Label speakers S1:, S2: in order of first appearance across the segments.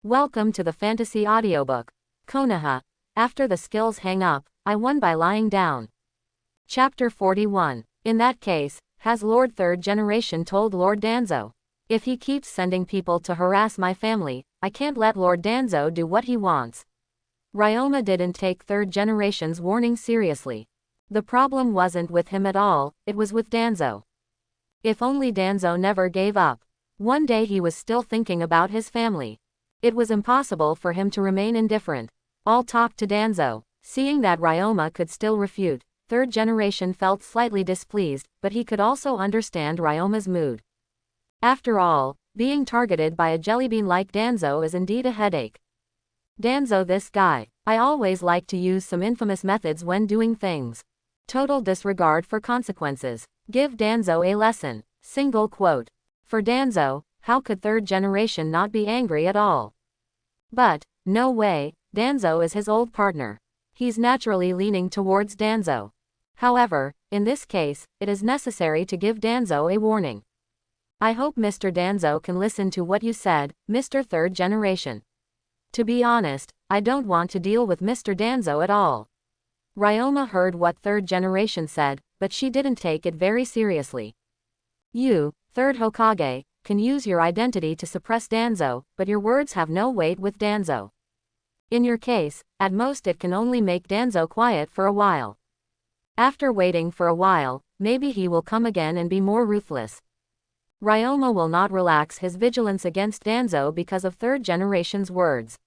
S1: Welcome to the fantasy audiobook. Konoha. After the skills hang up, I won by lying down. Chapter 41. In that case, has Lord Third Generation told Lord Danzo? If he keeps sending people to harass my family, I can't let Lord Danzo do what he wants. Ryoma didn't take Third Generation's warning seriously. The problem wasn't with him at all, it was with Danzo. If only Danzo never gave up. One day he was still thinking about his family. It was impossible for him to remain indifferent. I'll talk to Danzo. Seeing that Ryoma could still refute, Third Generation felt slightly displeased, but he could also understand Ryoma's mood. After all, being targeted by a jellybean like Danzo is indeed a headache. Danzo, this guy. I always like to use some infamous methods when doing things. Total disregard for consequences. Give Danzo a lesson. Single quote. For Danzo, how could Third Generation not be angry at all? But, no way, Danzo is his old partner. He's naturally leaning towards Danzo. However, in this case, it is necessary to give Danzo a warning. I hope Mr. Danzo can listen to what you said, Mr. Third Generation. To be honest, I don't want to deal with Mr. Danzo at all. Ryoma heard what Third Generation said, but she didn't take it very seriously. You, Third Hokage, can use your identity to suppress Danzo, but your words have no weight with Danzo. In your case, at most it can only make Danzo quiet for a while. After waiting for a while, maybe he will come again and be more ruthless. Ryoma will not relax his vigilance against Danzo because of Third Generation's words.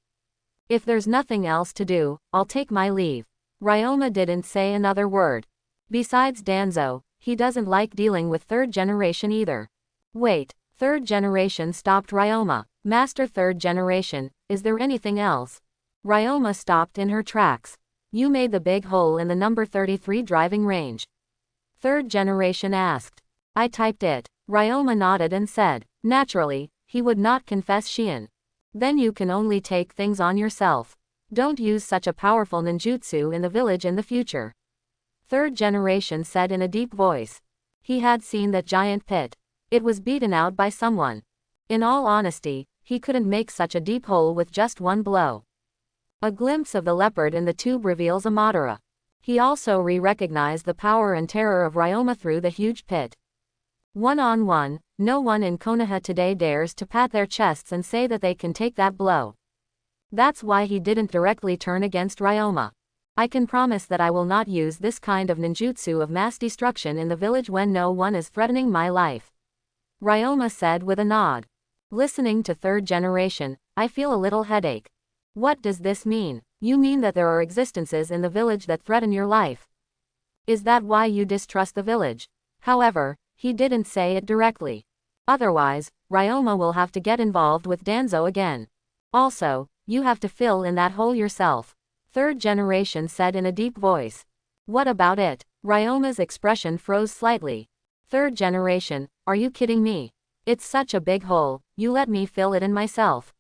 S1: If there's nothing else to do, I'll take my leave. Ryoma didn't say another word. Besides Danzo, he doesn't like dealing with Third Generation either. Wait. Third Generation stopped Ryoma. Master Third Generation, is there anything else? Ryoma stopped in her tracks. You made the big hole in the number 33 driving range. Third Generation asked. I typed it. Ryoma nodded and said, naturally, he would not confess Shion. Then you can only take things on yourself. Don't use such a powerful ninjutsu in the village in the future. Third Generation said in a deep voice. He had seen that giant pit. It was beaten out by someone. In all honesty, he couldn't make such a deep hole with just one blow. A glimpse of the leopard in the tube reveals a Madara. He also recognized the power and terror of Ryoma through the huge pit. One-on-one, no one in Konoha today dares to pat their chests and say that they can take that blow. That's why he didn't directly turn against Ryoma. I can promise that I will not use this kind of ninjutsu of mass destruction in the village when no one is threatening my life. Ryoma said with a nod. Listening to Third Generation, I feel a little headache. What does this mean? You mean that there are existences in the village that threaten your life? Is that why you distrust the village? However, he didn't say it directly. Otherwise, Ryoma will have to get involved with Danzo again. Also, you have to fill in that hole yourself. Third Generation said in a deep voice. What about it? Ryoma's expression froze slightly. Third Generation, are you kidding me? It's such a big hole, you let me fill it in myself.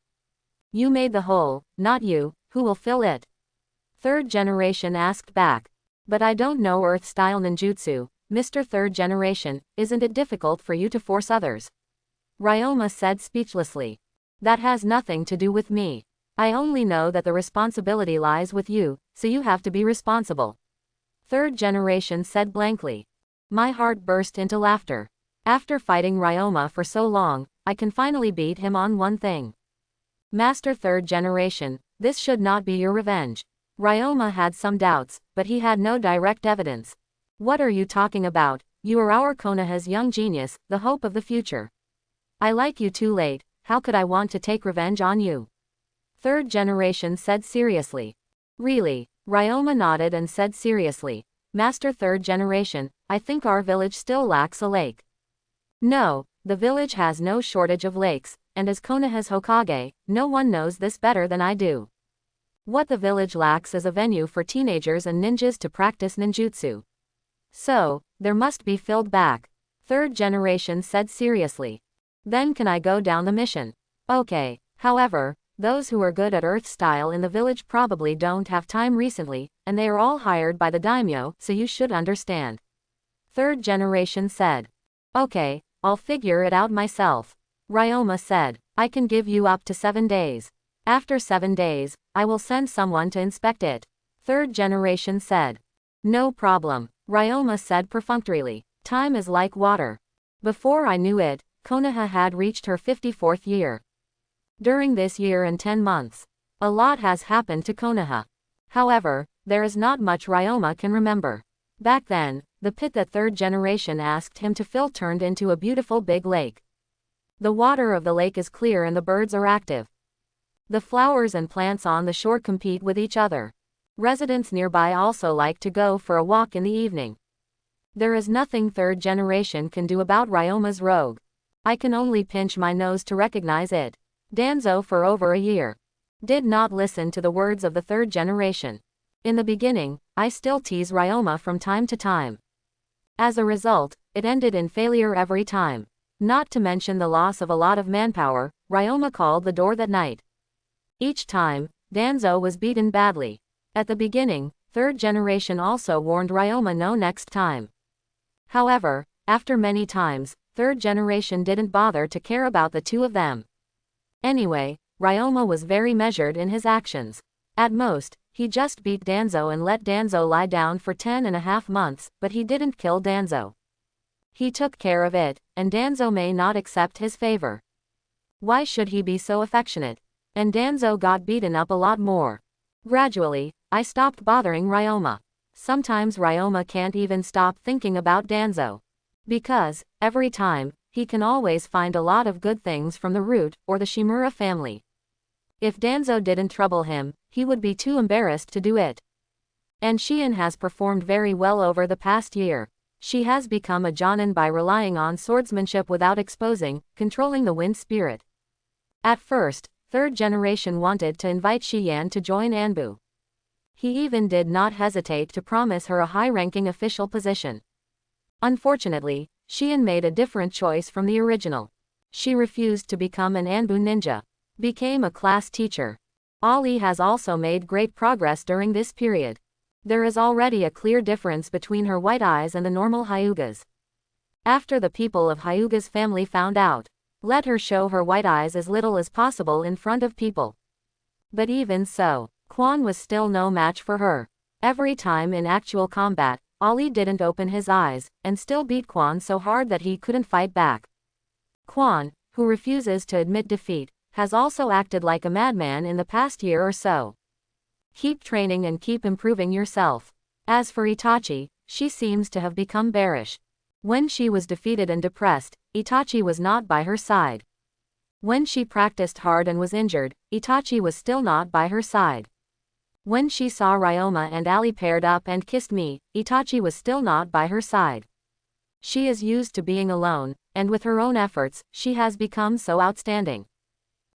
S1: You made the hole, not you, who will fill it? Third Generation asked back. But I don't know Earth-style ninjutsu, Mr. Third Generation, isn't it difficult for you to force others? Ryoma said speechlessly. That has nothing to do with me. I only know that the responsibility lies with you, so you have to be responsible. Third Generation said blankly. My heart burst into laughter. After fighting Ryoma for so long, I can finally beat him on one thing. Master Third Generation, this should not be your revenge. Ryoma had some doubts, but he had no direct evidence. What are you talking about? You are our Konoha's young genius, the hope of the future. I like you too late, how could I want to take revenge on you? Third Generation said seriously. Really? Ryoma nodded and said seriously. Master Third Generation, I think our village still lacks a lake. No, the village has no shortage of lakes, and as Konoha's Hokage, no one knows this better than I do. What the village lacks is a venue for teenagers and ninjas to practice ninjutsu. So, there must be filled back. Third Generation said seriously. Then can I go down the mission? Okay, however, those who are good at Earth style in the village probably don't have time recently, and they are all hired by the daimyo, so you should understand. Third Generation said. Okay, I'll figure it out myself. Ryoma said. I can give you up to 7 days. After 7 days, I will send someone to inspect it. Third generation said. No problem, Ryoma said perfunctorily. Time is like water. Before I knew it, Konoha had reached her 54th year. During this year and 10 months, a lot has happened to Konoha. However, there is not much Ryoma can remember. Back then, the pit that third generation asked him to fill turned into a beautiful big lake. The water of the lake is clear and the birds are active. The flowers and plants on the shore compete with each other. Residents nearby also like to go for a walk in the evening. There is nothing third generation can do about Ryoma's rogue. I can only pinch my nose to recognize it. Danzo for over a year. Did not listen to the words of the third generation. In the beginning, I still tease Ryoma from time to time. As a result, it ended in failure every time. Not to mention the loss of a lot of manpower, Ryoma called the door that night. Each time, Danzo was beaten badly. At the beginning, third generation also warned Ryoma no next time. However, after many times, third generation didn't bother to care about the two of them. Anyway, Ryoma was very measured in his actions. At most, he just beat Danzo and let Danzo lie down for 10.5 months, but he didn't kill Danzo. He took care of it, and Danzo may not accept his favor. Why should he be so affectionate? And Danzo got beaten up a lot more. Gradually, I stopped bothering Ryoma. Sometimes Ryoma can't even stop thinking about Danzo. Because, every time, he can always find a lot of good things from the root or the Shimura family. If Danzo didn't trouble him, he would be too embarrassed to do it. And Shien has performed very well over the past year. She has become a Jonin by relying on swordsmanship without exposing, controlling the wind spirit. At first, third generation wanted to invite Shiyan to join Anbu. He even did not hesitate to promise her a high-ranking official position. Unfortunately, Shiyan made a different choice from the original. She refused to become an Anbu ninja. Became a class teacher. Ali has also made great progress during this period. There is already a clear difference between her white eyes and the normal Hyugas. After the people of Hyuga's family found out, let her show her white eyes as little as possible in front of people. But even so, Quan was still no match for her. Every time in actual combat, Ali didn't open his eyes, and still beat Quan so hard that he couldn't fight back. Quan, who refuses to admit defeat, has also acted like a madman in the past year or so. Keep training and keep improving yourself. As for Itachi, she seems to have become bearish. When she was defeated and depressed, Itachi was not by her side. When she practiced hard and was injured, Itachi was still not by her side. When she saw Ryoma and Ali paired up and kissed me, Itachi was still not by her side. She is used to being alone, and with her own efforts, she has become so outstanding.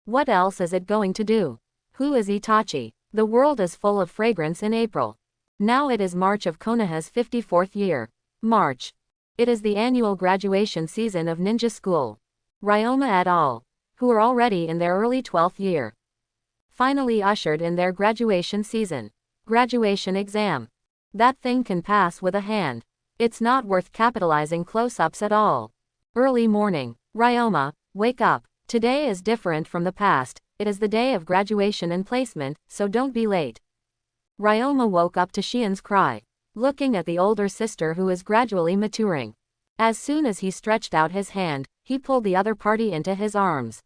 S1: What else is it going to do? Who is Itachi? The world is full of fragrance in April. Now it is March of Konoha's 54th year. March. It is the annual graduation season of ninja school. Ryoma et al., who are already in their early 12th year, finally ushered in their graduation season. Graduation exam. That thing can pass with a hand. It's not worth capitalizing close-ups at all. Early morning. Ryoma, wake up. Today is different from the past. It is the day of graduation and placement, so don't be late. Ryoma woke up to Shien's cry, looking at the older sister who is gradually maturing. As soon as he stretched out his hand, he pulled the other party into his arms.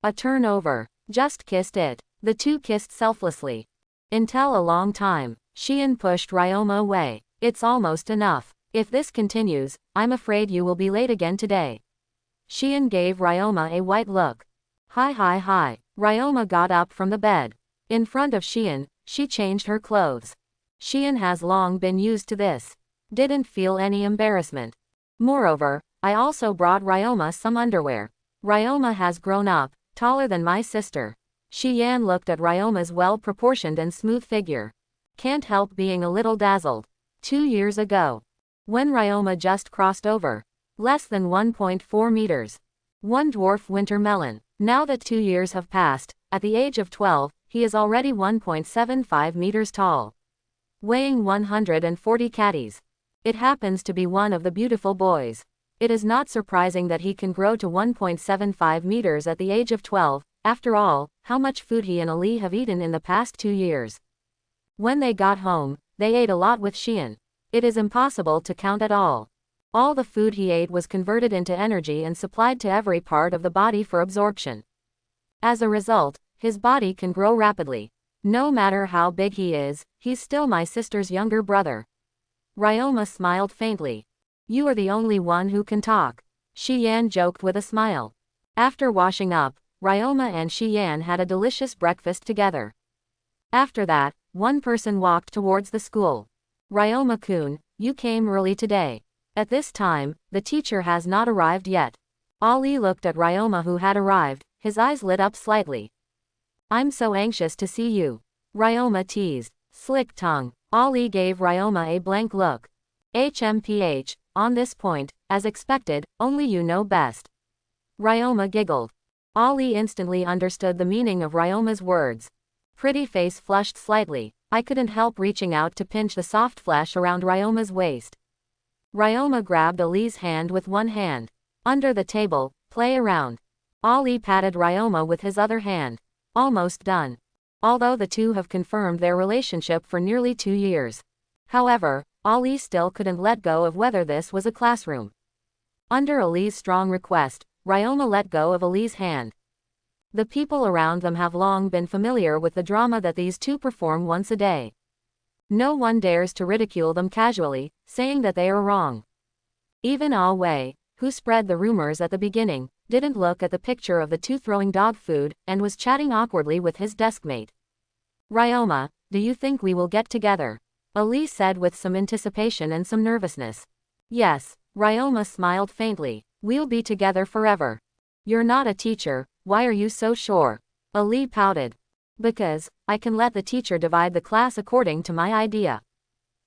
S1: A turnover. Just kissed it. The two kissed selflessly. Until a long time, Shien pushed Ryoma away. It's almost enough. If this continues, I'm afraid you will be late again today. Shien gave Ryoma a white look. Hi. Ryoma got up from the bed. In front of Shien, she changed her clothes. Shien has long been used to this. Didn't feel any embarrassment. Moreover, I also brought Ryoma some underwear. Ryoma has grown up, taller than my sister. Shiyan looked at Ryoma's well-proportioned and smooth figure. Can't help being a little dazzled. 2 years ago, when Ryoma just crossed over, less than 1.4 meters. One dwarf winter melon. Now that 2 years have passed, at the age of 12, he is already 1.75 meters tall, weighing 140 catties. It happens to be one of the beautiful boys. It is not surprising that he can grow to 1.75 meters at the age of 12, After all, how much food he and Ali have eaten in the past 2 years. When they got home, they ate a lot with Xian. It is impossible to count at all. All the food he ate was converted into energy and supplied to every part of the body for absorption. As a result, his body can grow rapidly. No matter how big he is, he's still my sister's younger brother. Ryoma smiled faintly. You are the only one who can talk. Xian joked with a smile. After washing up, Ryoma and Xian had a delicious breakfast together. After that, one person walked towards the school. Ryoma-kun, you came early today. At this time, the teacher has not arrived yet. Ali looked at Ryoma who had arrived, his eyes lit up slightly. I'm so anxious to see you. Ryoma teased. Slick tongue. Ali gave Ryoma a blank look. HMPH, on this point, as expected, only you know best. Ryoma giggled. Ali instantly understood the meaning of Ryoma's words. Pretty face flushed slightly. I couldn't help reaching out to pinch the soft flesh around Ryoma's waist. Ryoma grabbed Ali's hand with one hand. Under the table, play around. Ali patted Ryoma with his other hand. Almost done. Although the two have confirmed their relationship for nearly 2 years. However, Ali still couldn't let go of whether this was a classroom. Under Ali's strong request, Ryoma let go of Ali's hand. The people around them have long been familiar with the drama that these two perform once a day. No one dares to ridicule them casually, saying that they are wrong. Even Ah Wei, who spread the rumors at the beginning, didn't look at the picture of the two throwing dog food, and was chatting awkwardly with his deskmate. Ryoma, do you think we will get together? Ali said with some anticipation and some nervousness. Yes, Ryoma smiled faintly. We'll be together forever. You're not a teacher, why are you so sure? Ali pouted. Because, I can let the teacher divide the class according to my idea.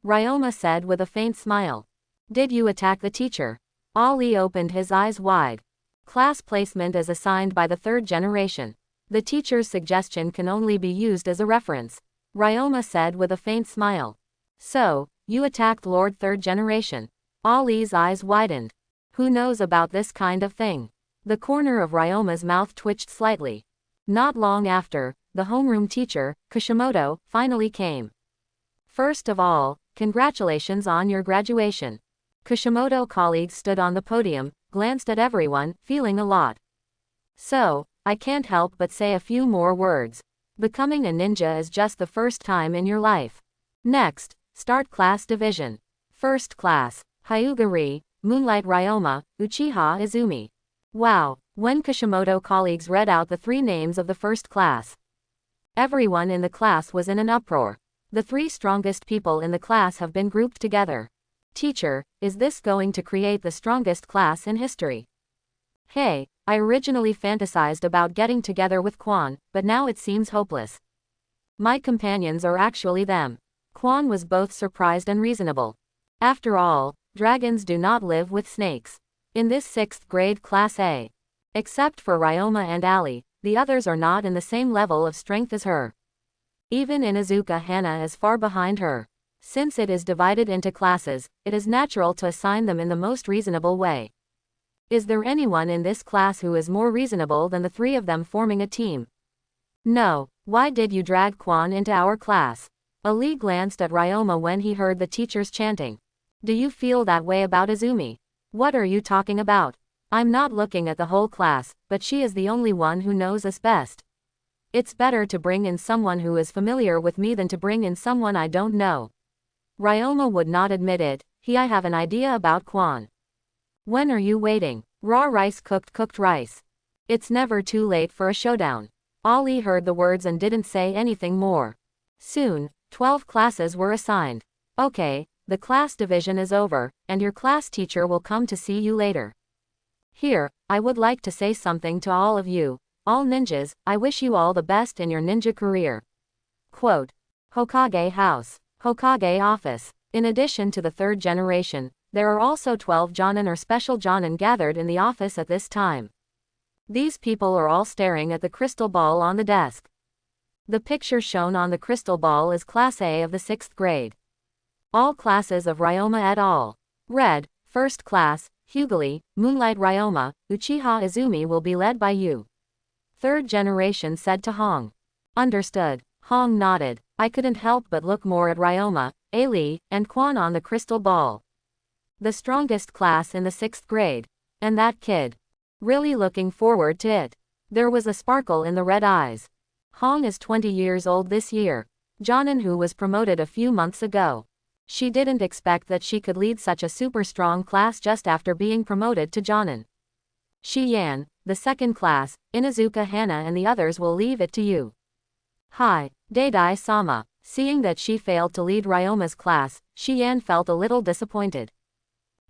S1: Ryoma said with a faint smile. Did you attack the teacher? Ali opened his eyes wide. Class placement is assigned by the third generation. The teacher's suggestion can only be used as a reference. Ryoma said with a faint smile. So, you attacked Lord Third Generation. Ali's eyes widened. Who knows about this kind of thing? The corner of Ryoma's mouth twitched slightly. Not long after, the homeroom teacher, Kishimoto, finally came. First of all, congratulations on your graduation. Kishimoto colleagues stood on the podium, glanced at everyone, feeling a lot. So, I can't help but say a few more words. Becoming a ninja is just the first time in your life. Next, start class division. First class, Hyuga-ri, Moonlight Ryoma, Uchiha Izumi. Wow, when Kishimoto colleagues read out the 3 names of the first class. Everyone in the class was in an uproar. The 3 strongest people in the class have been grouped together. Teacher, is this going to create the strongest class in history? Hey, I originally fantasized about getting together with Quan, but now it seems hopeless. My companions are actually them. Quan was both surprised and reasonable. After all, dragons do not live with snakes. In this 6th grade Class A. Except for Ryoma and Ali, the others are not in the same level of strength as her. Even Inuzuka Hana is far behind her. Since it is divided into classes, it is natural to assign them in the most reasonable way. Is there anyone in this class who is more reasonable than the 3 of them forming a team? No. Why did you drag Quan into our class? Ali glanced at Ryoma when he heard the teachers chanting. Do you feel that way about Izumi? What are you talking about? I'm not looking at the whole class, but she is the only one who knows us best. It's better to bring in someone who is familiar with me than to bring in someone I don't know. Ryoma would not admit it. I have an idea about Quan. When are you waiting? Raw rice cooked rice. It's never too late for a showdown. Ali heard the words and didn't say anything more. Soon, 12 classes were assigned. Okay, the class division is over, and your class teacher will come to see you later. Here, I would like to say something to all of you, all ninjas. I wish you all the best in your ninja career. Quote. Hokage House. Hokage Office. In addition to the third generation, there are also 12 Jonin or special Jonin gathered in the office at this time. These people are all staring at the crystal ball on the desk. The picture shown on the crystal ball is Class A of the 6th grade. All classes of Ryoma et al. Red, First Class, Hyuga-ri, Moonlight Ryoma, Uchiha Izumi will be led by you. Third generation said to Hong. Understood. Hong nodded. I couldn't help but look more at Ryoma, Ali, and Quan on the crystal ball. The strongest class in the 6th grade. And that kid. Really looking forward to it. There was a sparkle in the red eyes. Hong is 20 years old this year. Jonan, who was promoted a few months ago. She didn't expect that she could lead such a super strong class just after being promoted to Jonan. Shiyan, the 2nd class, Inuzuka Hana and the others will leave it to you. Hi, Deidai-sama. Seeing that she failed to lead Ryoma's class, Shiyan felt a little disappointed.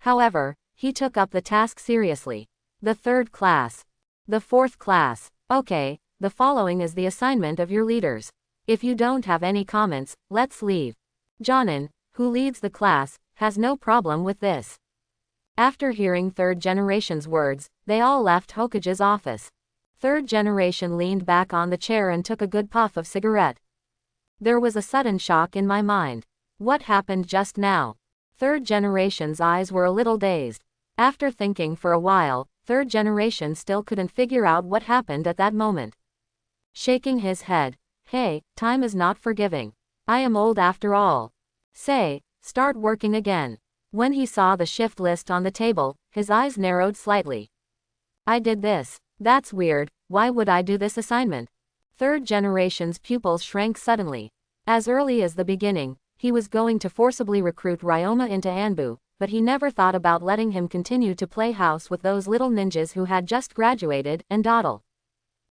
S1: However, he took up the task seriously. The 3rd class. The 4th class. Okay, the following is the assignment of your leaders. If you don't have any comments, let's leave. Jonan, who leads the class, has no problem with this. After hearing 3rd generation's words, they all left Hokage's office. 3rd generation leaned back on the chair and took a good puff of cigarette. There was a sudden shock in my mind. What happened just now? 3rd generation's eyes were a little dazed. After thinking for a while, 3rd generation still couldn't figure out what happened at that moment. Shaking his head. Hey, time is not forgiving. I am old after all. Say, start working again. When he saw the shift list on the table, his eyes narrowed slightly. I did this. That's weird, why would I do this assignment? 3rd generation's pupils shrank suddenly. As early as the beginning, he was going to forcibly recruit Ryoma into Anbu, but he never thought about letting him continue to play house with those little ninjas who had just graduated and dawdle.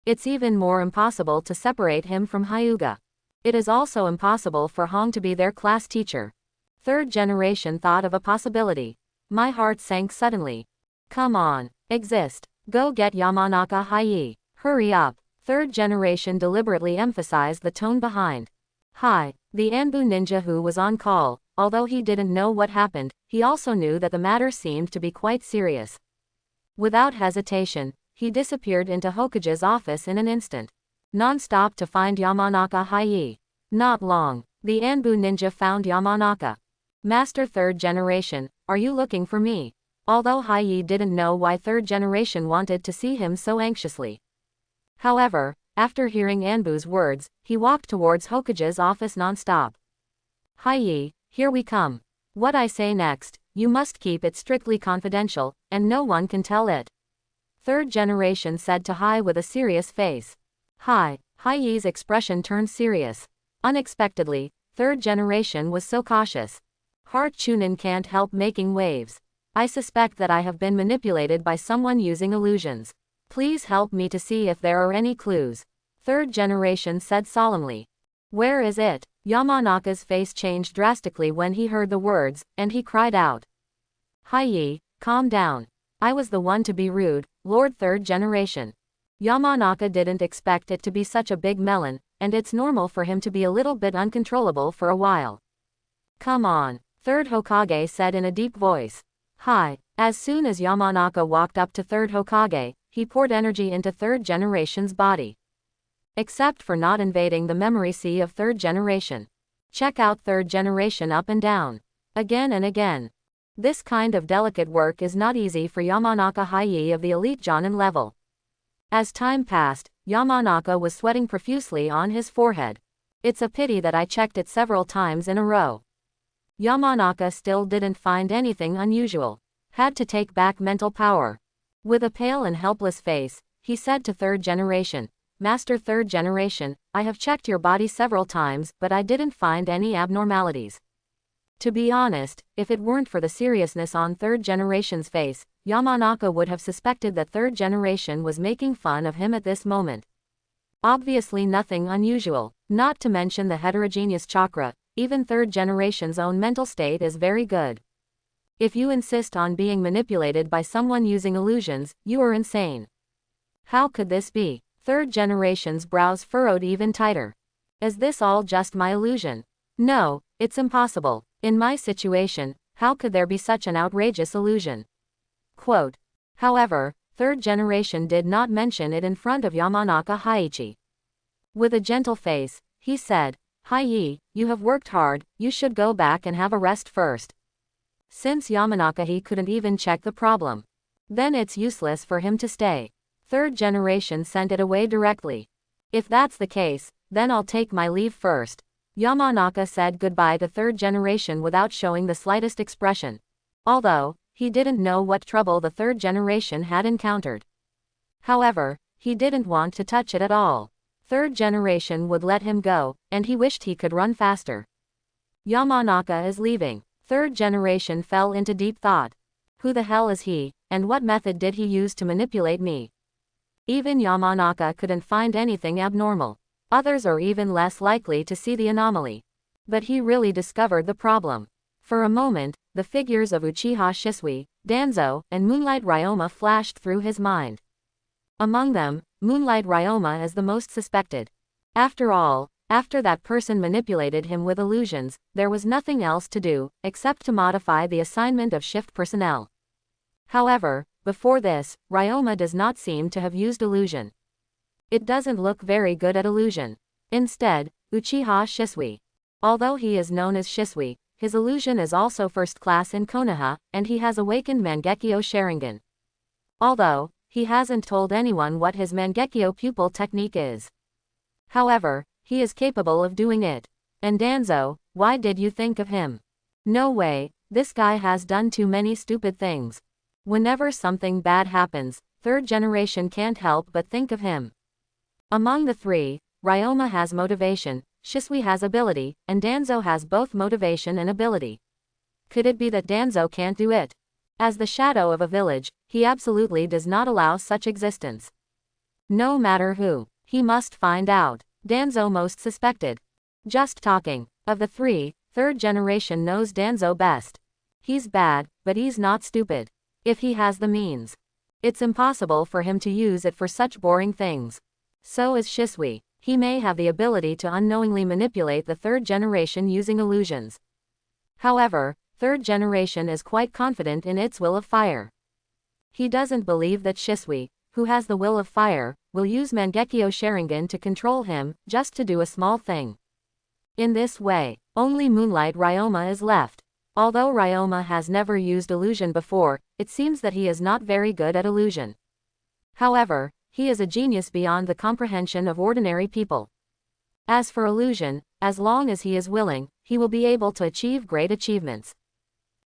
S1: It's even more impossible to separate him from Hyuga. It is also impossible for Hong to be their class teacher. 3rd generation thought of a possibility. My heart sank suddenly. Come on, exist. Go get Yamanaka Hai. Hurry up. 3rd generation deliberately emphasized the tone behind. Hi. The Anbu ninja who was on call, although he didn't know what happened, he also knew that the matter seemed to be quite serious. Without hesitation, he disappeared into Hokage's office in an instant. Non-stop to find Yamanaka Hai. Not long. The Anbu ninja found Yamanaka. Master 3rd generation, are you looking for me? Although Hai didn't know why 3rd generation wanted to see him so anxiously. However, after hearing Anbu's words, he walked towards Hokage's office non-stop. Hai, here we come. What I say next, you must keep it strictly confidential, and no one can tell it. 3rd generation said to Hai with a serious face. Hai's expression turned serious. Unexpectedly, 3rd generation was so cautious. Heart Chunin can't help making waves. I suspect that I have been manipulated by someone using illusions. Please help me to see if there are any clues. 3rd generation said solemnly. Where is it? Yamanaka's face changed drastically when he heard the words, and he cried out. Hai, calm down. I was the one to be rude, Lord 3rd generation. Yamanaka didn't expect it to be such a big melon, and it's normal for him to be a little bit uncontrollable for a while. Come on, 3rd Hokage said in a deep voice. Hi. As soon as Yamanaka walked up to 3rd Hokage, he poured energy into 3rd generation's body. Except for not invading the memory sea of 3rd generation. Check out 3rd generation up and down. Again and again. This kind of delicate work is not easy for Yamanaka Hai of the elite Jonin level. As time passed, Yamanaka was sweating profusely on his forehead. It's a pity that I checked it several times in a row. Yamanaka still didn't find anything unusual. Had to take back mental power. With a pale and helpless face, he said to 3rd generation, Master 3rd generation, I have checked your body several times, but I didn't find any abnormalities. To be honest, if it weren't for the seriousness on 3rd generation's face, Yamanaka would have suspected that 3rd generation was making fun of him at this moment. Obviously nothing unusual, not to mention the heterogeneous chakra, even 3rd generation's own mental state is very good. If you insist on being manipulated by someone using illusions, you are insane. How could this be? 3rd generation's brows furrowed even tighter. Is this all just my illusion? No, it's impossible. In my situation, how could there be such an outrageous illusion? Quote. However, 3rd generation did not mention it in front of Yamanaka Haichi. With a gentle face, he said, Hai, you have worked hard, you should go back and have a rest first. Since Yamanaka he couldn't even check the problem. Then it's useless for him to stay. Third generation sent it away directly. If that's the case, then I'll take my leave first. Yamanaka said goodbye to third generation without showing the slightest expression. Although, he didn't know what trouble the third generation had encountered. However, he didn't want to touch it at all. Third generation would let him go, and he wished he could run faster. Yamanaka is leaving. Third generation fell into deep thought. Who the hell is he, and what method did he use to manipulate me? Even Yamanaka couldn't find anything abnormal. Others are even less likely to see the anomaly. But he really discovered the problem. For a moment, the figures of Uchiha Shisui, Danzo, and Moonlight Ryoma flashed through his mind. Among them, Moonlight Ryoma is the most suspected. After all, after that person manipulated him with illusions, there was nothing else to do, except to modify the assignment of shift personnel. However, before this, Ryoma does not seem to have used illusion. It doesn't look very good at illusion. Instead, Uchiha Shisui. Although he is known as Shisui, his illusion is also first class in Konoha, and he has awakened Mangekyo Sharingan. Although, he hasn't told anyone what his Mangekyo pupil technique is. However, he is capable of doing it. And Danzo, why did you think of him? No way, this guy has done too many stupid things. Whenever something bad happens, third generation can't help but think of him. Among the three, Ryoma has motivation, Shisui has ability, and Danzo has both motivation and ability. Could it be that Danzo can't do it? As the shadow of a village, he absolutely does not allow such existence. No matter who, he must find out. Danzo most suspected. Just talking. Of the three, third generation knows Danzo best. He's bad, but he's not stupid. If he has the means, it's impossible for him to use it for such boring things. So is Shisui. He may have the ability to unknowingly manipulate the third generation using illusions. However, third generation is quite confident in its will of fire. He doesn't believe that Shisui, who has the will of fire, will use Mangekyo Sharingan to control him, just to do a small thing. In this way, only Moonlight Ryoma is left. Although Ryoma has never used illusion before, it seems that he is not very good at illusion. However, he is a genius beyond the comprehension of ordinary people. As for illusion, as long as he is willing, he will be able to achieve great achievements.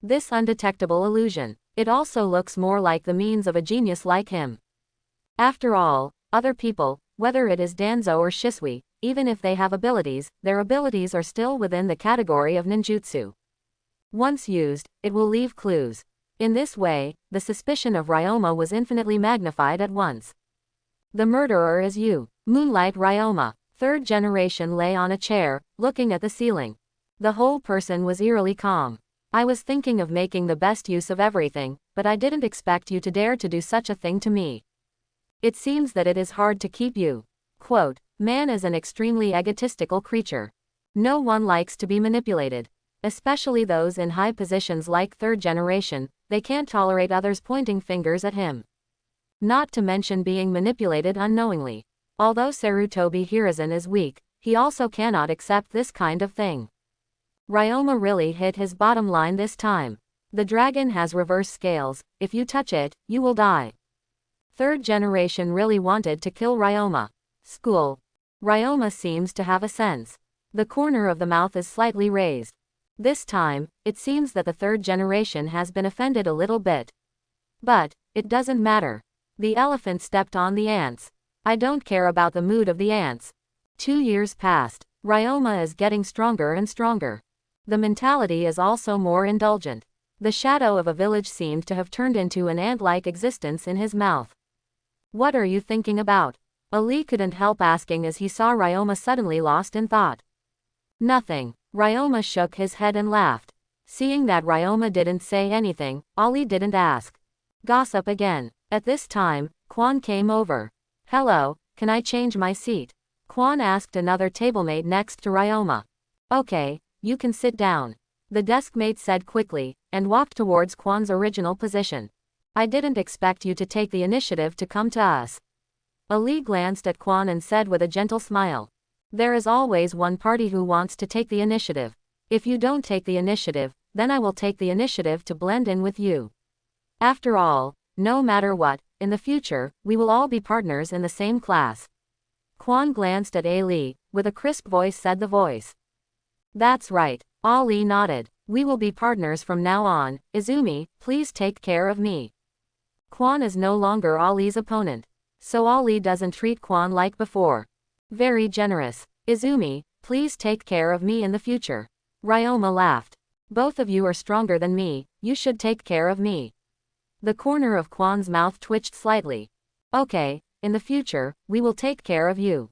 S1: This undetectable illusion, it also looks more like the means of a genius like him. After all, other people, whether it is Danzo or Shisui, even if they have abilities, their abilities are still within the category of ninjutsu. Once used, it will leave clues. In this way, the suspicion of Ryoma was infinitely magnified at once. The murderer is you, Moonlight Ryoma. Third generation lay on a chair, looking at the ceiling. The whole person was eerily calm. I was thinking of making the best use of everything, but I didn't expect you to dare to do such a thing to me. It seems that it is hard to keep you. Quote, man is an extremely egotistical creature. No one likes to be manipulated. Especially those in high positions like third generation, they can't tolerate others pointing fingers at him. Not to mention being manipulated unknowingly. Although Sarutobi Hiruzen is weak, he also cannot accept this kind of thing. Ryoma really hit his bottom line this time. The dragon has reverse scales, if you touch it, you will die. Third generation really wanted to kill Ryoma. School. Ryoma seems to have a sense. The corner of the mouth is slightly raised. This time, it seems that the third generation has been offended a little bit. But, it doesn't matter. The elephant stepped on the ants. I don't care about the mood of the ants. 2 years passed. Ryoma is getting stronger and stronger. The mentality is also more indulgent. The shadow of a village seemed to have turned into an ant-like existence in his mouth. What are you thinking about? Ali couldn't help asking as he saw Ryoma suddenly lost in thought. Nothing. Ryoma shook his head and laughed. Seeing that Ryoma didn't say anything, Ali didn't ask. Gossip again. At this time, Quan came over. Hello, can I change my seat? Quan asked another tablemate next to Ryoma. Okay, you can sit down. The deskmate said quickly, and walked towards Quan's original position. I didn't expect you to take the initiative to come to us. Ali glanced at Quan and said with a gentle smile. There is always one party who wants to take the initiative. If you don't take the initiative, then I will take the initiative to blend in with you. After all, no matter what, in the future, we will all be partners in the same class. Kwon glanced at Ali, with a crisp voice said the voice. That's right. Ali nodded. We will be partners from now on. Izumi, please take care of me. Kwon is no longer Ali's opponent. So Ali doesn't treat Kwon like before. Very generous. Izumi, please take care of me in the future. Ryoma laughed. Both of you are stronger than me, you should take care of me. The corner of Kwon's mouth twitched slightly. Okay, in the future, we will take care of you.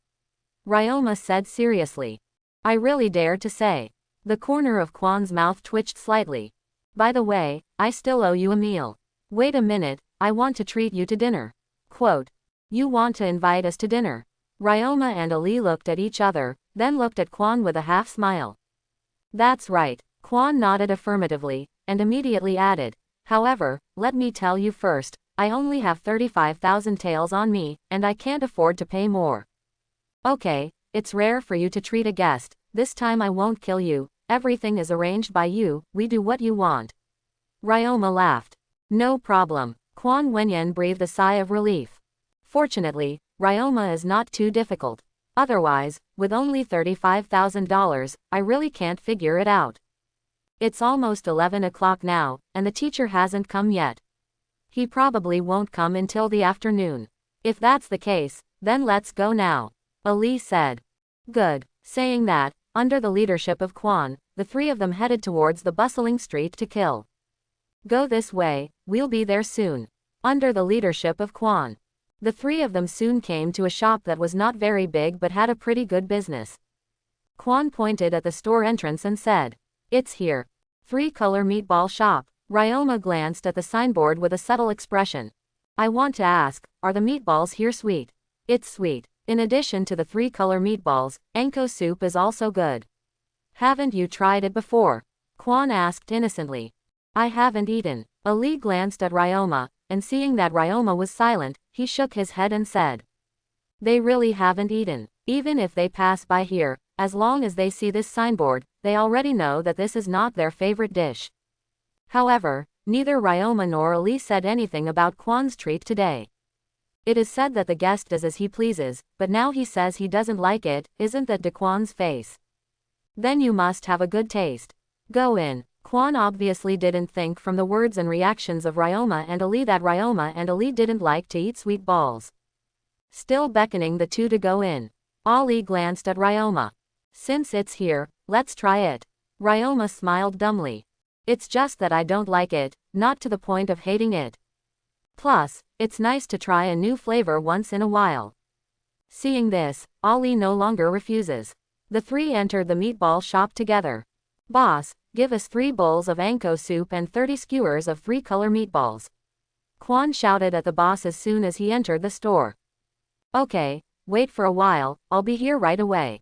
S1: Ryoma said seriously. I really dare to say. The corner of Kwon's mouth twitched slightly. By the way, I still owe you a meal. Wait a minute, I want to treat you to dinner. Quote. You want to invite us to dinner? Ryoma and Ali looked at each other, then looked at Kwon with a half smile. That's right. Kwon nodded affirmatively, and immediately added, however, let me tell you first, I only have 35,000 taels on me, and I can't afford to pay more. Okay, it's rare for you to treat a guest, this time I won't kill you, everything is arranged by you, we do what you want. Ryoma laughed. No problem. Kwon Wenyan breathed a sigh of relief. Fortunately, Ryoma is not too difficult. Otherwise, with only $35,000, I really can't figure it out. It's almost 11 o'clock now, and the teacher hasn't come yet. He probably won't come until the afternoon. If that's the case, then let's go now. Ali said. Good. Saying that, under the leadership of Kwon, the three of them headed towards the bustling street to kill. Go this way, we'll be there soon. Under the leadership of Kwon. The three of them soon came to a shop that was not very big but had a pretty good business. Kwon pointed at the store entrance and said, it's here. 3-color meatball shop. Ryoma glanced at the signboard with a subtle expression. I want to ask, are the meatballs here sweet? It's sweet. In addition to the 3-color meatballs, enko soup is also good. Haven't you tried it before? Kwon asked innocently. I haven't eaten. Ali glanced at Ryoma, and seeing that Ryoma was silent, he shook his head and said. They really haven't eaten. Even if they pass by here, as long as they see this signboard, they already know that this is not their favorite dish. However, neither Ryoma nor Ali said anything about Kwon's treat today. It is said that the guest does as he pleases, but now he says he doesn't like it, isn't that Kwon's face? Then you must have a good taste. Go in. Kwon obviously didn't think from the words and reactions of Ryoma and Ali that Ryoma and Ali didn't like to eat sweet balls. Still beckoning the two to go in. Ali glanced at Ryoma. Since it's here, let's try it. Ryoma smiled dumbly. It's just that I don't like it, not to the point of hating it. Plus, it's nice to try a new flavor once in a while. Seeing this, Ali no longer refuses. The three entered the meatball shop together. Boss, give us 3 bowls of anko soup and 30 skewers of 3-color meatballs. Kwon shouted at the boss as soon as he entered the store. Okay, wait for a while, I'll be here right away.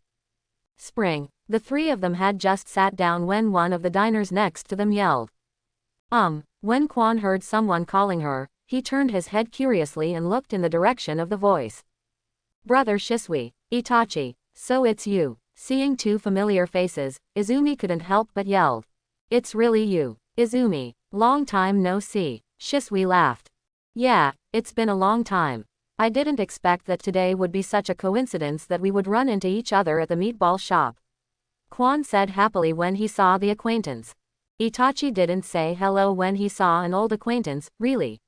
S1: Spring. The three of them had just sat down when one of the diners next to them yelled. When Kwon heard someone calling her, he turned his head curiously and looked in the direction of the voice. Brother Shisui, Itachi, so it's you. Seeing 2 familiar faces, Izumi couldn't help but yelled. It's really you, Izumi. Long time no see. Shisui laughed. Yeah, it's been a long time. I didn't expect that today would be such a coincidence that we would run into each other at the meatball shop. Kwon said happily when he saw the acquaintance. Itachi didn't say hello when he saw an old acquaintance, really.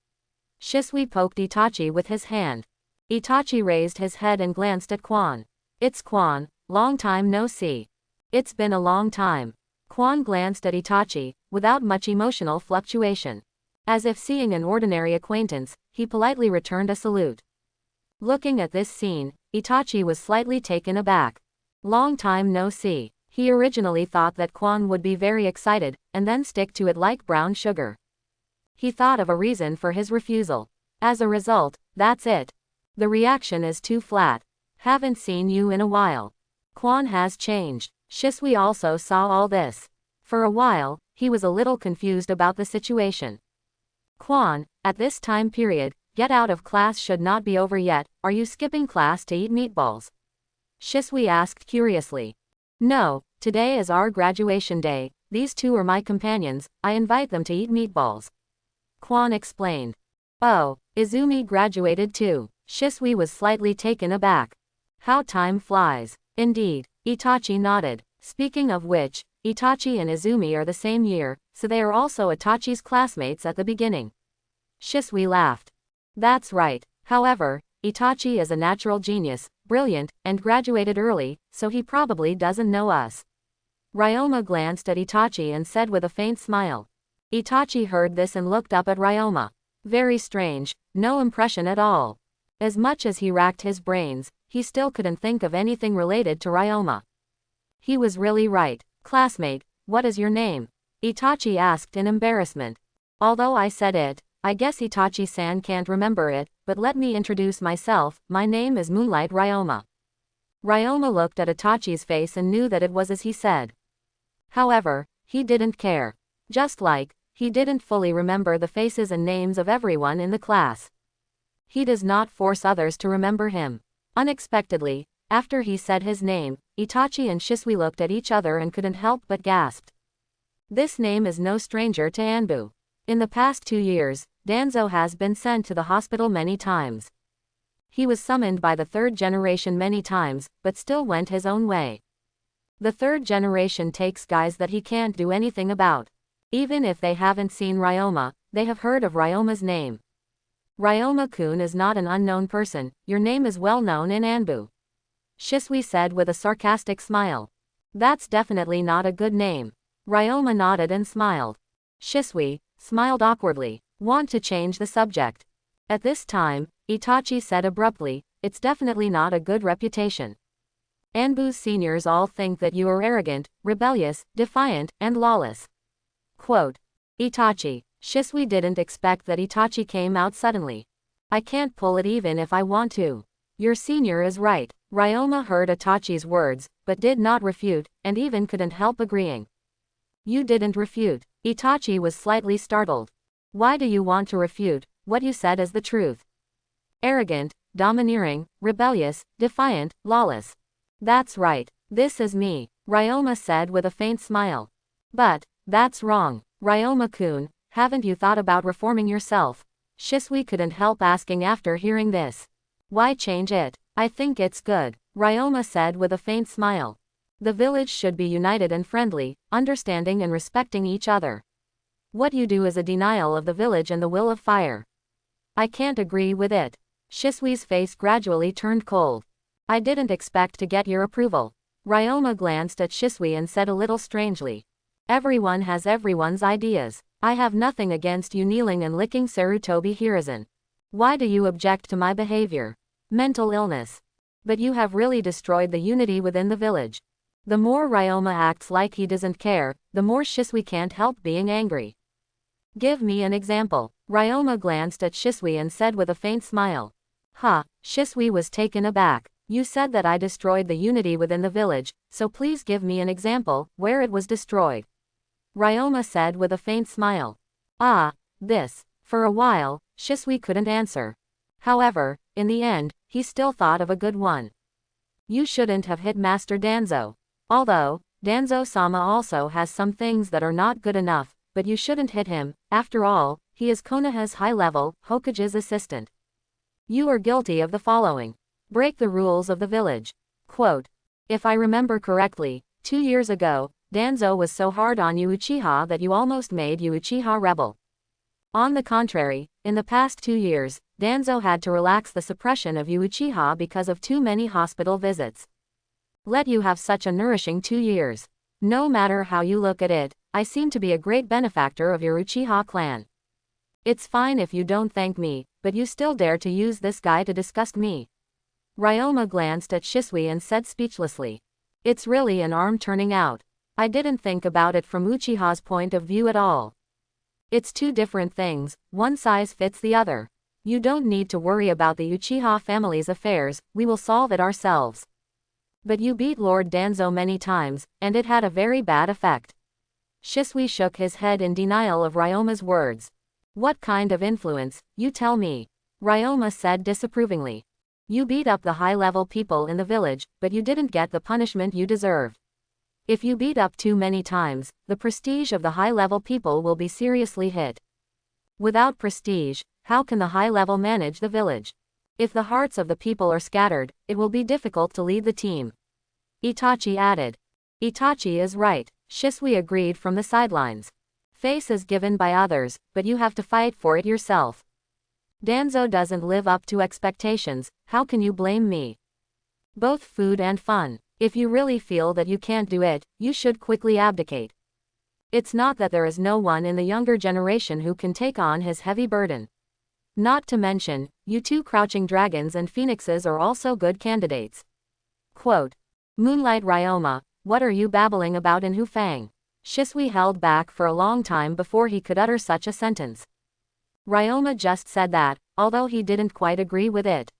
S1: Shisui poked Itachi with his hand. Itachi raised his head and glanced at Kwon. It's Kwon, long time no see. It's been a long time. Kwon glanced at Itachi, without much emotional fluctuation. As if seeing an ordinary acquaintance, he politely returned a salute. Looking at this scene, Itachi was slightly taken aback. Long time no see. He originally thought that Kwon would be very excited, and then stick to it like brown sugar. He thought of a reason for his refusal. As a result, that's it. The reaction is too flat. Haven't seen you in a while. Kwon has changed. Shisui also saw all this. For a while, he was a little confused about the situation. Kwon, at this time period, get out of class should not be over yet, are you skipping class to eat meatballs? Shisui asked curiously. No, today is our graduation day, these 2 are my companions, I invite them to eat meatballs. Kwon explained. Oh, Izumi graduated too. Shisui was slightly taken aback. How time flies. Indeed, Itachi nodded. Speaking of which, Itachi and Izumi are the same year, so they are also Itachi's classmates at the beginning. Shisui laughed. That's right. However, Itachi is a natural genius, brilliant, and graduated early, so he probably doesn't know us. Ryoma glanced at Itachi and said with a faint smile. Itachi heard this and looked up at Ryoma. Very strange, no impression at all. As much as he racked his brains, he still couldn't think of anything related to Ryoma. He was really right. Classmate, what is your name? Itachi asked in embarrassment. Although I said it, I guess Itachi-san can't remember it, but let me introduce myself, my name is Moonlight Ryoma. Ryoma looked at Itachi's face and knew that it was as he said. However, he didn't care. Just like, he didn't fully remember the faces and names of everyone in the class. He does not force others to remember him. Unexpectedly, after he said his name, Itachi and Shisui looked at each other and couldn't help but gasped. This name is no stranger to Anbu. In the past 2 years, Danzo has been sent to the hospital many times. He was summoned by the third generation many times, but still went his own way. The third generation takes guys that he can't do anything about. Even if they haven't seen Ryoma, they have heard of Ryoma's name. Ryoma-kun is not an unknown person, your name is well known in Anbu. Shisui said with a sarcastic smile. That's definitely not a good name. Ryoma nodded and smiled. Shisui smiled awkwardly. Want to change the subject. At this time, Itachi said abruptly, it's definitely not a good reputation. Anbu's seniors all think that you are arrogant, rebellious, defiant, and lawless. Quote. Itachi. Shisui didn't expect that Itachi came out suddenly. I can't pull it even if I want to. Your senior is right. Ryoma heard Itachi's words, but did not refute, and even couldn't help agreeing. You didn't refute. Itachi was slightly startled. Why do you want to refute what you said as the truth? Arrogant, domineering, rebellious, defiant, lawless. That's right. This is me, Ryoma said with a faint smile. But, that's wrong. Ryoma-kun, haven't you thought about reforming yourself? Shisui couldn't help asking after hearing this. Why change it? I think it's good, Ryoma said with a faint smile. The village should be united and friendly, understanding and respecting each other. What you do is a denial of the village and the will of fire. I can't agree with it. Shisui's face gradually turned cold. I didn't expect to get your approval. Ryoma glanced at Shisui and said a little strangely. Everyone has everyone's ideas. I have nothing against you kneeling and licking Sarutobi Hiruzen. Why do you object to my behavior? Mental illness. But you have really destroyed the unity within the village. The more Ryoma acts like he doesn't care, the more Shisui can't help being angry. Give me an example. Ryoma glanced at Shisui and said with a faint smile. Shisui was taken aback. You said that I destroyed the unity within the village, so please give me an example where it was destroyed. Ryoma said with a faint smile. This. For a while, Shisui couldn't answer. However, in the end, he still thought of a good one. You shouldn't have hit Master Danzo. Although, Danzo-sama also has some things that are not good enough, but you shouldn't hit him. After all, he is Konoha's high-level, Hokage's assistant. You are guilty of the following. Break the rules of the village. Quote. If I remember correctly, 2 years ago, Danzo was so hard on you Uchiha that you almost made you Uchiha rebel. On the contrary, in the past 2 years, Danzo had to relax the suppression of you Uchiha because of too many hospital visits. Let you have such a nourishing 2 years. No matter how you look at it, I seem to be a great benefactor of your Uchiha clan. It's fine if you don't thank me, but you still dare to use this guy to disgust me. Ryoma glanced at Shisui and said speechlessly. It's really an arm turning out. I didn't think about it from Uchiha's point of view at all. It's two different things, one size fits the other. You don't need to worry about the Uchiha family's affairs, we will solve it ourselves. But you beat Lord Danzo many times, and it had a very bad effect. Shisui shook his head in denial of Ryoma's words. What kind of influence, you tell me? Ryoma said disapprovingly. You beat up the high-level people in the village, but you didn't get the punishment you deserved. If you beat up too many times, the prestige of the high-level people will be seriously hit. Without prestige, how can the high level manage the village? If the hearts of the people are scattered, it will be difficult to lead the team. Itachi added. Itachi is right, Shisui agreed from the sidelines. Face is given by others, but you have to fight for it yourself. Danzo doesn't live up to expectations, how can you blame me? Both food and fun. If you really feel that you can't do it, you should quickly abdicate. It's not that there is no one in the younger generation who can take on his heavy burden. Not to mention, you two crouching dragons and phoenixes are also good candidates. Quote. Moonlight Ryoma, what are you babbling about in Hufang? Shisui held back for a long time before he could utter such a sentence. Ryoma just said that, although he didn't quite agree with it.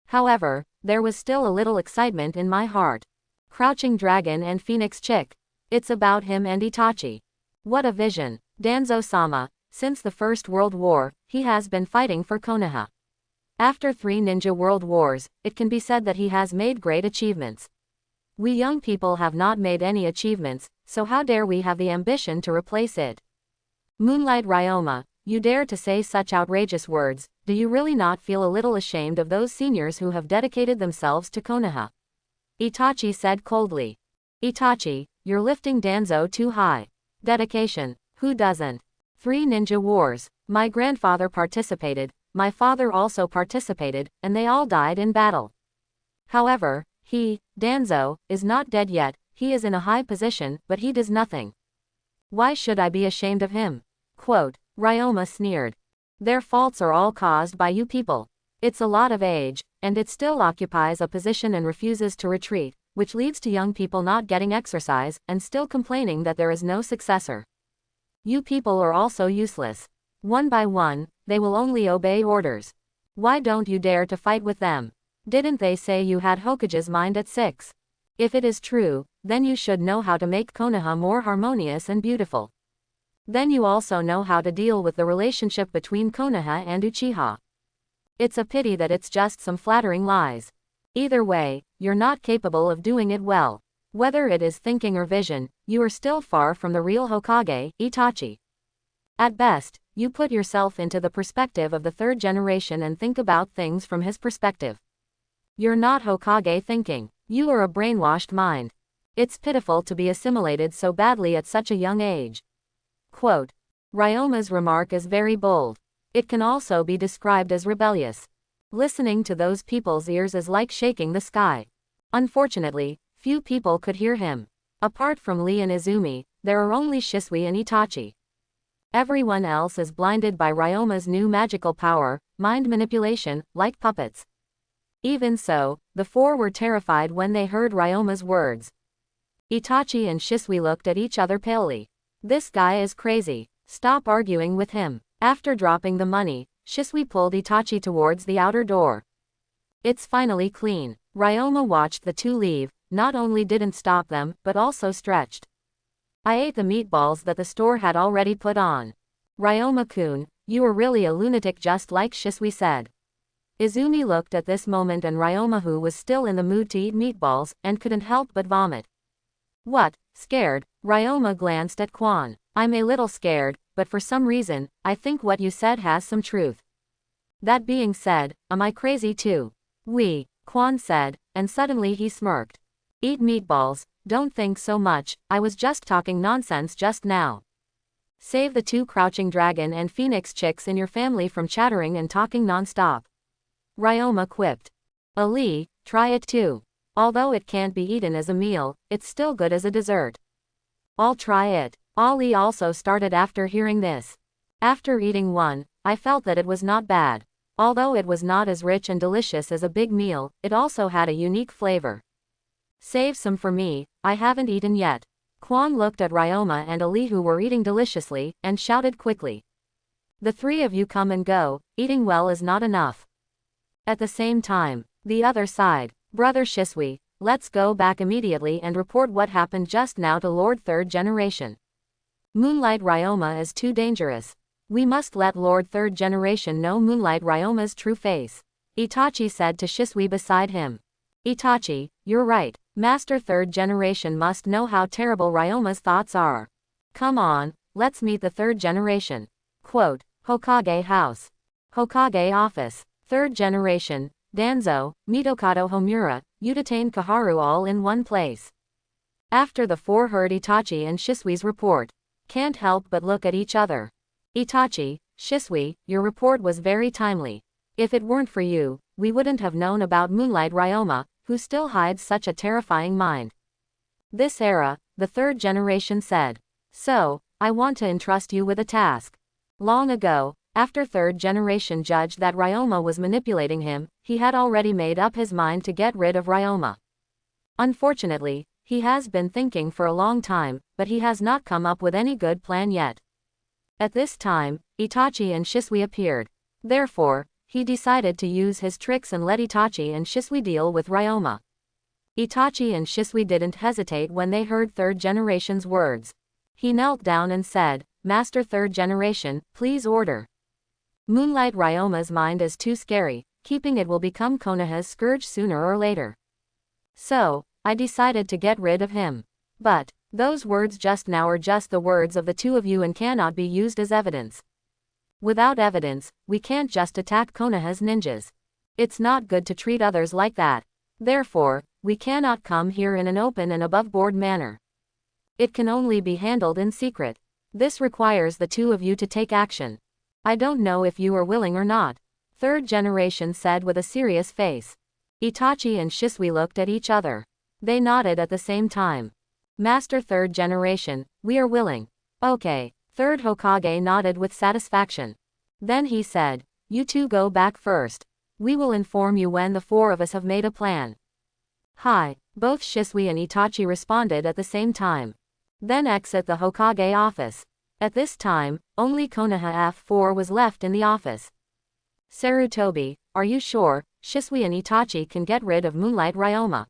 S1: However, there was still a little excitement in my heart. Crouching Dragon and Phoenix Chick. It's about him and Itachi. What a vision. Danzo-sama, since the First World War, he has been fighting for Konoha. After 3 ninja world wars, it can be said that he has made great achievements. We young people have not made any achievements, so how dare we have the ambition to replace it? Moonlight Ryoma, you dare to say such outrageous words, do you really not feel a little ashamed of those seniors who have dedicated themselves to Konoha? Itachi said coldly. Itachi, you're lifting Danzo too high. Dedication, who doesn't? 3 ninja wars, my grandfather participated, my father also participated, and they all died in battle. However, he, Danzo, is not dead yet, he is in a high position, but he does nothing. Why should I be ashamed of him? Quote. Ryoma sneered. Their faults are all caused by you people. It's a lot of age, and it still occupies a position and refuses to retreat, which leads to young people not getting exercise, and still complaining that there is no successor. You people are also useless. One by one, they will only obey orders. Why don't you dare to fight with them? Didn't they say you had Hokage's mind at 6? If it is true, then you should know how to make Konoha more harmonious and beautiful. Then you also know how to deal with the relationship between Konoha and Uchiha. It's a pity that it's just some flattering lies. Either way, you're not capable of doing it well. Whether it is thinking or vision, you are still far from the real Hokage, Itachi. At best, you put yourself into the perspective of the 3rd generation and think about things from his perspective. You're not Hokage thinking. You are a brainwashed mind. It's pitiful to be assimilated so badly at such a young age. Quote. Ryoma's remark is very bold. It can also be described as rebellious. Listening to those people's ears is like shaking the sky. Unfortunately, few people could hear him. Apart from Lee and Izumi, there are only Shisui and Itachi. Everyone else is blinded by Ryoma's new magical power, mind manipulation, like puppets. Even so, the 4 were terrified when they heard Ryoma's words. Itachi and Shisui looked at each other palely. This guy is crazy. Stop arguing with him. After dropping the money, Shisui pulled Itachi towards the outer door. It's finally clean. Ryoma watched the 2 leave, not only didn't stop them, but also stretched. I ate the meatballs that the store had already put on. Ryoma-kun, you are really a lunatic just like Shisui said. Izumi looked at this moment and Ryoma, who was still in the mood to eat meatballs, and couldn't help but vomit. What? Scared? Ryoma glanced at Quan. I'm a little scared, but for some reason, I think what you said has some truth. That being said, am I crazy too? Quan said, and suddenly he smirked. Eat meatballs, don't think so much, I was just talking nonsense just now. Save the 2 crouching dragon and phoenix chicks in your family from chattering and talking non-stop. Ryoma quipped. Ali, try it too. Although it can't be eaten as a meal, it's still good as a dessert. I'll try it. Ali also started after hearing this. After eating one, I felt that it was not bad. Although it was not as rich and delicious as a big meal, it also had a unique flavor. Save some for me, I haven't eaten yet. Quan looked at Ryoma and Ali, who were eating deliciously, and shouted quickly. The 3 of you come and go, eating well is not enough. At the same time, the other side, Brother Shisui, let's go back immediately and report what happened just now to Lord 3rd Generation. Moonlight Ryoma is too dangerous. We must let Lord 3rd Generation know Moonlight Ryoma's true face. Itachi said to Shisui beside him. Itachi, you're right. Master 3rd Generation must know how terrible Ryoma's thoughts are. Come on, let's meet the 3rd Generation. Quote, Hokage House. Hokage Office. Third Generation, Danzo, Mitokado Homura, Utatane Kaharu all in one place. After the four heard Itachi and Shisui's report, can't help but look at each other. Itachi, Shisui, your report was very timely. If it weren't for you, we wouldn't have known about Moonlight Ryoma, who still hides such a terrifying mind. This era, the third generation said. So, I want to entrust you with a task. Long ago, after third generation judged that Ryoma was manipulating him, he had already made up his mind to get rid of Ryoma. Unfortunately, he has been thinking for a long time, but he has not come up with any good plan yet. At this time, Itachi and Shisui appeared. Therefore, he decided to use his tricks and let Itachi and Shisui deal with Ryoma. Itachi and Shisui didn't hesitate when they heard third generation's words. He knelt down and said, Master Third Generation, please order. Moonlight Ryoma's mind is too scary, keeping it will become Konoha's scourge sooner or later. So, I decided to get rid of him. But, those words just now are just the words of the two of you and cannot be used as evidence. Without evidence, we can't just attack Konoha's ninjas. It's not good to treat others like that. Therefore, we cannot come here in an open and above-board manner. It can only be handled in secret. This requires the two of you to take action. I don't know if you are willing or not. Third Generation said with a serious face. Itachi and Shisui looked at each other. They nodded at the same time. Master Third Generation, we are willing. Okay. Third Hokage nodded with satisfaction. Then he said, you two go back first. We will inform you when the four of us have made a plan. Hi. Both Shisui and Itachi responded at the same time. Then exit the Hokage office. At this time, only Konoha F4 was left in the office. Sarutobi, are you sure, Shisui and Itachi can get rid of Moonlight Ryoma?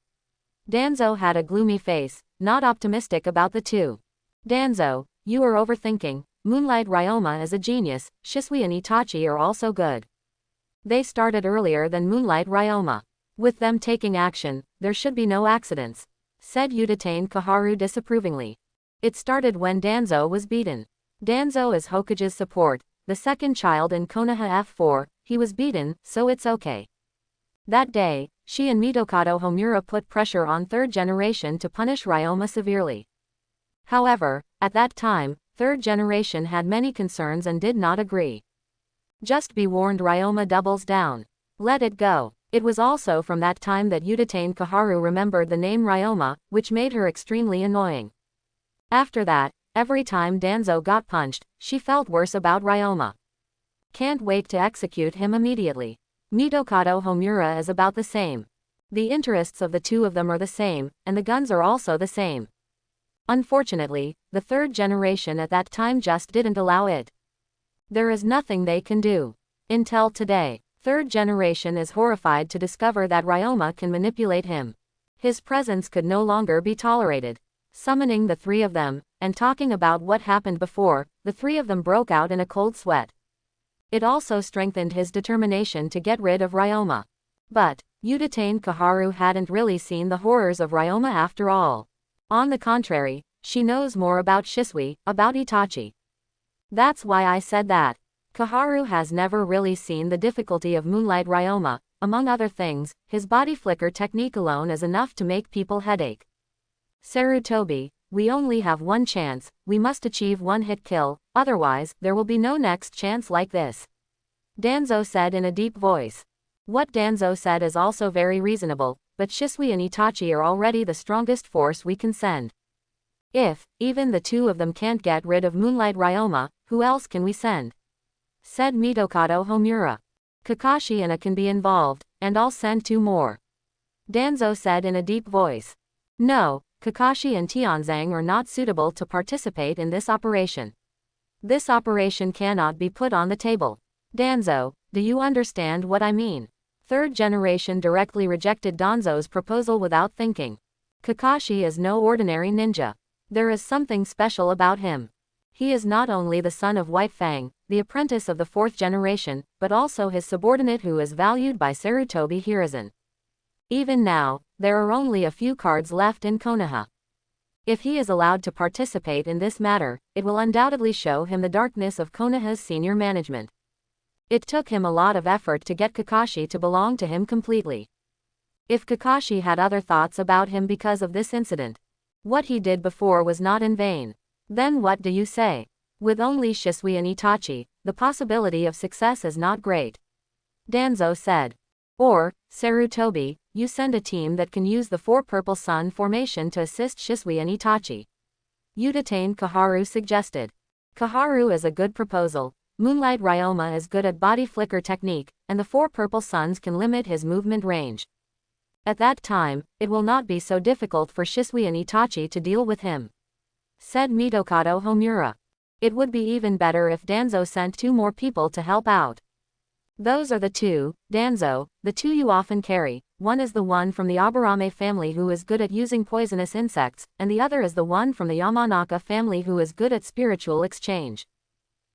S1: Danzo had a gloomy face, not optimistic about the two. Danzo, you are overthinking. Moonlight Ryoma is a genius, Shisui and Itachi are also good. They started earlier than Moonlight Ryoma. With them taking action, there should be no accidents, said Utatane Kaharu disapprovingly. It started when Danzo was beaten. Danzo is Hokage's support, the second child in Konoha F4, he was beaten, so it's okay. That day, she and Mitokado Homura put pressure on third generation to punish Ryoma severely. However, at that time, third generation had many concerns and did not agree. Just be warned, Ryoma doubles down. Let it go. It was also from that time that Utatane Kaharu remembered the name Ryoma, which made her extremely annoying. After that, every time Danzo got punched, she felt worse about Ryoma. Can't wait to execute him immediately. Mitokado Homura is about the same. The interests of the two of them are the same, and the guns are also the same. Unfortunately, the third generation at that time just didn't allow it. There is nothing they can do. Until today, third generation is horrified to discover that Ryoma can manipulate him. His presence could no longer be tolerated. Summoning the three of them, and talking about what happened before, the three of them broke out in a cold sweat. It also strengthened his determination to get rid of Ryoma. But, Utatane Kaharu hadn't really seen the horrors of Ryoma after all. On the contrary, she knows more about Shisui, about Itachi. That's why I said that. Kaharu has never really seen the difficulty of Moonlight Ryoma. Among other things, his body flicker technique alone is enough to make people headache. Sarutobi, we only have one chance, we must achieve one hit kill, otherwise, there will be no next chance like this. Danzo said in a deep voice. What Danzo said is also very reasonable, but Shisui and Itachi are already the strongest force we can send. If, even the two of them can't get rid of Moonlight Ryoma, who else can we send? Said Mitokado Homura. Kakashi and A can be involved, and I'll send two more. Danzo said in a deep voice. No, Kakashi and Tianzang are not suitable to participate in this operation. This operation cannot be put on the table. Danzo, do you understand what I mean? Third generation directly rejected Danzo's proposal without thinking. Kakashi is no ordinary ninja. There is something special about him. He is not only the son of White Fang, the apprentice of the fourth generation, but also his subordinate who is valued by Sarutobi Hiruzen. Even now, there are only a few cards left in Konoha. If he is allowed to participate in this matter, it will undoubtedly show him the darkness of Konoha's senior management. It took him a lot of effort to get Kakashi to belong to him completely. If Kakashi had other thoughts about him because of this incident, what he did before was not in vain. Then what do you say? With only Shisui and Itachi, the possibility of success is not great. Danzo said. Or, Sarutobi, you send a team that can use the 4 Purple Sun formation to assist Shisui and Itachi. Udatain Kaharu suggested. Kaharu is a good proposal. Moonlight Ryoma is good at body flicker technique, and the 4 Purple Suns can limit his movement range. At that time, it will not be so difficult for Shisui and Itachi to deal with him. Said Mitokado Homura. It would be even better if Danzo sent 2 more people to help out. Those are the 2, Danzo, the 2 you often carry. One is the one from the Aburame family who is good at using poisonous insects, and the other is the one from the Yamanaka family who is good at spiritual exchange.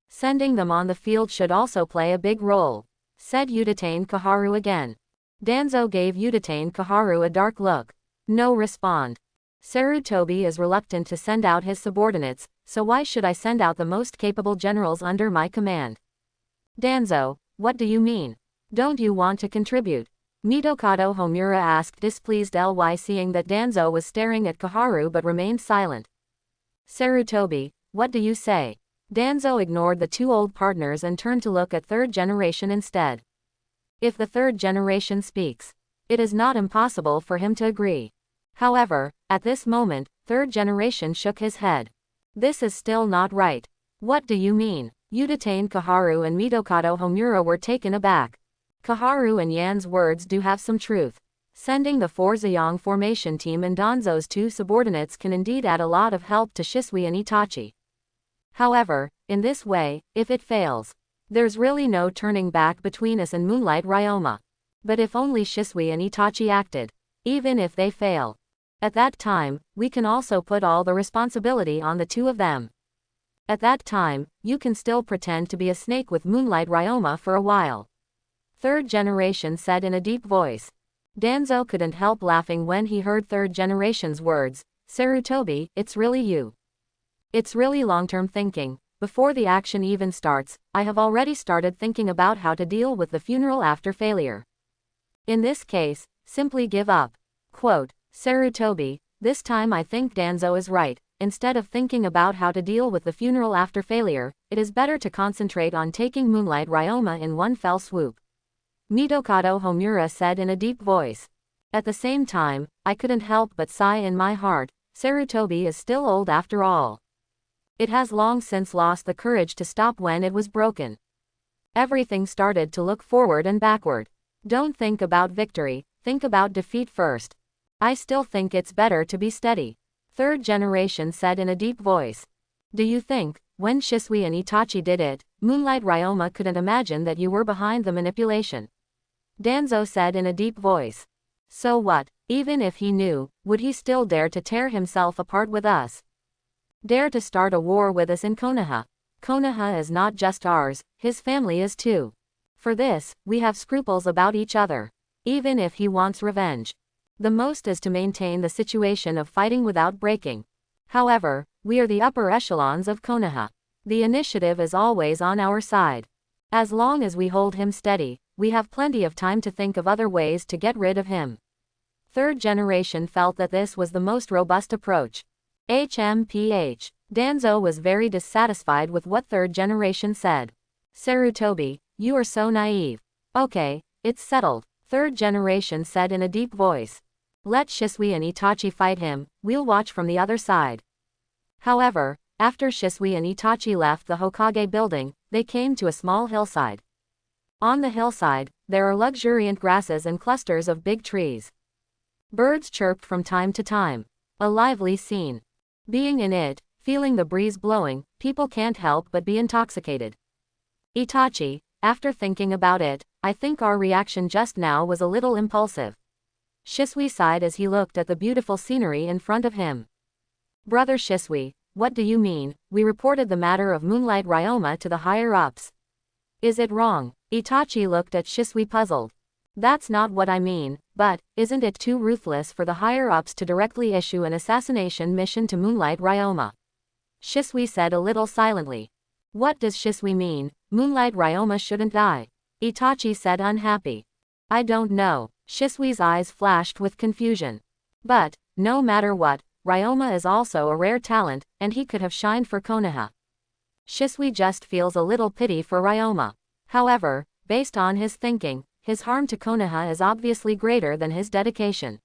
S1: Sending them on the field should also play a big role. Said Udatain Kaharu again. Danzo gave Udatain Kaharu a dark look. No respond. Sarutobi is reluctant to send out his subordinates, so why should I send out the most capable generals under my command? Danzo, what do you mean? Don't you want to contribute? Mitokado Homura asked, displeased seeing that Danzo was staring at Kaharu but remained silent. Sarutobi, what do you say? Danzo ignored the 2 old partners and turned to look at 3rd generation instead. If the 3rd generation speaks, it is not impossible for him to agree. However, at this moment, 3rd generation shook his head. This is still not right. What do you mean? Udatain Kaharu and Mitokado Homura were taken aback. Kaharu and Yan's words do have some truth. Sending the 4 Ziyang formation team and Danzo's 2 subordinates can indeed add a lot of help to Shisui and Itachi. However, in this way, if it fails, there's really no turning back between us and Moonlight Ryoma. But if only Shisui and Itachi acted, even if they fail, at that time, we can also put all the responsibility on the 2 of them. At that time, you can still pretend to be a snake with Moonlight Ryoma for a while. 3rd generation said in a deep voice. Danzo couldn't help laughing when he heard 3rd generation's words. Sarutobi, it's really you. It's really long-term thinking. Before the action even starts, I have already started thinking about how to deal with the funeral after failure. In this case, simply give up. Quote, Sarutobi, this time I think Danzo is right. Instead of thinking about how to deal with the funeral after failure, it is better to concentrate on taking Moonlight Ryoma in one fell swoop. Mitokado Homura said in a deep voice. At the same time, I couldn't help but sigh in my heart. Sarutobi is still old after all. It has long since lost the courage to stop when it was broken. Everything started to look forward and backward. Don't think about victory, think about defeat first. I still think it's better to be steady. 3rd generation said in a deep voice. Do you think, when Shisui and Itachi did it, Moonlight Ryoma couldn't imagine that you were behind the manipulation? Danzo said in a deep voice. So what, even if he knew, would he still dare to tear himself apart with us? Dare to start a war with us in Konoha? Konoha is not just ours, his family is too. For this, we have scruples about each other. Even if he wants revenge, the most is to maintain the situation of fighting without breaking. However, we are the upper echelons of Konoha. The initiative is always on our side. As long as we hold him steady, we have plenty of time to think of other ways to get rid of him. 3rd generation felt that this was the most robust approach. HMPH. Danzo was very dissatisfied with what 3rd generation said. Sarutobi, you are so naive. Okay, it's settled, 3rd generation said in a deep voice. Let Shisui and Itachi fight him, we'll watch from the other side. However, after Shisui and Itachi left the Hokage building, they came to a small hillside. On the hillside, there are luxuriant grasses and clusters of big trees. Birds chirped from time to time. A lively scene. Being in it, feeling the breeze blowing, people can't help but be intoxicated. Itachi, after thinking about it, I think our reaction just now was a little impulsive. Shisui sighed as he looked at the beautiful scenery in front of him. Brother Shisui, what do you mean? We reported the matter of Moonlight Ryoma to the higher-ups. Is it wrong? Itachi looked at Shisui puzzled. That's not what I mean, but, isn't it too ruthless for the higher-ups to directly issue an assassination mission to Moonlight Ryoma? Shisui said a little silently. What does Shisui mean? Moonlight Ryoma shouldn't die. Itachi said unhappy. I don't know. Shisui's eyes flashed with confusion. But, no matter what, Ryoma is also a rare talent, and he could have shined for Konoha. Shisui just feels a little pity for Ryoma. However, based on his thinking, his harm to Konoha is obviously greater than his dedication.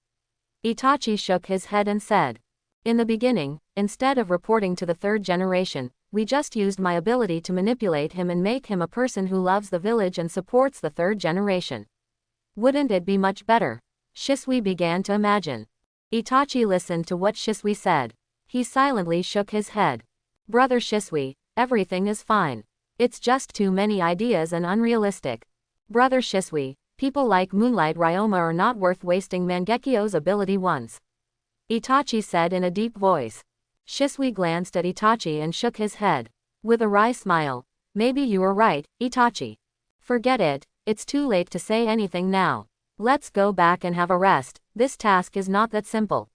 S1: Itachi shook his head and said, in the beginning, instead of reporting to the third generation, we just used my ability to manipulate him and make him a person who loves the village and supports the third generation. Wouldn't it be much better? Shisui began to imagine. Itachi listened to what Shisui said. He silently shook his head. Brother Shisui, everything is fine. It's just too many ideas and unrealistic. Brother Shisui, people like Moonlight Ryoma are not worth wasting Mangekyo's ability once. Itachi said in a deep voice. Shisui glanced at Itachi and shook his head. With a wry smile. Maybe you are right, Itachi. Forget it, it's too late to say anything now. Let's go back and have a rest, this task is not that simple.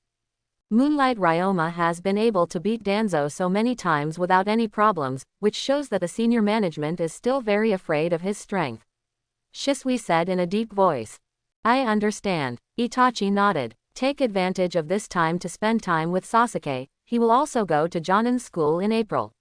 S1: Moonlight Ryoma has been able to beat Danzo so many times without any problems, which shows that the senior management is still very afraid of his strength. Shisui said in a deep voice. I understand. Itachi nodded. Take advantage of this time to spend time with Sasuke, he will also go to Jonin's school in April.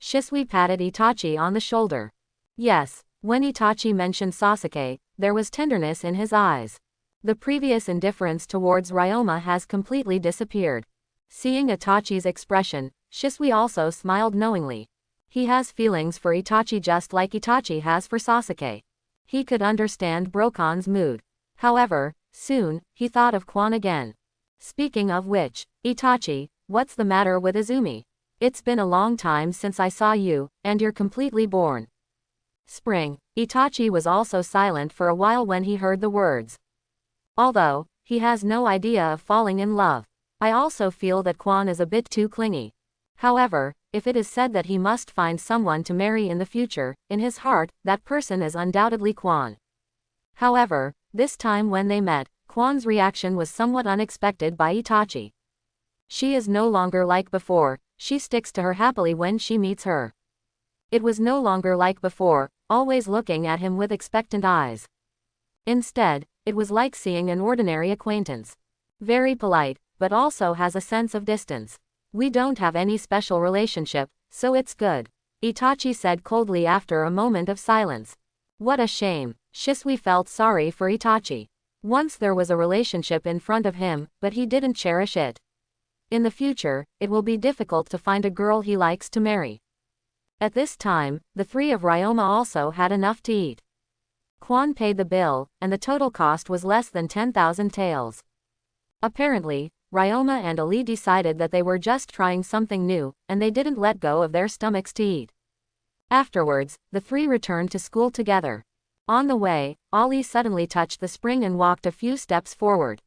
S1: Shisui patted Itachi on the shoulder. Yes, when Itachi mentioned Sasuke, there was tenderness in his eyes. The previous indifference towards Ryoma has completely disappeared. Seeing Itachi's expression, Shisui also smiled knowingly. He has feelings for Itachi just like Itachi has for Sasuke. He could understand Brokan's mood. However, soon, he thought of Quan again. Speaking of which, Itachi, what's the matter with Izumi? It's been a long time since I saw you, and you're completely born. Spring. Itachi was also silent for a while when he heard the words. Although, he has no idea of falling in love. I also feel that Quan is a bit too clingy. However, if it is said that he must find someone to marry in the future, in his heart, that person is undoubtedly Quan. However, this time when they met, Quan's reaction was somewhat unexpected by Itachi. She is no longer like before, she sticks to her happily when she meets her. It was no longer like before, always looking at him with expectant eyes. Instead, it was like seeing an ordinary acquaintance. Very polite, but also has a sense of distance. We don't have any special relationship, so it's good. Itachi said coldly after a moment of silence. What a shame. Shisui felt sorry for Itachi. Once there was a relationship in front of him, but he didn't cherish it. In the future, it will be difficult to find a girl he likes to marry. At this time, the three of Ryoma also had enough to eat. Quan paid the bill, and the total cost was less than 10,000 taels. Apparently, Ryoma and Ali decided that they were just trying something new, and they didn't let go of their stomachs to eat. Afterwards, the three returned to school together. On the way, Ali suddenly touched the spring and walked a few steps forward.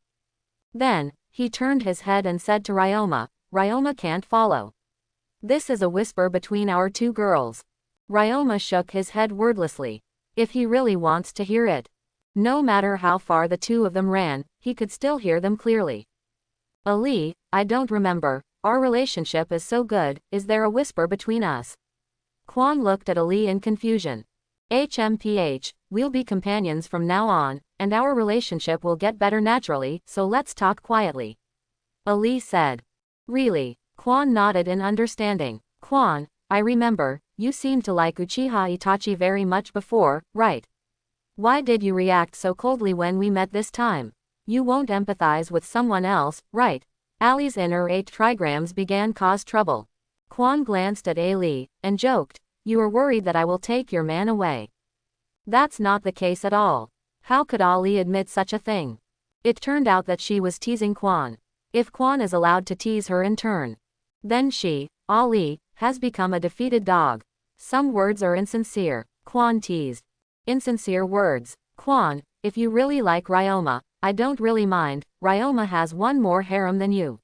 S1: Then, he turned his head and said to Ryoma, Ryoma can't follow. This is a whisper between our two girls. Ryoma shook his head wordlessly. If he really wants to hear it. No matter how far the two of them ran, he could still hear them clearly. Ali, I don't remember, our relationship is so good, is there a whisper between us? Quan looked at Ali in confusion. HMPH, we'll be companions from now on, and our relationship will get better naturally, so let's talk quietly. Ali said. Really? Quan nodded in understanding. Quan, I remember, you seemed to like Uchiha Itachi very much before, right? Why did you react so coldly when we met this time? You won't empathize with someone else, right? Ali's inner 8 trigrams began cause trouble. Quan glanced at Ali, and joked, you are worried that I will take your man away. That's not the case at all. How could Ali admit such a thing? It turned out that she was teasing Quan. If Quan is allowed to tease her in turn, then she, Ali, has become a defeated dog. Some words are insincere, Quan teased. Insincere words. Quan, if you really like Ryoma, I don't really mind, Ryoma has one more harem than you.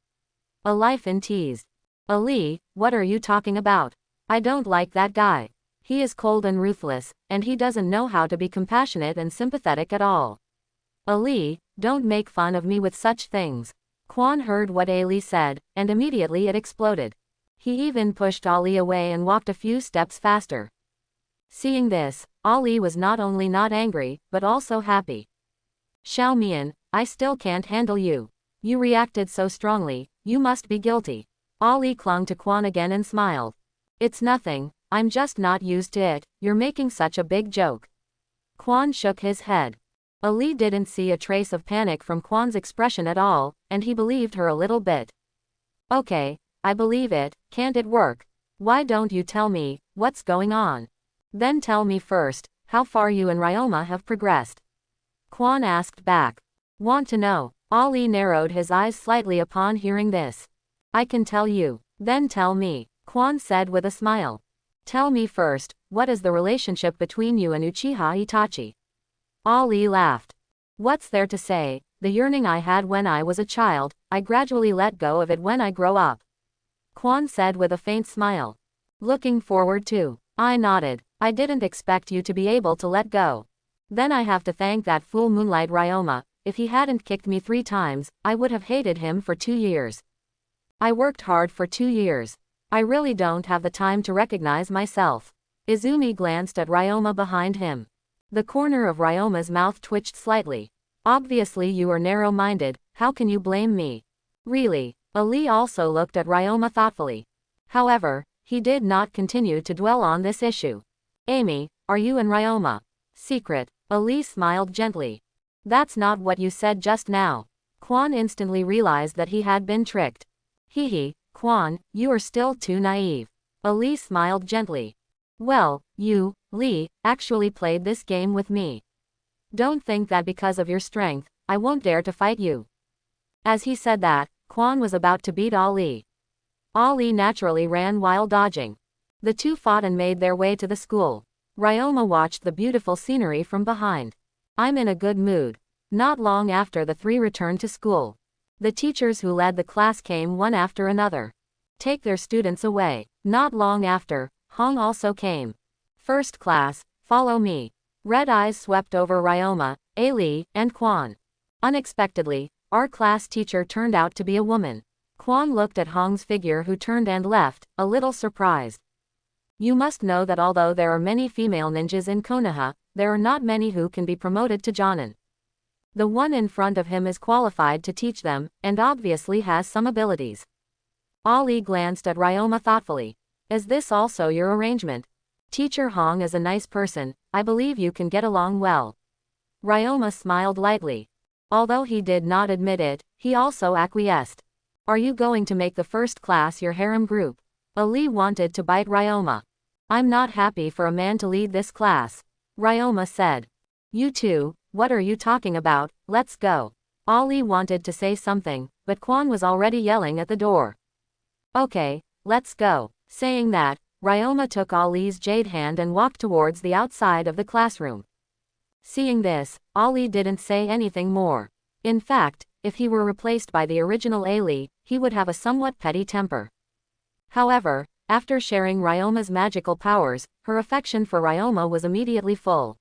S1: A life in teased. Ali, what are you talking about? I don't like that guy. He is cold and ruthless, and he doesn't know how to be compassionate and sympathetic at all. Ali, don't make fun of me with such things. Quan heard what Ali said, and immediately it exploded. He even pushed Ali away and walked a few steps faster. Seeing this, Ali was not only not angry, but also happy. Xiaomian, I still can't handle you. You reacted so strongly, you must be guilty. Ali clung to Quan again and smiled. It's nothing, I'm just not used to it, you're making such a big joke. Quan shook his head. Ali didn't see a trace of panic from Quan's expression at all, and he believed her a little bit. Okay, I believe it, can't it work? Why don't you tell me, what's going on? Then tell me first, how far you and Ryoma have progressed. Quan asked back. Want to know? Ali narrowed his eyes slightly upon hearing this. I can tell you. Then tell me, Quan said with a smile. Tell me first, what is the relationship between you and Uchiha Itachi? Ali laughed. What's there to say? The yearning I had when I was a child, I gradually let go of it when I grow up. Quan said with a faint smile. Looking forward to. I nodded. I didn't expect you to be able to let go. Then I have to thank that fool Moonlight Ryoma. If he hadn't kicked me 3 times, I would have hated him for 2 years. I worked hard for 2 years. I really don't have the time to recognize myself. Izumi glanced at Ryoma behind him. The corner of Ryoma's mouth twitched slightly. Obviously you are narrow-minded, how can you blame me? Really? Ali also looked at Ryoma thoughtfully. However, he did not continue to dwell on this issue. Amy, are you and Ryoma secret? Ali smiled gently. That's not what you said just now. Quan instantly realized that he had been tricked. Hehe, Quan, you are still too naive. Ali smiled gently. Well, you, Lee, actually played this game with me. Don't think that because of your strength, I won't dare to fight you. As he said that, Quan was about to beat Ali. Ali naturally ran while dodging. The two fought and made their way to the school. Ryoma watched the beautiful scenery from behind. I'm in a good mood. Not long after the 3 returned to school. The teachers who led the class came one after another. Take their students away. Not long after, Hong also came. First class, follow me. Red eyes swept over Ryoma, Ali, and Quan. Unexpectedly, our class teacher turned out to be a woman. Quan looked at Hong's figure who turned and left, a little surprised. You must know that although there are many female ninjas in Konoha, there are not many who can be promoted to Jonin. The one in front of him is qualified to teach them, and obviously has some abilities. Ali glanced at Ryoma thoughtfully. Is this also your arrangement? Teacher Hong is a nice person, I believe you can get along well. Ryoma smiled lightly. Although he did not admit it, he also acquiesced. Are you going to make the first class your harem group? Ali wanted to bite Ryoma. I'm not happy for a man to lead this class. Ryoma said. You two, what are you talking about, let's go. Ali wanted to say something, but Quan was already yelling at the door. Okay, let's go. Saying that, Ryoma took Ali's jade hand and walked towards the outside of the classroom. Seeing this, Ali didn't say anything more. In fact, if he were replaced by the original Ali, he would have a somewhat petty temper. However, after sharing Ryoma's magical powers, her affection for Ryoma was immediately full.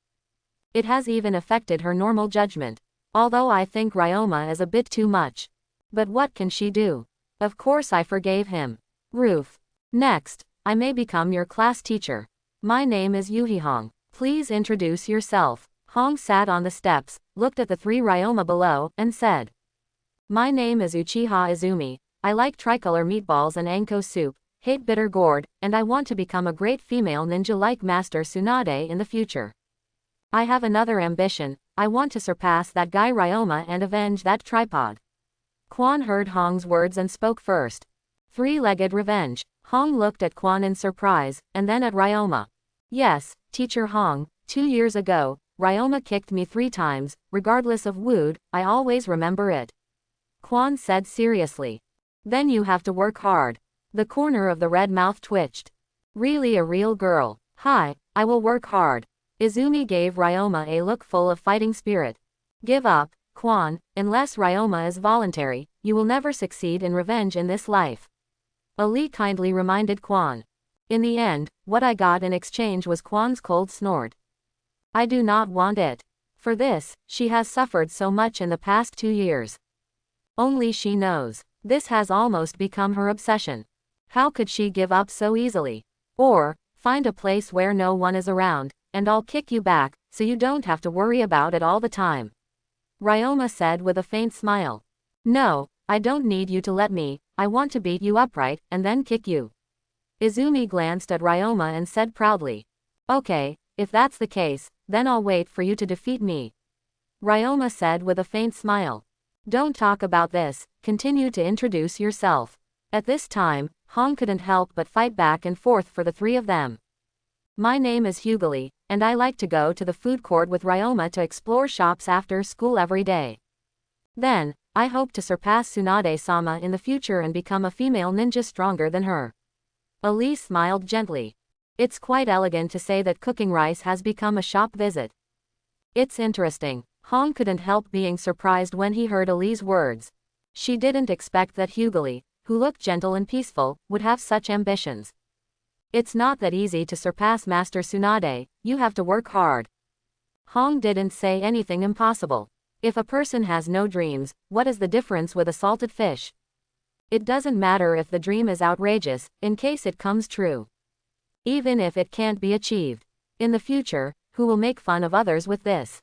S1: It has even affected her normal judgment. Although I think Ryoma is a bit too much. But what can she do? Of course I forgave him. Roof. Next, I may become your class teacher. My name is Yuhi Hong. Please introduce yourself. Hong sat on the steps, looked at the 3 Ryoma below, and said. My name is Uchiha Izumi. I like tricolor meatballs and anko soup, hate bitter gourd, and I want to become a great female ninja like Master Tsunade in the future. I have another ambition, I want to surpass that guy Ryoma and avenge that tripod. Quan heard Hong's words and spoke first. 3-legged revenge. Hong looked at Quan in surprise, and then at Ryoma. Yes, Teacher Hong, 2 years ago, Ryoma kicked me 3 times, regardless of wood, I always remember it. Quan said seriously. Then you have to work hard. The corner of the red mouth twitched. Really a real girl. Hi, I will work hard. Izumi gave Ryoma a look full of fighting spirit. Give up, Quan, unless Ryoma is voluntary, you will never succeed in revenge in this life. Ali kindly reminded Quan. In the end, what I got in exchange was Quan's cold snort. I do not want it. For this, she has suffered so much in the past 2 years. Only she knows. This has almost become her obsession. How could she give up so easily? Or, find a place where no one is around, and I'll kick you back, so you don't have to worry about it all the time. Ryoma said with a faint smile. No, I don't need you to let me, I want to beat you upright, and then kick you. Izumi glanced at Ryoma and said proudly. Okay, if that's the case, then I'll wait for you to defeat me. Ryoma said with a faint smile. Don't talk about this, continue to introduce yourself. At this time, Hong couldn't help but fight back and forth for the three of them. My name is Hugely, and I like to go to the food court with Ryoma to explore shops after school every day. Then, I hope to surpass Tsunade-sama in the future and become a female ninja stronger than her. Elise smiled gently. It's quite elegant to say that cooking rice has become a shop visit. It's interesting. Hong couldn't help being surprised when he heard Elise's words. She didn't expect that Hugely, who looked gentle and peaceful, would have such ambitions. It's not that easy to surpass Master Tsunade, you have to work hard. Hong didn't say anything impossible. If a person has no dreams, what is the difference with a salted fish? It doesn't matter if the dream is outrageous, in case it comes true. Even if it can't be achieved. In the future, who will make fun of others with this?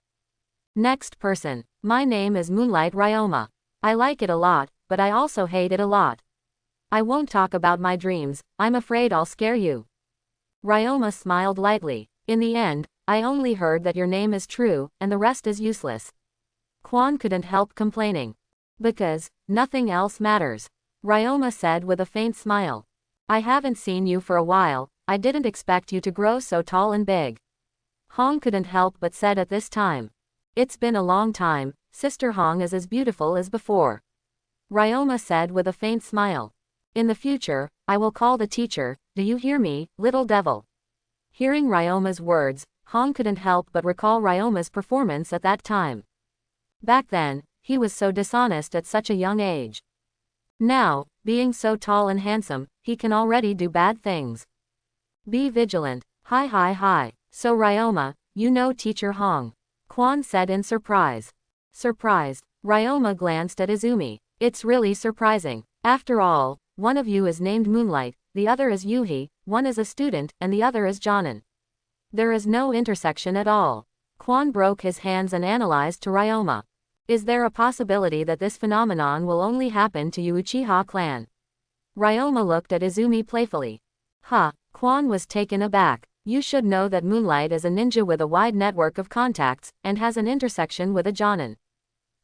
S1: Next person. My name is Moonlight Ryoma. I like it a lot, but I also hate it a lot. I won't talk about my dreams, I'm afraid I'll scare you. Ryoma smiled lightly. In the end, I only heard that your name is true, and the rest is useless. Quan couldn't help complaining. Because, nothing else matters. Ryoma said with a faint smile. I haven't seen you for a while, I didn't expect you to grow so tall and big. Hong couldn't help but said at this time. It's been a long time, Sister Hong is as beautiful as before. Ryoma said with a faint smile. In the future, I will call the teacher, do you hear me, little devil? Hearing Ryoma's words, Hong couldn't help but recall Ryoma's performance at that time. Back then, he was so dishonest at such a young age. Now, being so tall and handsome, he can already do bad things. Be vigilant. Hi. So Ryoma, you know Teacher Hong. Quan said in surprise. Surprised, Ryoma glanced at Izumi. It's really surprising. After all, one of you is named Moonlight, the other is Yuhi, one is a student, and the other is Jonin. There is no intersection at all. Quan broke his hands and analyzed to Ryoma. Is there a possibility that this phenomenon will only happen to you Uchiha clan? Ryoma looked at Izumi playfully. Quan was taken aback. You should know that Moonlight is a ninja with a wide network of contacts, and has an intersection with a Jonin.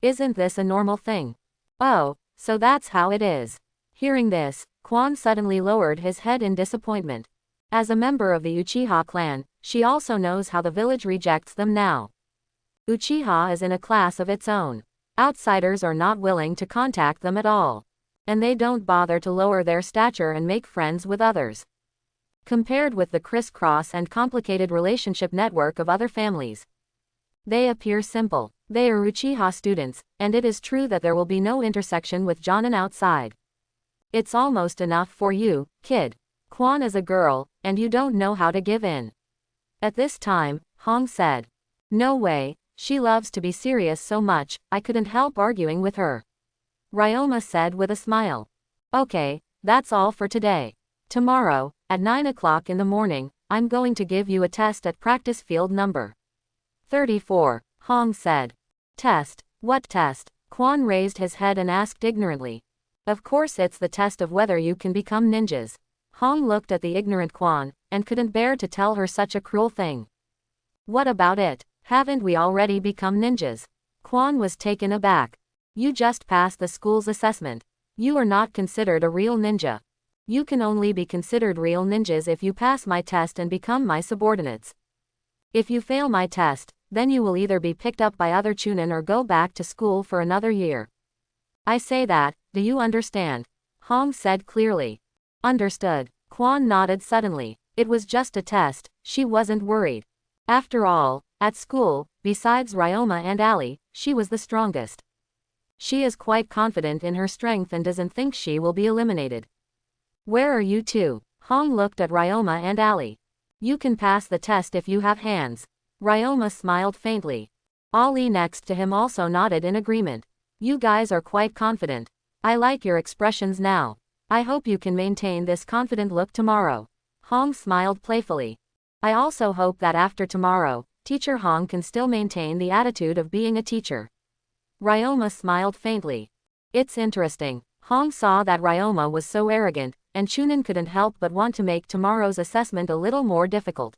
S1: Isn't this a normal thing? Oh, so that's how it is. Hearing this, Quan suddenly lowered his head in disappointment. As a member of the Uchiha clan, she also knows how the village rejects them now. Uchiha is in a class of its own. Outsiders are not willing to contact them at all. And they don't bother to lower their stature and make friends with others. Compared with the crisscross and complicated relationship network of other families. They appear simple. They are Uchiha students, and it is true that there will be no intersection with Jonin outside. It's almost enough for you, kid. Quan is a girl, and you don't know how to give in. At this time, Hong said. No way, she loves to be serious so much, I couldn't help arguing with her. Ryoma said with a smile. Okay, that's all for today. Tomorrow, at 9 o'clock in the morning, I'm going to give you a test at practice field number 34, Hong said. Test? What test? Quan raised his head and asked ignorantly. Of course it's the test of whether you can become ninjas. Hong looked at the ignorant Quan, and couldn't bear to tell her such a cruel thing. What about it? Haven't we already become ninjas? Quan was taken aback. You just passed the school's assessment. You are not considered a real ninja. You can only be considered real ninjas if you pass my test and become my subordinates. If you fail my test, then you will either be picked up by other chunin or go back to school for another year. I say that, do you understand? Hong said clearly. Understood. Quan nodded suddenly. It was just a test, she wasn't worried. After all, at school, besides Ryoma and Ali, she was the strongest. She is quite confident in her strength and doesn't think she will be eliminated. Where are you two? Hong looked at Ryoma and Ali. You can pass the test if you have hands. Ryoma smiled faintly. Ali next to him also nodded in agreement. You guys are quite confident. I like your expressions now. I hope you can maintain this confident look tomorrow. Hong smiled playfully. I also hope that after tomorrow, Teacher Hong can still maintain the attitude of being a teacher. Ryoma smiled faintly. It's interesting. Hong saw that Ryoma was so arrogant, and Chunin couldn't help but want to make tomorrow's assessment a little more difficult.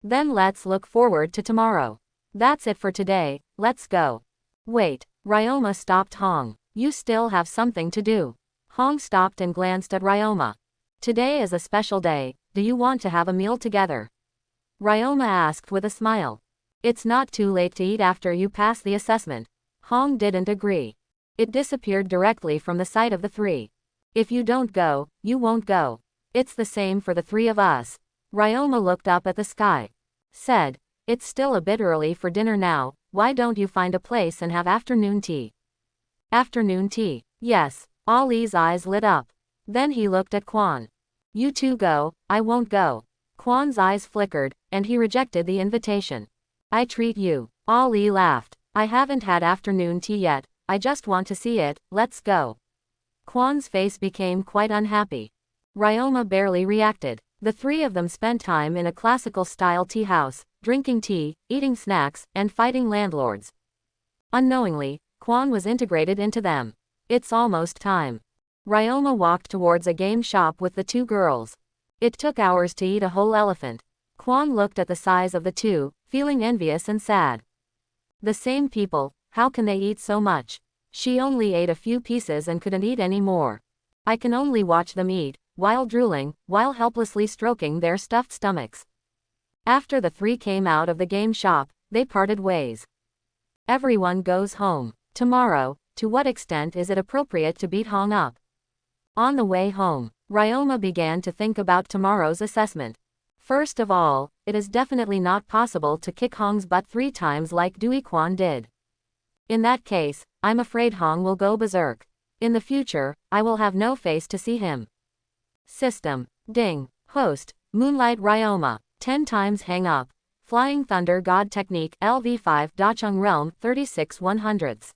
S1: Then let's look forward to tomorrow. That's it for today, let's go. Wait, Ryoma stopped Hong. You still have something to do. Hong stopped and glanced at Ryoma. Today is a special day, do you want to have a meal together? Ryoma asked with a smile. It's not too late to eat after you pass the assessment. Hong didn't agree. It disappeared directly from the sight of the three. If you don't go, you won't go. It's the same for the three of us. Ryoma looked up at the sky. Said, it's still a bit early for dinner now, why don't you find a place and have afternoon tea? Afternoon tea? Yes. Ali's eyes lit up. Then he looked at Quan. You two go, I won't go. Quan's eyes flickered, and he rejected the invitation. I treat you. Ali laughed. I haven't had afternoon tea yet, I just want to see it, let's go. Quan's face became quite unhappy. Ryoma barely reacted. The three of them spent time in a classical-style tea house, drinking tea, eating snacks, and fighting landlords. Unknowingly, Quan was integrated into them. It's almost time. Ryoma walked towards a game shop with the two girls. It took hours to eat a whole elephant. Quan looked at the size of the two, feeling envious and sad. The same people, how can they eat so much? She only ate a few pieces and couldn't eat any more. I can only watch them eat, while drooling, while helplessly stroking their stuffed stomachs. After the three came out of the game shop, they parted ways. Everyone goes home. Tomorrow, to what extent is it appropriate to beat Hong up? On the way home, Ryoma began to think about tomorrow's assessment. First of all, it is definitely not possible to kick Hong's butt 3 times like Dewey Quan did. In that case, I'm afraid Hong will go berserk. In the future, I will have no face to see him. System. Ding. Host. Moonlight Ryoma. 10 times hang up. Flying Thunder God Technique LV5 Dacheng Realm 36 100ths.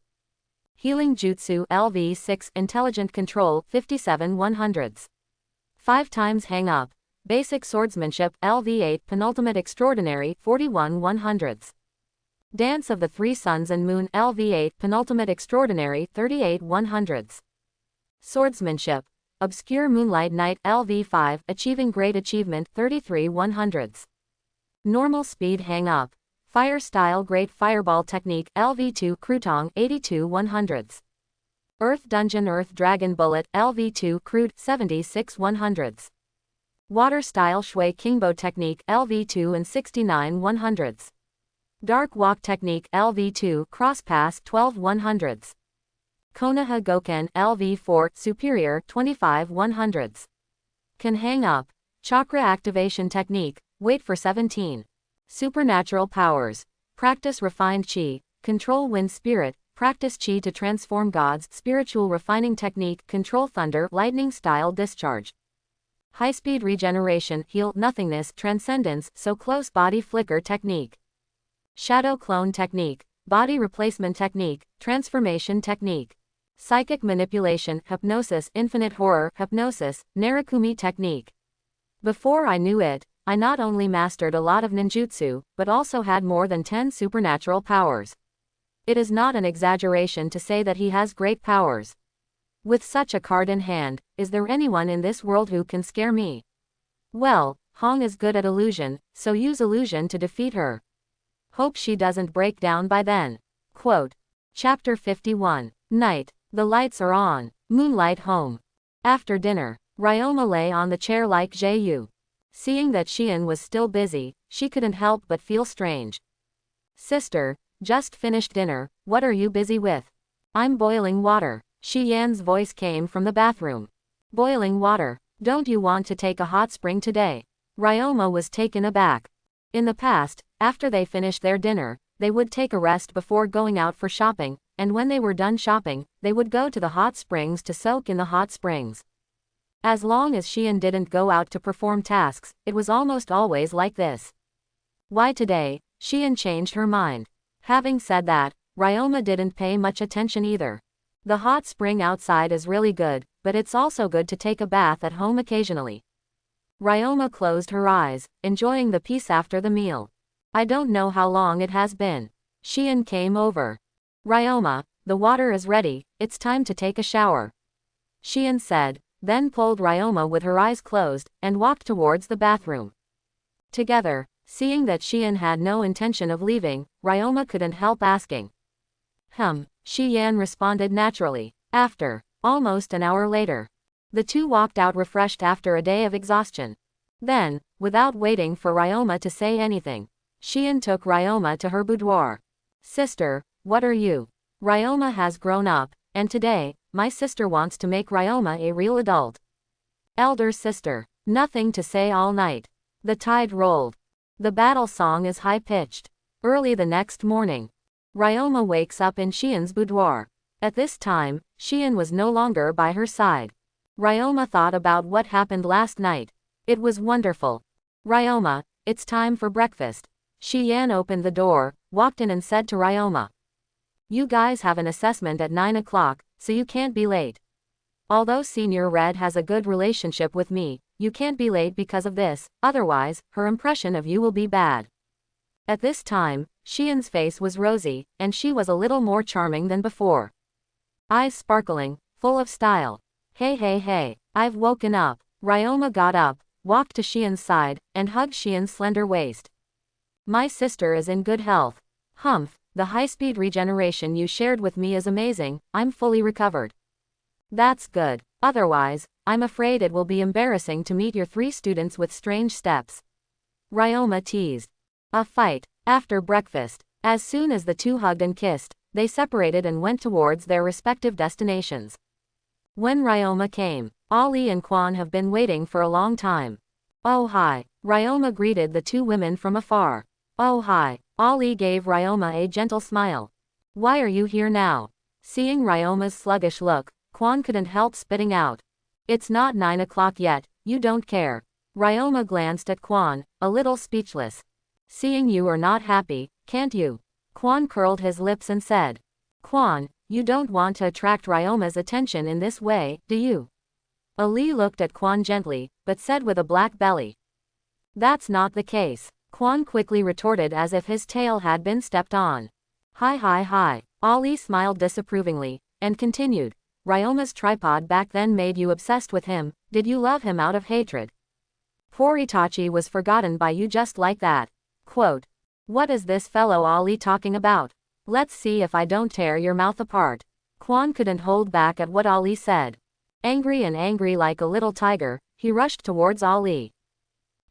S1: Healing Jutsu LV6 Intelligent Control 57 100ths. 5 times hang up. Basic Swordsmanship LV8 Penultimate Extraordinary 41 100ths. Dance of the Three Suns and Moon LV8 Penultimate Extraordinary 38 100ths. Swordsmanship. Obscure Moonlight Knight LV5 Achieving Great Achievement 33 100ths. Normal Speed Hang Up. Fire Style Great Fireball Technique LV2 Krutong 82 100ths. Earth Dungeon Earth Dragon Bullet LV2 Crude 76 100ths. Water Style Shui Kingbo Technique LV2 and 69 100ths. Dark Walk Technique LV2 Cross Pass 12 100ths. Konoha Goken LV4 Superior 25 100ths. Can Hang Up. Chakra Activation Technique, wait for 17. Supernatural Powers. Practice Refined Chi, Control Wind Spirit, Practice Chi to Transform Gods, Spiritual Refining Technique, Control Thunder, Lightning Style Discharge. High-Speed Regeneration, Heal, Nothingness, Transcendence, So Close Body Flicker Technique. Shadow Clone Technique, Body Replacement Technique, Transformation Technique. Psychic Manipulation, Hypnosis, Infinite Horror, Hypnosis, Narakumi Technique. Before I knew it, I not only mastered a lot of ninjutsu, but also had more than 10 supernatural powers. It is not an exaggeration to say that he has great powers. With such a card in hand, is there anyone in this world who can scare me? Well, Hong is good at illusion, so use illusion to defeat her. Hope she doesn't break down by then. Quote. Chapter 51. Night. The lights are on. Moonlight home. After dinner, Ryoma lay on the chair like Jae-yu. Seeing that Xian was still busy, she couldn't help but feel strange. Sister, just finished dinner, what are you busy with? I'm boiling water. Shi Yan's voice came from the bathroom. Boiling water. Don't you want to take a hot spring today? Ryoma was taken aback. In the past, after they finished their dinner, they would take a rest before going out for shopping, and when they were done shopping, they would go to the hot springs to soak in the hot springs. As long as Xian didn't go out to perform tasks, it was almost always like this. Why today, Xian changed her mind. Having said that, Ryoma didn't pay much attention either. The hot spring outside is really good, but it's also good to take a bath at home occasionally. Ryoma closed her eyes, enjoying the peace after the meal. I don't know how long it has been. Shion came over. Ryoma, the water is ready, it's time to take a shower. Shion said, then pulled Ryoma with her eyes closed, and walked towards the bathroom. Together, seeing that Shion had no intention of leaving, Ryoma couldn't help asking. Shi-yan responded naturally. After almost an hour later, the two walked out refreshed after a day of exhaustion. Then, without waiting for Ryoma to say anything, Shion took Ryoma to her boudoir. Sister, what are you? Ryoma has grown up, and today, my sister wants to make Ryoma a real adult. Elder sister, nothing to say all night. The tide rolled. The battle song is high-pitched. Early the next morning, Ryoma wakes up in Shion's boudoir. At this time, Shion was no longer by her side. Ryoma thought about what happened last night. It was wonderful. Ryoma, it's time for breakfast. Shi-yan opened the door, walked in and said to Ryoma. You guys have an assessment at 9 o'clock, so you can't be late. Although Senior Red has a good relationship with me, you can't be late because of this, otherwise, her impression of you will be bad. At this time, Shion's face was rosy, and she was a little more charming than before. Eyes sparkling, full of style. Hey, I've woken up. Ryoma got up, walked to Shion's side, and hugged Shion's slender waist. My sister is in good health. The high-speed regeneration you shared with me is amazing, I'm fully recovered. That's good. Otherwise, I'm afraid it will be embarrassing to meet your 3 students with strange steps. Ryoma teased. A fight. After breakfast, as soon as the two hugged and kissed, they separated and went towards their respective destinations. When Ryoma came, Ali and Kwon have been waiting for a long time. Oh hi. Ryoma greeted the two women from afar. Oh hi. Ali gave Ryoma a gentle smile. Why are you here now? Seeing Ryoma's sluggish look, Kwon couldn't help spitting out. It's not 9 o'clock yet, you don't care. Ryoma glanced at Kwon, a little speechless. Seeing you are not happy, can't you? Kwon curled his lips and said. Kwon, you don't want to attract Ryoma's attention in this way, do you? Ali looked at Kwon gently, but said with a black belly. That's not the case. Kwon quickly retorted as if his tail had been stepped on. Hi. Ali smiled disapprovingly, and continued. Ryoma's tripod back then made you obsessed with him, did you love him out of hatred? Poor Itachi was forgotten by you just like that. Quote. What is this fellow Ali talking about? Let's see if I don't tear your mouth apart. Kwon couldn't hold back at what Ali said. Angry like a little tiger, he rushed towards Ali.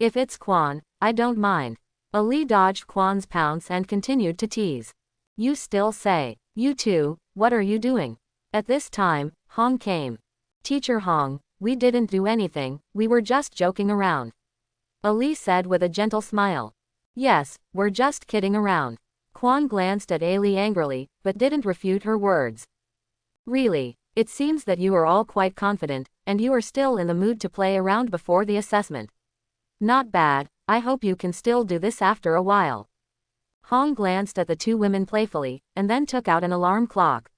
S1: If it's Kwon, I don't mind. Ali dodged Kwon's pounce and continued to tease. You still say. You two, what are you doing? At this time, Hong came. Teacher Hong, we didn't do anything, we were just joking around. Ali said with a gentle smile. Yes, we're just kidding around. Kwon glanced at Ali angrily, but didn't refute her words. Really, it seems that you are all quite confident, and you are still in the mood to play around before the assessment. Not bad, I hope you can still do this after a while. Hong glanced at the two women playfully, and then took out an alarm clock.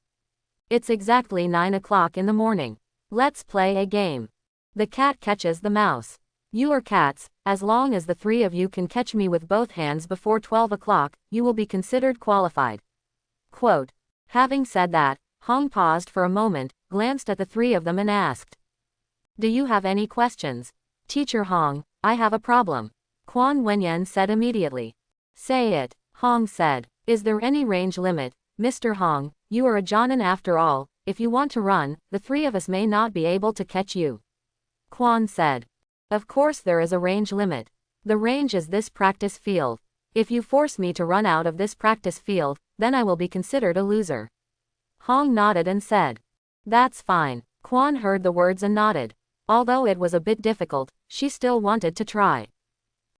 S1: It's exactly 9 o'clock in the morning. Let's play a game. The cat catches the mouse. You are cats, as long as the 3 of you can catch me with both hands before 12 o'clock, you will be considered qualified. Quote. Having said that, Hong paused for a moment, glanced at the 3 of them and asked. Do you have any questions? Teacher Hong, I have a problem. Kwon Wenyan said immediately. Say it, Hong said. Is there any range limit? Mr. Hong, you are a Jonin after all, if you want to run, the 3 of us may not be able to catch you. Kwon said. Of course there is a range limit. The range is this practice field. If you force me to run out of this practice field, then I will be considered a loser. Hong nodded and said. That's fine. Kwon heard the words and nodded. Although it was a bit difficult, she still wanted to try.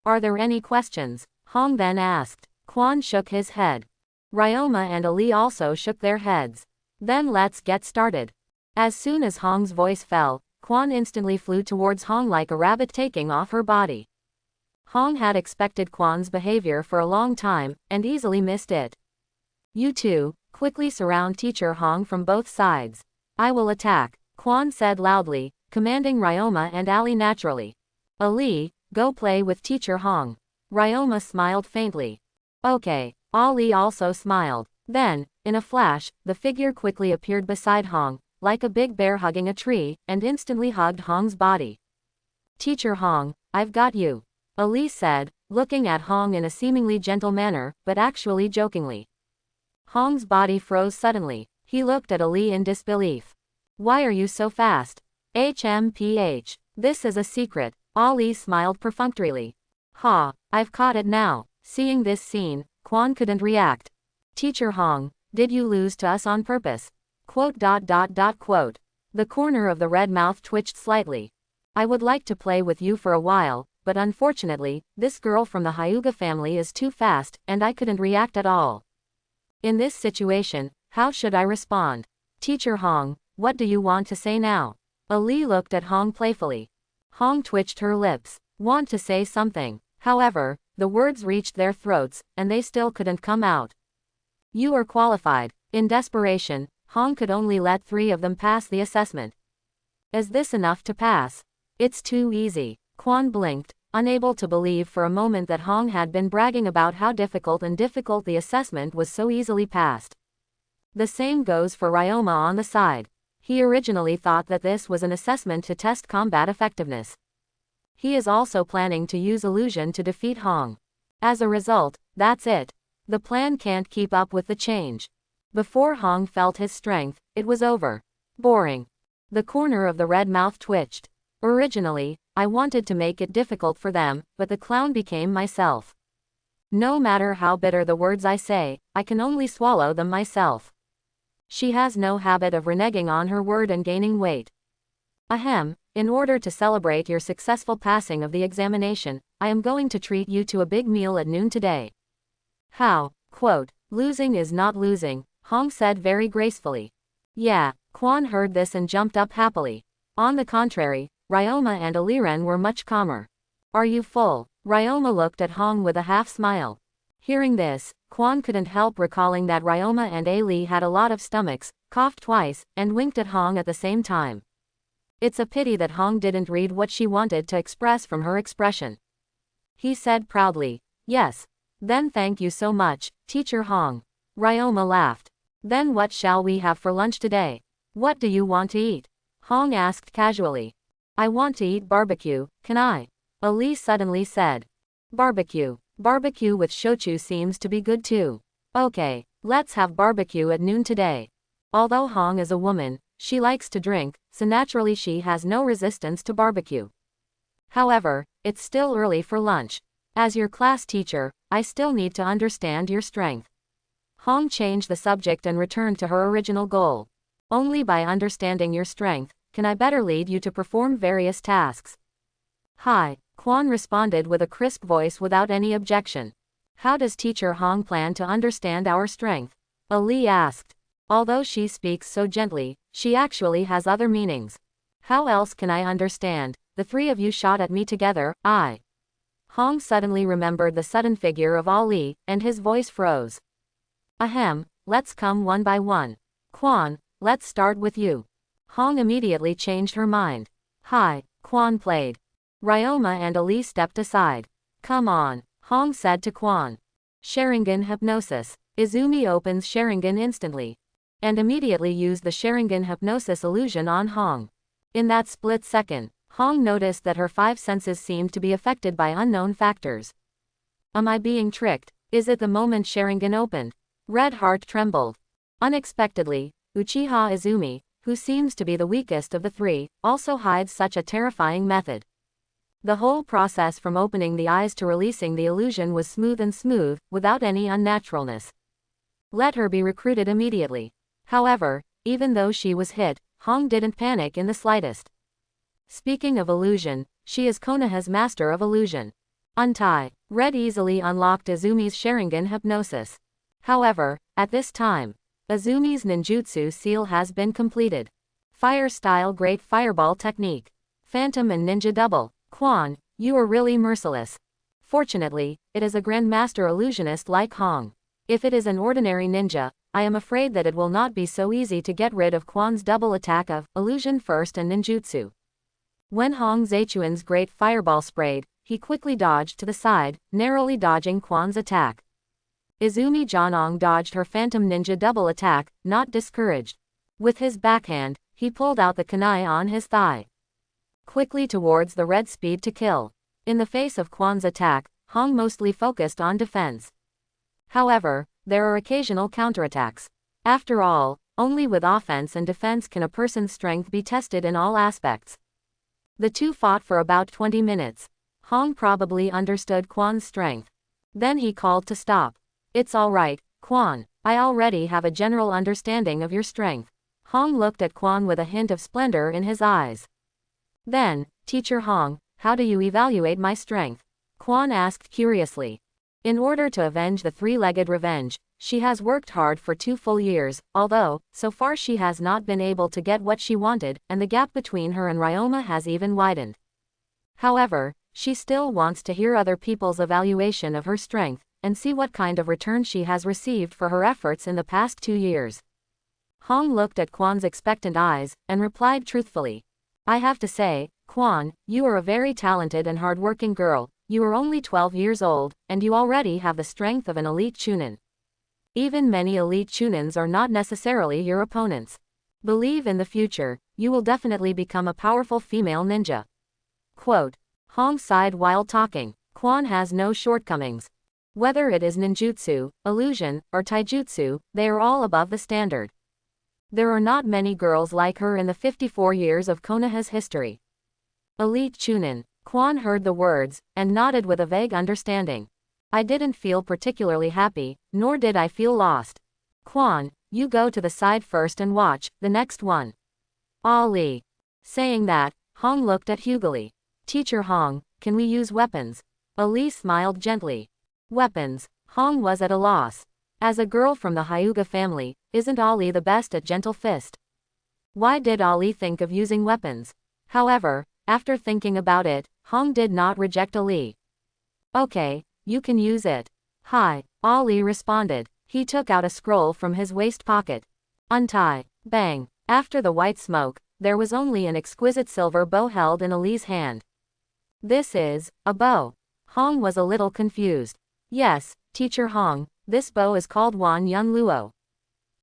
S1: Are there any questions? Hong then asked. Kwon shook his head. Ryoma and Ali also shook their heads. Then let's get started. As soon as Hong's voice fell, Kwon instantly flew towards Hong like a rabbit taking off her body. Hong had expected Kwon's behavior for a long time, and easily missed it. You two, quickly surround Teacher Hong from both sides. I will attack, Quan said loudly, commanding Ryoma and Ali naturally. Ali, go play with Teacher Hong. Ryoma smiled faintly. Okay. Ali also smiled. Then, in a flash, the figure quickly appeared beside Hong, like a big bear hugging a tree, and instantly hugged Hong's body. Teacher Hong, I've got you, Ali said, looking at Hong in a seemingly gentle manner, but actually jokingly. Hong's body froze suddenly. He looked at Ali in disbelief. Why are you so fast? HMPH. This is a secret. Ali smiled perfunctorily. Ha, I've caught it now. Seeing this scene, Quan couldn't react. Teacher Hong, did you lose to us on purpose? Quote. The corner of the red mouth twitched slightly. I would like to play with you for a while, but unfortunately, this girl from the Hyuga family is too fast, and I couldn't react at all. In this situation, how should I respond? Teacher Hong, what do you want to say now? Ali looked at Hong playfully. Hong twitched her lips. Want to say something. However, the words reached their throats, and they still couldn't come out. You are qualified. In desperation, Hong could only let 3 of them pass the assessment. Is this enough to pass? It's too easy. Quan blinked, unable to believe for a moment that Hong had been bragging about how difficult the assessment was so easily passed. The same goes for Ryoma on the side. He originally thought that this was an assessment to test combat effectiveness. He is also planning to use illusion to defeat Hong. As a result, that's it. The plan can't keep up with the change. Before Hong felt his strength, it was over. Boring. The corner of the red mouth twitched. Originally, I wanted to make it difficult for them, but the clown became myself. No matter how bitter the words I say, I can only swallow them myself. She has no habit of reneging on her word and gaining weight. Ahem, in order to celebrate your successful passing of the examination, I am going to treat you to a big meal at noon today. How? Quote, losing is not losing, Hong said very gracefully. Yeah, Quan heard this and jumped up happily. On the contrary, Ryoma and Aliren were much calmer. Are you full? Ryoma looked at Hong with a half smile. Hearing this, Quan couldn't help recalling that Ryoma and Ali had a lot of stomachs, coughed twice, and winked at Hong at the same time. It's a pity that Hong didn't read what she wanted to express from her expression. He said proudly, yes. Then thank you so much, Teacher Hong. Ryoma laughed. Then what shall we have for lunch today? What do you want to eat? Hong asked casually. I want to eat barbecue, can I? Ali suddenly said. Barbecue. Barbecue with shochu seems to be good too. Okay, let's have barbecue at noon today. Although Hong is a woman, she likes to drink, so naturally she has no resistance to barbecue. However, it's still early for lunch. As your class teacher, I still need to understand your strength. Hong changed the subject and returned to her original goal. Only by understanding your strength, can I better lead you to perform various tasks. Hi, Quan responded with a crisp voice without any objection. How does Teacher Hong plan to understand our strength? Ali asked. Although she speaks so gently, she actually has other meanings. How else can I understand? The 3 of you shot at me together, Hong suddenly remembered the sudden figure of Ali, and his voice froze. Ahem, let's come one by one. Quan, let's start with you. Hong immediately changed her mind. Hi, Quan played. Ryoma and Ali stepped aside. Come on, Hong said to Quan. Sharingan hypnosis. Izumi opens Sharingan instantly. And immediately used the Sharingan hypnosis illusion on Hong. In that split second, Hong noticed that her 5 senses seemed to be affected by unknown factors. Am I being tricked? Is it the moment Sharingan opened? Red Heart trembled. Unexpectedly, Uchiha Izumi, who seems to be the weakest of the 3, also hides such a terrifying method. The whole process from opening the eyes to releasing the illusion was smooth, without any unnaturalness. Let her be recruited immediately. However, even though she was hit, Hong didn't panic in the slightest. Speaking of illusion, she is Konoha's master of illusion. Untie. Red easily unlocked Izumi's Sharingan hypnosis. However, at this time, Izumi's ninjutsu seal has been completed. Fire style Great Fireball technique. Phantom and Ninja Double. Quan, you are really merciless. Fortunately, it is a Grandmaster illusionist like Hong. If it is an ordinary ninja, I am afraid that it will not be so easy to get rid of Quan's double attack of illusion first and ninjutsu. When Hong Zaichuan's great fireball sprayed, he quickly dodged to the side, narrowly dodging Quan's attack. Izumi Janong dodged her phantom ninja double attack, not discouraged. With his backhand, he pulled out the kunai on his thigh. Quickly towards the red speed to kill. In the face of Quan's attack, Hong mostly focused on defense. However, there are occasional counterattacks. After all, only with offense and defense can a person's strength be tested in all aspects. The two fought for about 20 minutes. Hong probably understood Quan's strength. Then he called to stop. It's all right, Quan. I already have a general understanding of your strength. Hong looked at Quan with a hint of splendor in his eyes. Then, Teacher Hong, how do you evaluate my strength? Quan asked curiously. In order to avenge the three-legged revenge, she has worked hard for 2 full years, although, so far she has not been able to get what she wanted, and the gap between her and Ryoma has even widened. However, she still wants to hear other people's evaluation of her strength, and see what kind of return she has received for her efforts in the past 2 years. Hong looked at Quan's expectant eyes, and replied truthfully. I have to say, Quan, you are a very talented and hard-working girl. You are only 12 years old, and you already have the strength of an elite chunin. Even many elite chunins are not necessarily your opponents. Believe in the future, you will definitely become a powerful female ninja. Quote. Hong sighed while talking. Quan has no shortcomings. Whether it is ninjutsu, illusion, or taijutsu, they are all above the standard. There are not many girls like her in the 54 years of Konoha's history. Elite chunin. Quan heard the words, and nodded with a vague understanding. I didn't feel particularly happy, nor did I feel lost. Quan, you go to the side first and watch the next one. Ali. Saying that, Hong looked at Hugely. Teacher Hong, can we use weapons? Ali smiled gently. Weapons. Hong was at a loss. As a girl from the Hyuga family, isn't Ali the best at gentle fist? Why did Ali think of using weapons? However, after thinking about it, Hong did not reject Ali. Okay, you can use it. Hi, Ali responded. He took out a scroll from his waist pocket. Untie. Bang. After the white smoke, there was only an exquisite silver bow held in Ali's hand. This is a bow. Hong was a little confused. Yes, Teacher Hong, this bow is called Wan Yun Luo.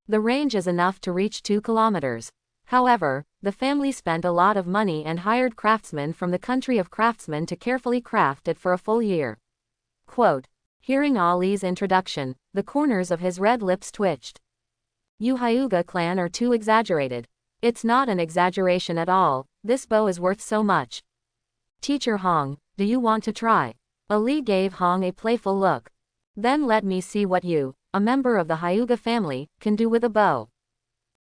S1: The range is enough to reach 2 kilometers. However, the family spent a lot of money and hired craftsmen from the country of craftsmen to carefully craft it for a full year. Quote. Hearing Ali's introduction, the corners of his red lips twitched. You Hyuga clan are too exaggerated. It's not an exaggeration at all, this bow is worth so much. Teacher Hong, do you want to try? Ali gave Hong a playful look. Then let me see what you, a member of the Hyuga family, can do with a bow.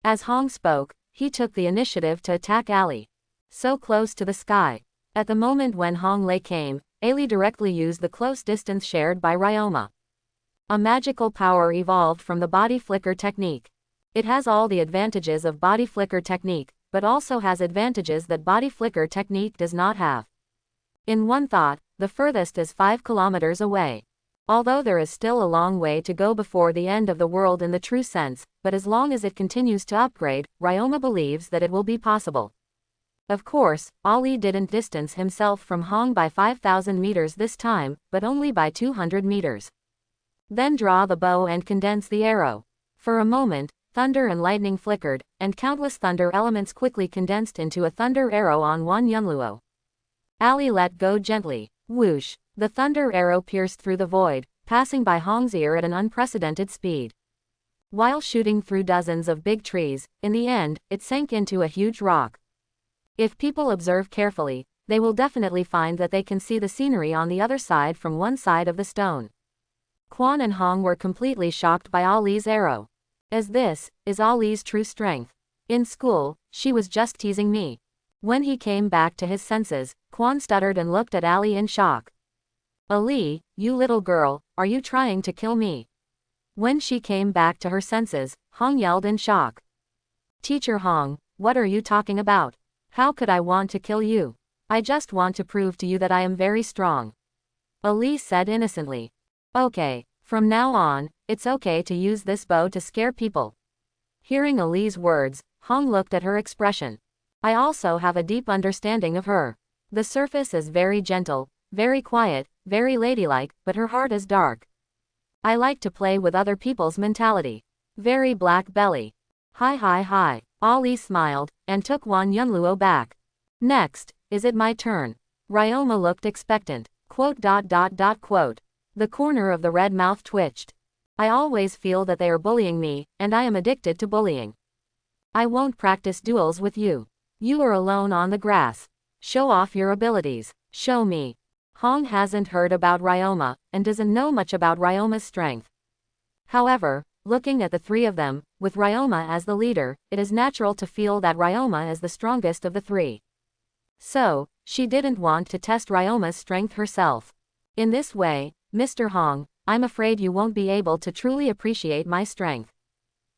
S1: As Hong spoke, he took the initiative to attack Ali. So close to the sky. At the moment when Hong Lei came, Ali directly used the close distance shared by Ryoma. A magical power evolved from the body flicker technique. It has all the advantages of body flicker technique, but also has advantages that body flicker technique does not have. In one thought, the furthest is 5 kilometers away. Although there is still a long way to go before the end of the world in the true sense, but as long as it continues to upgrade, Ryoma believes that it will be possible. Of course, Ali didn't distance himself from Hong by 5,000 meters this time, but only by 200 meters. Then draw the bow and condense the arrow. For a moment, thunder and lightning flickered, and countless thunder elements quickly condensed into a thunder arrow on Wan Yunluo. Ali let go gently. Whoosh! The thunder arrow pierced through the void, passing by Hong's ear at an unprecedented speed. While shooting through dozens of big trees, in the end, it sank into a huge rock. If people observe carefully, they will definitely find that they can see the scenery on the other side from one side of the stone. Quan and Hong were completely shocked by Ali's arrow. As this is Ali's true strength. In school, she was just teasing me. When he came back to his senses, Quan stuttered and looked at Ali in shock. Ali, you little girl, are you trying to kill me? When she came back to her senses, Hong yelled in shock. Teacher Hong, what are you talking about? How could I want to kill you? I just want to prove to you that I am very strong. Ali said innocently. Okay, from now on, it's okay to use this bow to scare people. Hearing Ali's words, Hong looked at her expression. I also have a deep understanding of her. The surface is very gentle, very quiet, very ladylike, but her heart is dark. I like to play with other people's mentality. Very black belly. Hi. Ali smiled, and took Wan Yunluo back. Next, is it my turn? Ryoma looked expectant. ... The corner of the red mouth twitched. I always feel that they are bullying me, and I am addicted to bullying. I won't practice duels with you. You are alone on the grass. Show off your abilities. Show me. Hong hasn't heard about Ryoma, and doesn't know much about Ryoma's strength. However, looking at the three of them, with Ryoma as the leader, it is natural to feel that Ryoma is the strongest of the three. So, she didn't want to test Ryoma's strength herself. In this way, Mr. Hong, I'm afraid you won't be able to truly appreciate my strength.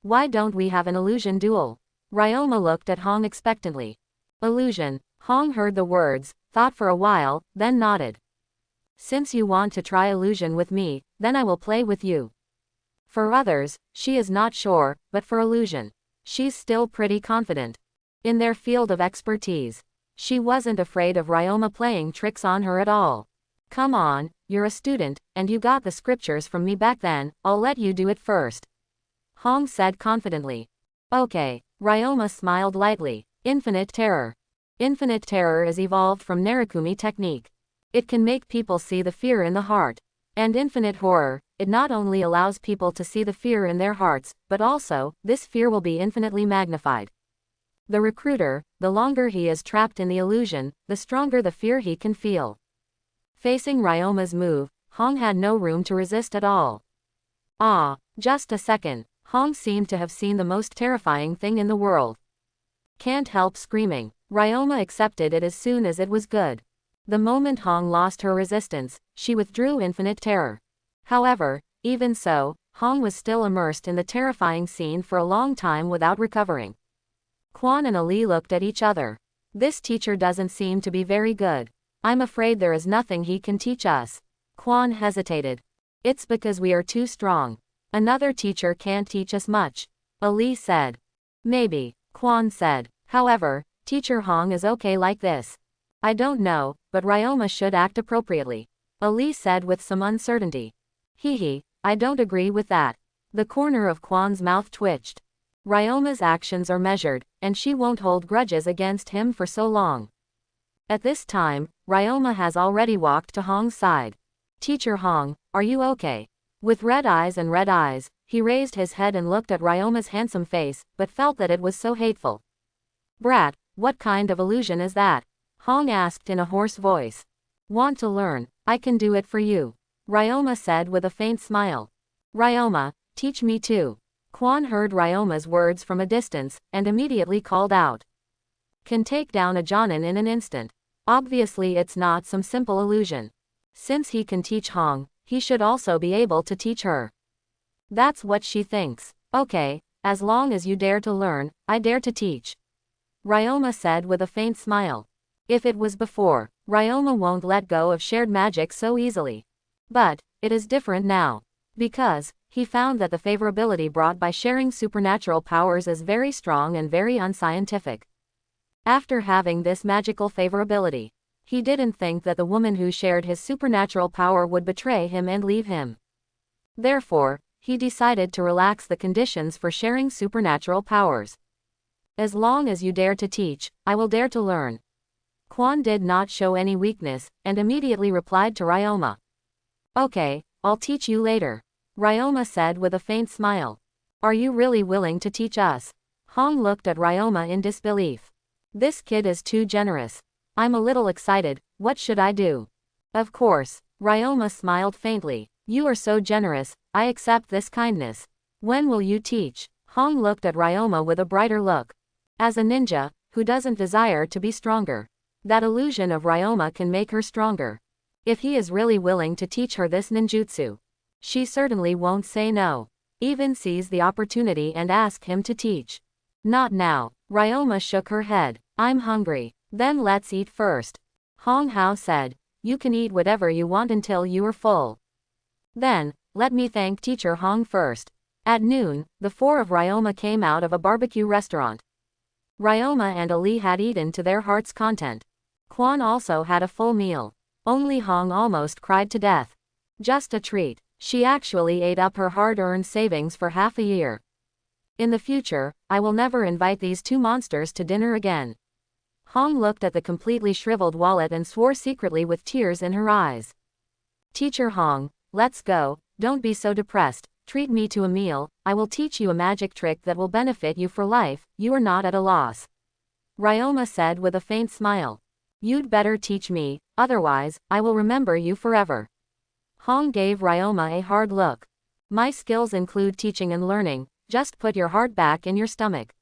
S1: Why don't we have an illusion duel? Ryoma looked at Hong expectantly. Illusion. Hong heard the words, thought for a while, then nodded. Since you want to try illusion with me, then I will play with you. For others, she is not sure, but for illusion, she's still pretty confident. In their field of expertise, she wasn't afraid of Ryoma playing tricks on her at all. Come on, you're a student, and you got the scriptures from me back then, I'll let you do it first. Hong said confidently. Okay. Ryoma smiled lightly. Infinite terror. Infinite terror is evolved from Narukumi technique. It can make people see the fear in the heart. And infinite horror, it not only allows people to see the fear in their hearts, but also, this fear will be infinitely magnified. The recruiter, the longer he is trapped in the illusion, the stronger the fear he can feel. Facing Ryoma's move, Hong had no room to resist at all. Just a second. Hong seemed to have seen the most terrifying thing in the world. Can't help screaming. Ryoma accepted it as soon as it was good. The moment Hong lost her resistance, she withdrew infinite terror. However, even so, Hong was still immersed in the terrifying scene for a long time without recovering. Quan and Ali looked at each other. This teacher doesn't seem to be very good. I'm afraid there is nothing he can teach us. Quan hesitated. It's because we are too strong. Another teacher can't teach us much. Ali said. Maybe, Quan said. However, Teacher Hong is okay like this. I don't know, but Ryoma should act appropriately. Ali said with some uncertainty. I don't agree with that. The corner of Quan's mouth twitched. Ryoma's actions are measured, and she won't hold grudges against him for so long. At this time, Ryoma has already walked to Hong's side. Teacher Hong, are you okay? With red eyes, he raised his head and looked at Ryoma's handsome face, but felt that it was so hateful. Brat, what kind of illusion is that? Hong asked in a hoarse voice. Want to learn? I can do it for you. Ryoma said with a faint smile. Ryoma, teach me too. Quan heard Ryoma's words from a distance, and immediately called out. Can take down a Jonin in an instant. Obviously it's not some simple illusion. Since he can teach Hong, he should also be able to teach her. That's what she thinks. Okay, as long as you dare to learn, I dare to teach. Ryoma said with a faint smile. If it was before, Ryoma won't let go of shared magic so easily. But, it is different now. Because, he found that the favorability brought by sharing supernatural powers is very strong and very unscientific. After having this magical favorability, he didn't think that the woman who shared his supernatural power would betray him and leave him. Therefore, he decided to relax the conditions for sharing supernatural powers. As long as you dare to teach, I will dare to learn. Quan did not show any weakness, and immediately replied to Ryoma. Okay, I'll teach you later. Ryoma said with a faint smile. Are you really willing to teach us? Hong looked at Ryoma in disbelief. This kid is too generous. I'm a little excited, what should I do? Of course, Ryoma smiled faintly. You are so generous, I accept this kindness. When will you teach? Hong looked at Ryoma with a brighter look. As a ninja, who doesn't desire to be stronger? That illusion of Ryoma can make her stronger. If he is really willing to teach her this ninjutsu, she certainly won't say no. Even seize the opportunity and ask him to teach. Not now. Ryoma shook her head. I'm hungry. Then let's eat first. Hong Hao said. You can eat whatever you want until you are full. Then, let me thank Teacher Hong first. At noon, the four of Ryoma came out of a barbecue restaurant. Ryoma and Ali had eaten to their heart's content. Kwon also had a full meal. Only Hong almost cried to death. Just a treat. She actually ate up her hard-earned savings for half a year. In the future, I will never invite these two monsters to dinner again. Hong looked at the completely shriveled wallet and swore secretly with tears in her eyes. Teacher Hong, let's go, don't be so depressed, treat me to a meal, I will teach you a magic trick that will benefit you for life, you are not at a loss. Ryoma said with a faint smile. You'd better teach me, otherwise, I will remember you forever. Hong gave Ryoma a hard look. My skills include teaching and learning, just put your heart back in your stomach.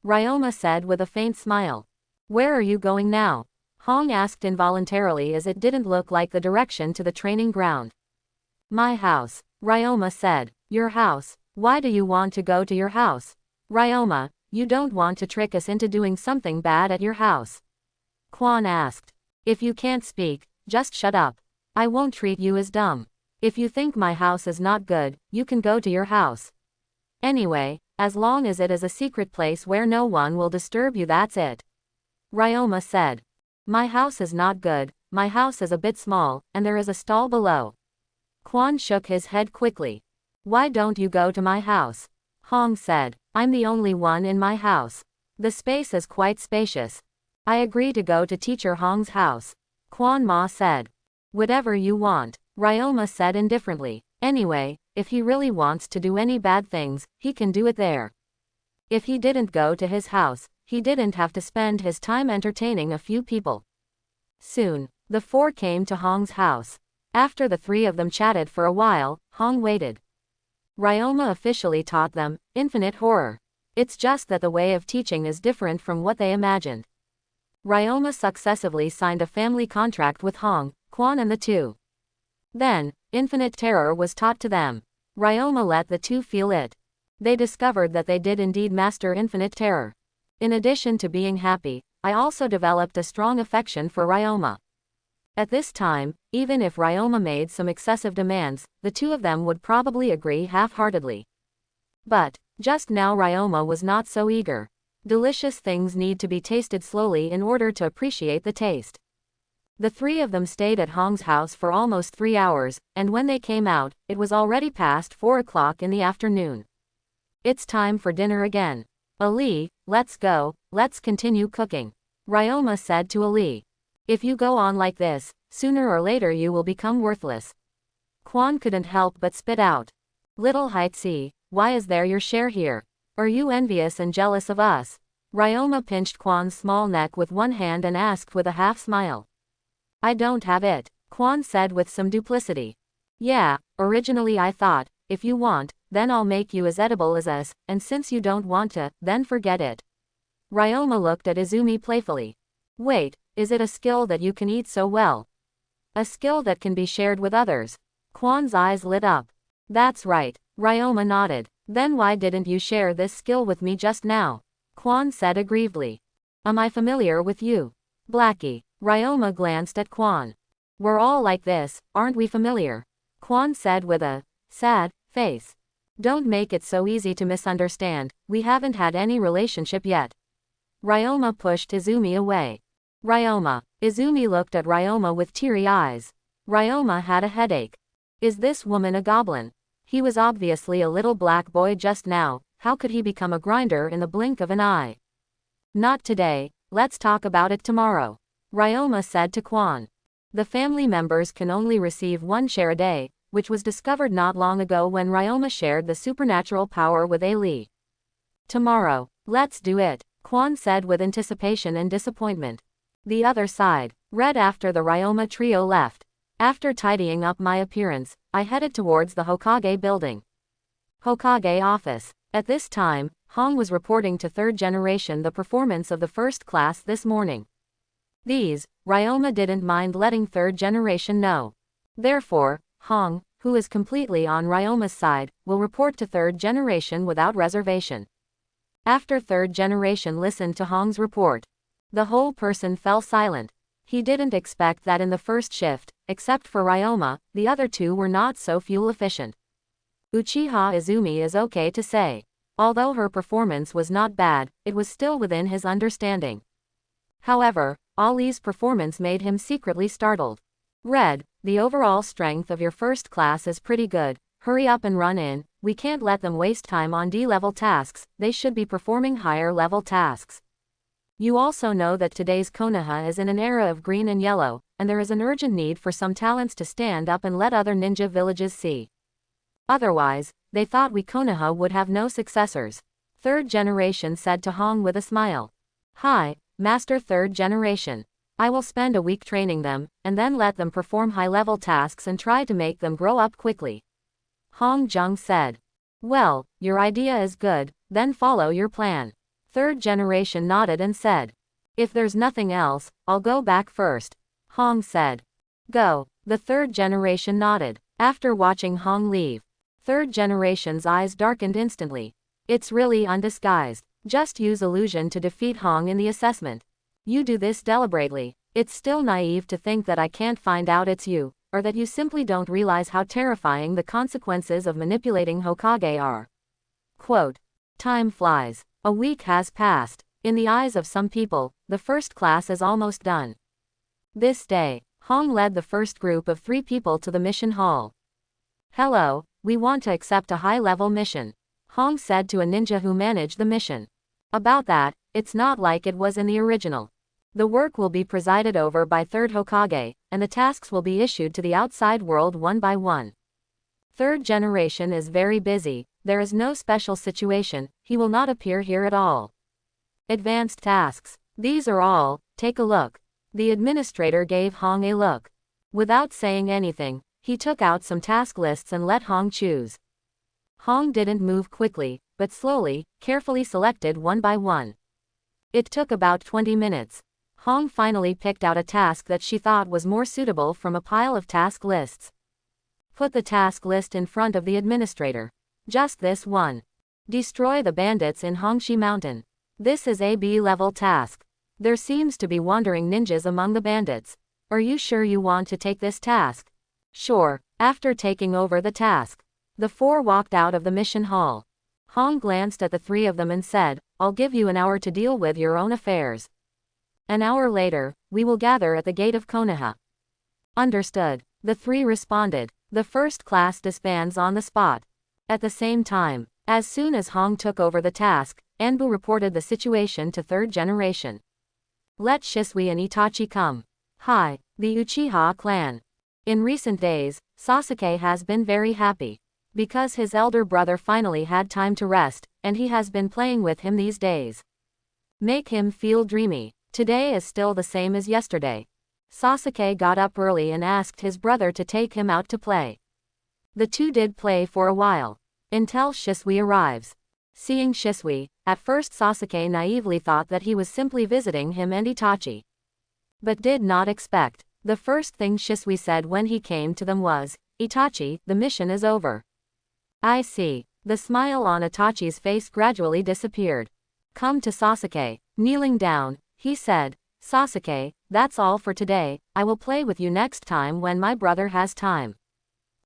S1: Ryoma said with a faint smile. Where are you going now? Hong asked involuntarily as it didn't look like the direction to the training ground. My house, Ryoma said. Your house? Why do you want to go to your house? Ryoma, you don't want to trick us into doing something bad at your house? Kwon asked. If you can't speak, just shut up. I won't treat you as dumb. If you think my house is not good, you can go to your house. Anyway, as long as it is a secret place where no one will disturb you, that's it. Ryoma said. My house is not good, my house is a bit small, and there is a stall below. Kwon shook his head quickly. Why don't you go to my house? Hong said. I'm the only one in my house. The space is quite spacious. I agree to go to Teacher Hong's house. Kwon Ma said. Whatever you want, Ryoma said indifferently. Anyway, if he really wants to do any bad things, he can do it there. If he didn't go to his house, he didn't have to spend his time entertaining a few people. Soon, the four came to Hong's house. After the three of them chatted for a while, Hong waited. Ryoma officially taught them infinite horror. It's just that the way of teaching is different from what they imagined. Ryoma successively signed a family contract with Hong, Kwon and the two. Then, infinite terror was taught to them. Ryoma let the two feel it. They discovered that they did indeed master infinite terror. In addition to being happy, I also developed a strong affection for Ryoma. At this time, even if Ryoma made some excessive demands, the two of them would probably agree half-heartedly. But, just now Ryoma was not so eager. Delicious things need to be tasted slowly in order to appreciate the taste. The three of them stayed at Hong's house for almost 3 hours, and when they came out, it was already past 4 o'clock in the afternoon. It's time for dinner again. Ali, let's go, let's continue cooking. Ryoma said to Ali. If you go on like this, sooner or later you will become worthless. Kwon couldn't help but spit out. Little Haitsi, why is there your share here? Are you envious and jealous of us? Ryoma pinched Kwon's small neck with one hand and asked with a half-smile. I don't have it, Kwon said with some duplicity. Yeah, originally I thought, if you want, then I'll make you as edible as us, and since you don't want to, then forget it. Ryoma looked at Izumi playfully. Wait, is it a skill that you can eat so well? A skill that can be shared with others? Kwon's eyes lit up. That's right, Ryoma nodded. Then why didn't you share this skill with me just now? Kwon said aggrievedly. Am I familiar with you? Blackie. Ryoma glanced at Kwon. We're all like this, aren't we familiar? Kwon said with a sad face. Don't make it so easy to misunderstand, we haven't had any relationship yet. Ryoma pushed Izumi away. Ryoma. Izumi looked at Ryoma with teary eyes. Ryoma had a headache. Is this woman a goblin? He was obviously a little black boy just now, how could he become a grinder in the blink of an eye? Not today, let's talk about it tomorrow. Ryoma said to Kwon. The family members can only receive one share a day, which was discovered not long ago when Ryoma shared the supernatural power with Ali. Tomorrow, let's do it, Kwon said with anticipation and disappointment. The other side. Read after the Ryoma trio left. After tidying up my appearance, I headed towards the Hokage building. Hokage office. At this time, Hong was reporting to third generation the performance of the first class this morning. Ryoma didn't mind letting third generation know. Therefore, Hong, who is completely on Ryoma's side, will report to third generation without reservation. After third generation listened to Hong's report, the whole person fell silent. He didn't expect that in the first shift, except for Ryoma, the other two were not so fuel efficient. Uchiha Izumi is okay to say. Although her performance was not bad, it was still within his understanding. However, Ali's performance made him secretly startled. Red, the overall strength of your first class is pretty good. Hurry up and run in, we can't let them waste time on D-level tasks, they should be performing higher level tasks. You also know that today's Konoha is in an era of green and yellow, and there is an urgent need for some talents to stand up and let other ninja villages see. Otherwise, they thought we Konoha would have no successors. Third generation said to Hong with a smile. Hi, Master Third Generation. I will spend a week training them, and then let them perform high-level tasks and try to make them grow up quickly. Hong Jung said. Well, your idea is good, then follow your plan. Third generation nodded and said. If there's nothing else, I'll go back first. Hong said. Go. The third generation nodded. After watching Hong leave, third generation's eyes darkened instantly. It's really undisguised. Just use illusion to defeat Hong in the assessment. You do this deliberately. It's still naive to think that I can't find out it's you, or that you simply don't realize how terrifying the consequences of manipulating Hokage are. Quote. Time flies. A week has passed. In the eyes of some people, the first class is almost done. This day, Hong led the first group of 3 people to the mission hall. Hello, we want to accept a high-level mission. Hong said to a ninja who managed the mission. About that, it's not like it was in the original. The work will be presided over by third Hokage, and the tasks will be issued to the outside world one by one. Third generation is very busy, there is no special situation, he will not appear here at all. Advanced tasks. These are all, take a look. The administrator gave Hong a look. Without saying anything, he took out some task lists and let Hong choose. Hong didn't move quickly, but slowly, carefully selected one by one. It took about 20 minutes. Hong finally picked out a task that she thought was more suitable from a pile of task lists. Put the task list in front of the administrator. Just this one. Destroy the bandits in Hongshi Mountain. This is a B-level task. There seems to be wandering ninjas among the bandits. Are you sure you want to take this task? Sure. After taking over the task, the 4 walked out of the mission hall. Hong glanced at the 3 of them and said, I'll give you an hour to deal with your own affairs. An hour later, we will gather at the gate of Konoha. Understood. The 3 responded. The first class disbands on the spot. At the same time, as soon as Hong took over the task, Anbu reported the situation to third generation. Let Shisui and Itachi come. Hi, the Uchiha clan. In recent days, Sasuke has been very happy. Because his elder brother finally had time to rest, and he has been playing with him these days. Make him feel dreamy. Today is still the same as yesterday. Sasuke got up early and asked his brother to take him out to play. The 2 did play for a while. Until Shisui arrives. Seeing Shisui, at first Sasuke naively thought that he was simply visiting him and Itachi. But did not expect. The first thing Shisui said when he came to them was, Itachi, the mission is over. I see. The smile on Itachi's face gradually disappeared. Come to Sasuke. Kneeling down, he said, Sasuke, that's all for today, I will play with you next time when my brother has time.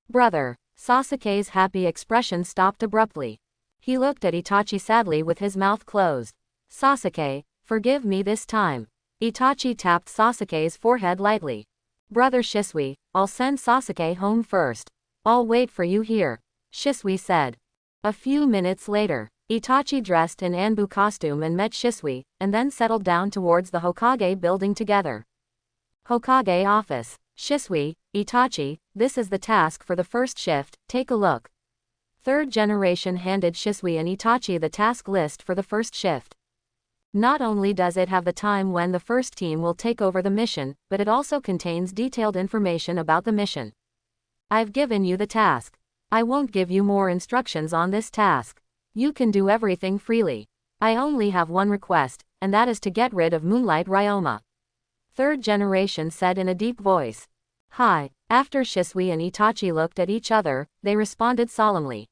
S1: Brother. Sasuke's happy expression stopped abruptly. He looked at Itachi sadly with his mouth closed. Sasuke, forgive me this time. Itachi tapped Sasuke's forehead lightly. Brother Shisui, I'll send Sasuke home first. I'll wait for you here, Shisui said. A few minutes later, Itachi dressed in Anbu costume and met Shisui, and then settled down towards the Hokage building together. Hokage office. Shisui, Itachi, this is the task for the first shift, take a look. Third generation handed Shisui and Itachi the task list for the first shift. Not only does it have the time when the first team will take over the mission, but it also contains detailed information about the mission. I've given you the task. I won't give you more instructions on this task. You can do everything freely. I only have one request, and that is to get rid of Moonlight Ryoma. Third generation said in a deep voice. Hi. After Shisui and Itachi looked at each other, they responded solemnly.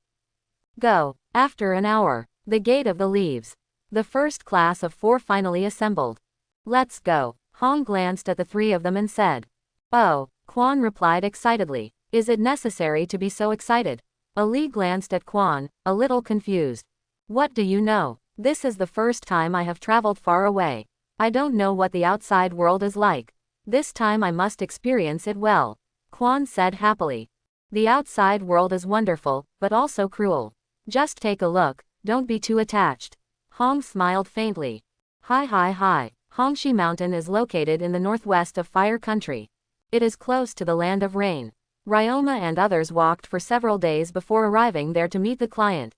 S1: Go. After an hour, the gate of the leaves. The first class of 4 finally assembled. Let's go. Hong glanced at the 3 of them and said. Oh, Quan replied excitedly. Is it necessary to be so excited? Ali glanced at Quan, a little confused. What do you know? This is the first time I have traveled far away. I don't know what the outside world is like. This time I must experience it well. Quan said happily. The outside world is wonderful, but also cruel. Just take a look, don't be too attached. Hong smiled faintly. Hi. Hongshi Mountain is located in the northwest of Fire Country. It is close to the land of rain. Ryoma and others walked for several days before arriving there to meet the client.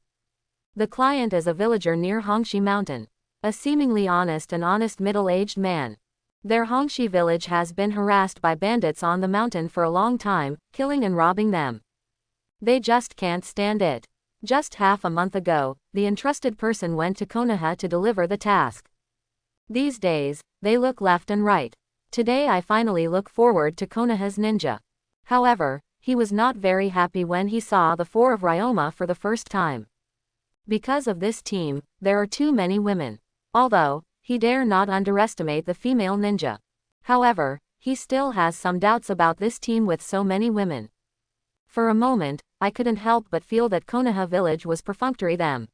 S1: The client is a villager near Hongshi Mountain. A seemingly honest middle-aged man. Their Hongshi village has been harassed by bandits on the mountain for a long time, killing and robbing them. They just can't stand it. Just half a month ago, the entrusted person went to Konoha to deliver the task. These days, they look left and right. Today I finally look forward to Konoha's ninja. However, he was not very happy when he saw the four of Ryoma for the first time. Because of this team, there are too many women. Although, he dare not underestimate the female ninja. However, he still has some doubts about this team with so many women. For a moment, I couldn't help but feel that Konoha village was perfunctory them.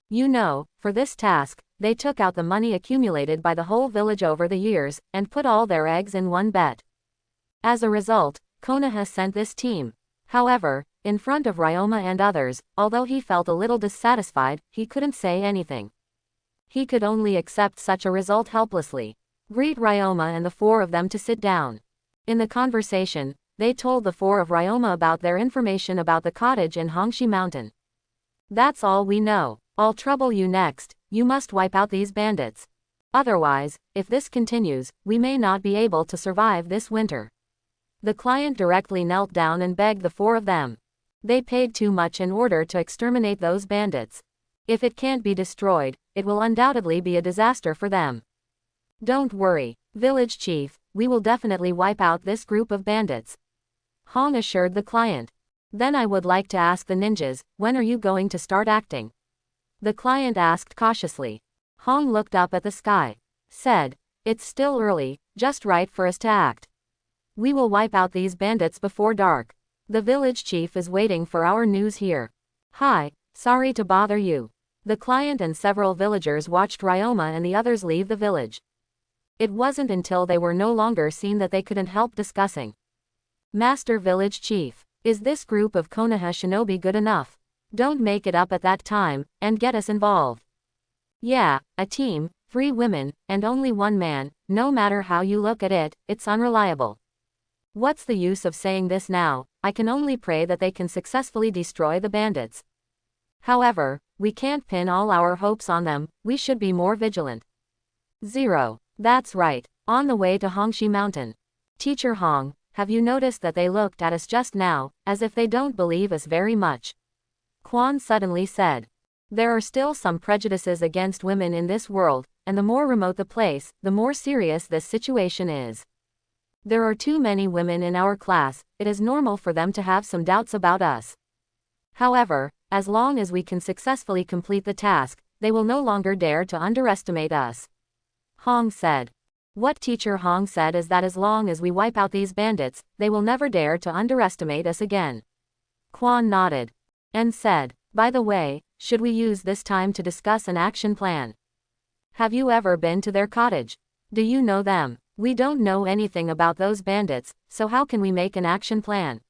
S1: You know, for this task, they took out the money accumulated by the whole village over the years, and put all their eggs in one bet. As a result, Konoha sent this team. However, in front of Ryoma and others, although he felt a little dissatisfied, he couldn't say anything. He could only accept such a result helplessly. Greet Ryoma and the four of them to sit down. In the conversation, they told the four of Ryoma about their information about the cottage in Hongshi Mountain. That's all we know. I'll trouble you next, you must wipe out these bandits. Otherwise, if this continues, we may not be able to survive this winter. The client directly knelt down and begged the four of them. They paid too much in order to exterminate those bandits. If it can't be destroyed, it will undoubtedly be a disaster for them. Don't worry, village chief, we will definitely wipe out this group of bandits. Hong assured the client. Then I would like to ask the ninjas, when are you going to start acting? The client asked cautiously. Hong looked up at the sky. Said, it's still early, just right for us to act. We will wipe out these bandits before dark. The village chief is waiting for our news here. Hi, sorry to bother you. The client and several villagers watched Ryoma and the others leave the village. It wasn't until they were no longer seen that they couldn't help discussing. Master Village Chief, is this group of Konoha shinobi good enough? Don't make it up at that time, and get us involved. Yeah, a team, 3 women, and only 1 man, no matter how you look at it, it's unreliable. What's the use of saying this now? I can only pray that they can successfully destroy the bandits. However, we can't pin all our hopes on them, we should be more vigilant. 0. That's right, on the way to Hongshi Mountain. Teacher Hong, have you noticed that they looked at us just now, as if they don't believe us very much? Quan suddenly said. There are still some prejudices against women in this world, and the more remote the place, the more serious this situation is. There are too many women in our class, it is normal for them to have some doubts about us. However, as long as we can successfully complete the task, they will no longer dare to underestimate us. Hong said. What Teacher Hong said is that as long as we wipe out these bandits, they will never dare to underestimate us again. Quan nodded. And said, by the way, should we use this time to discuss an action plan? Have you ever been to their cottage? Do you know them? We don't know anything about those bandits, so how can we make an action plan?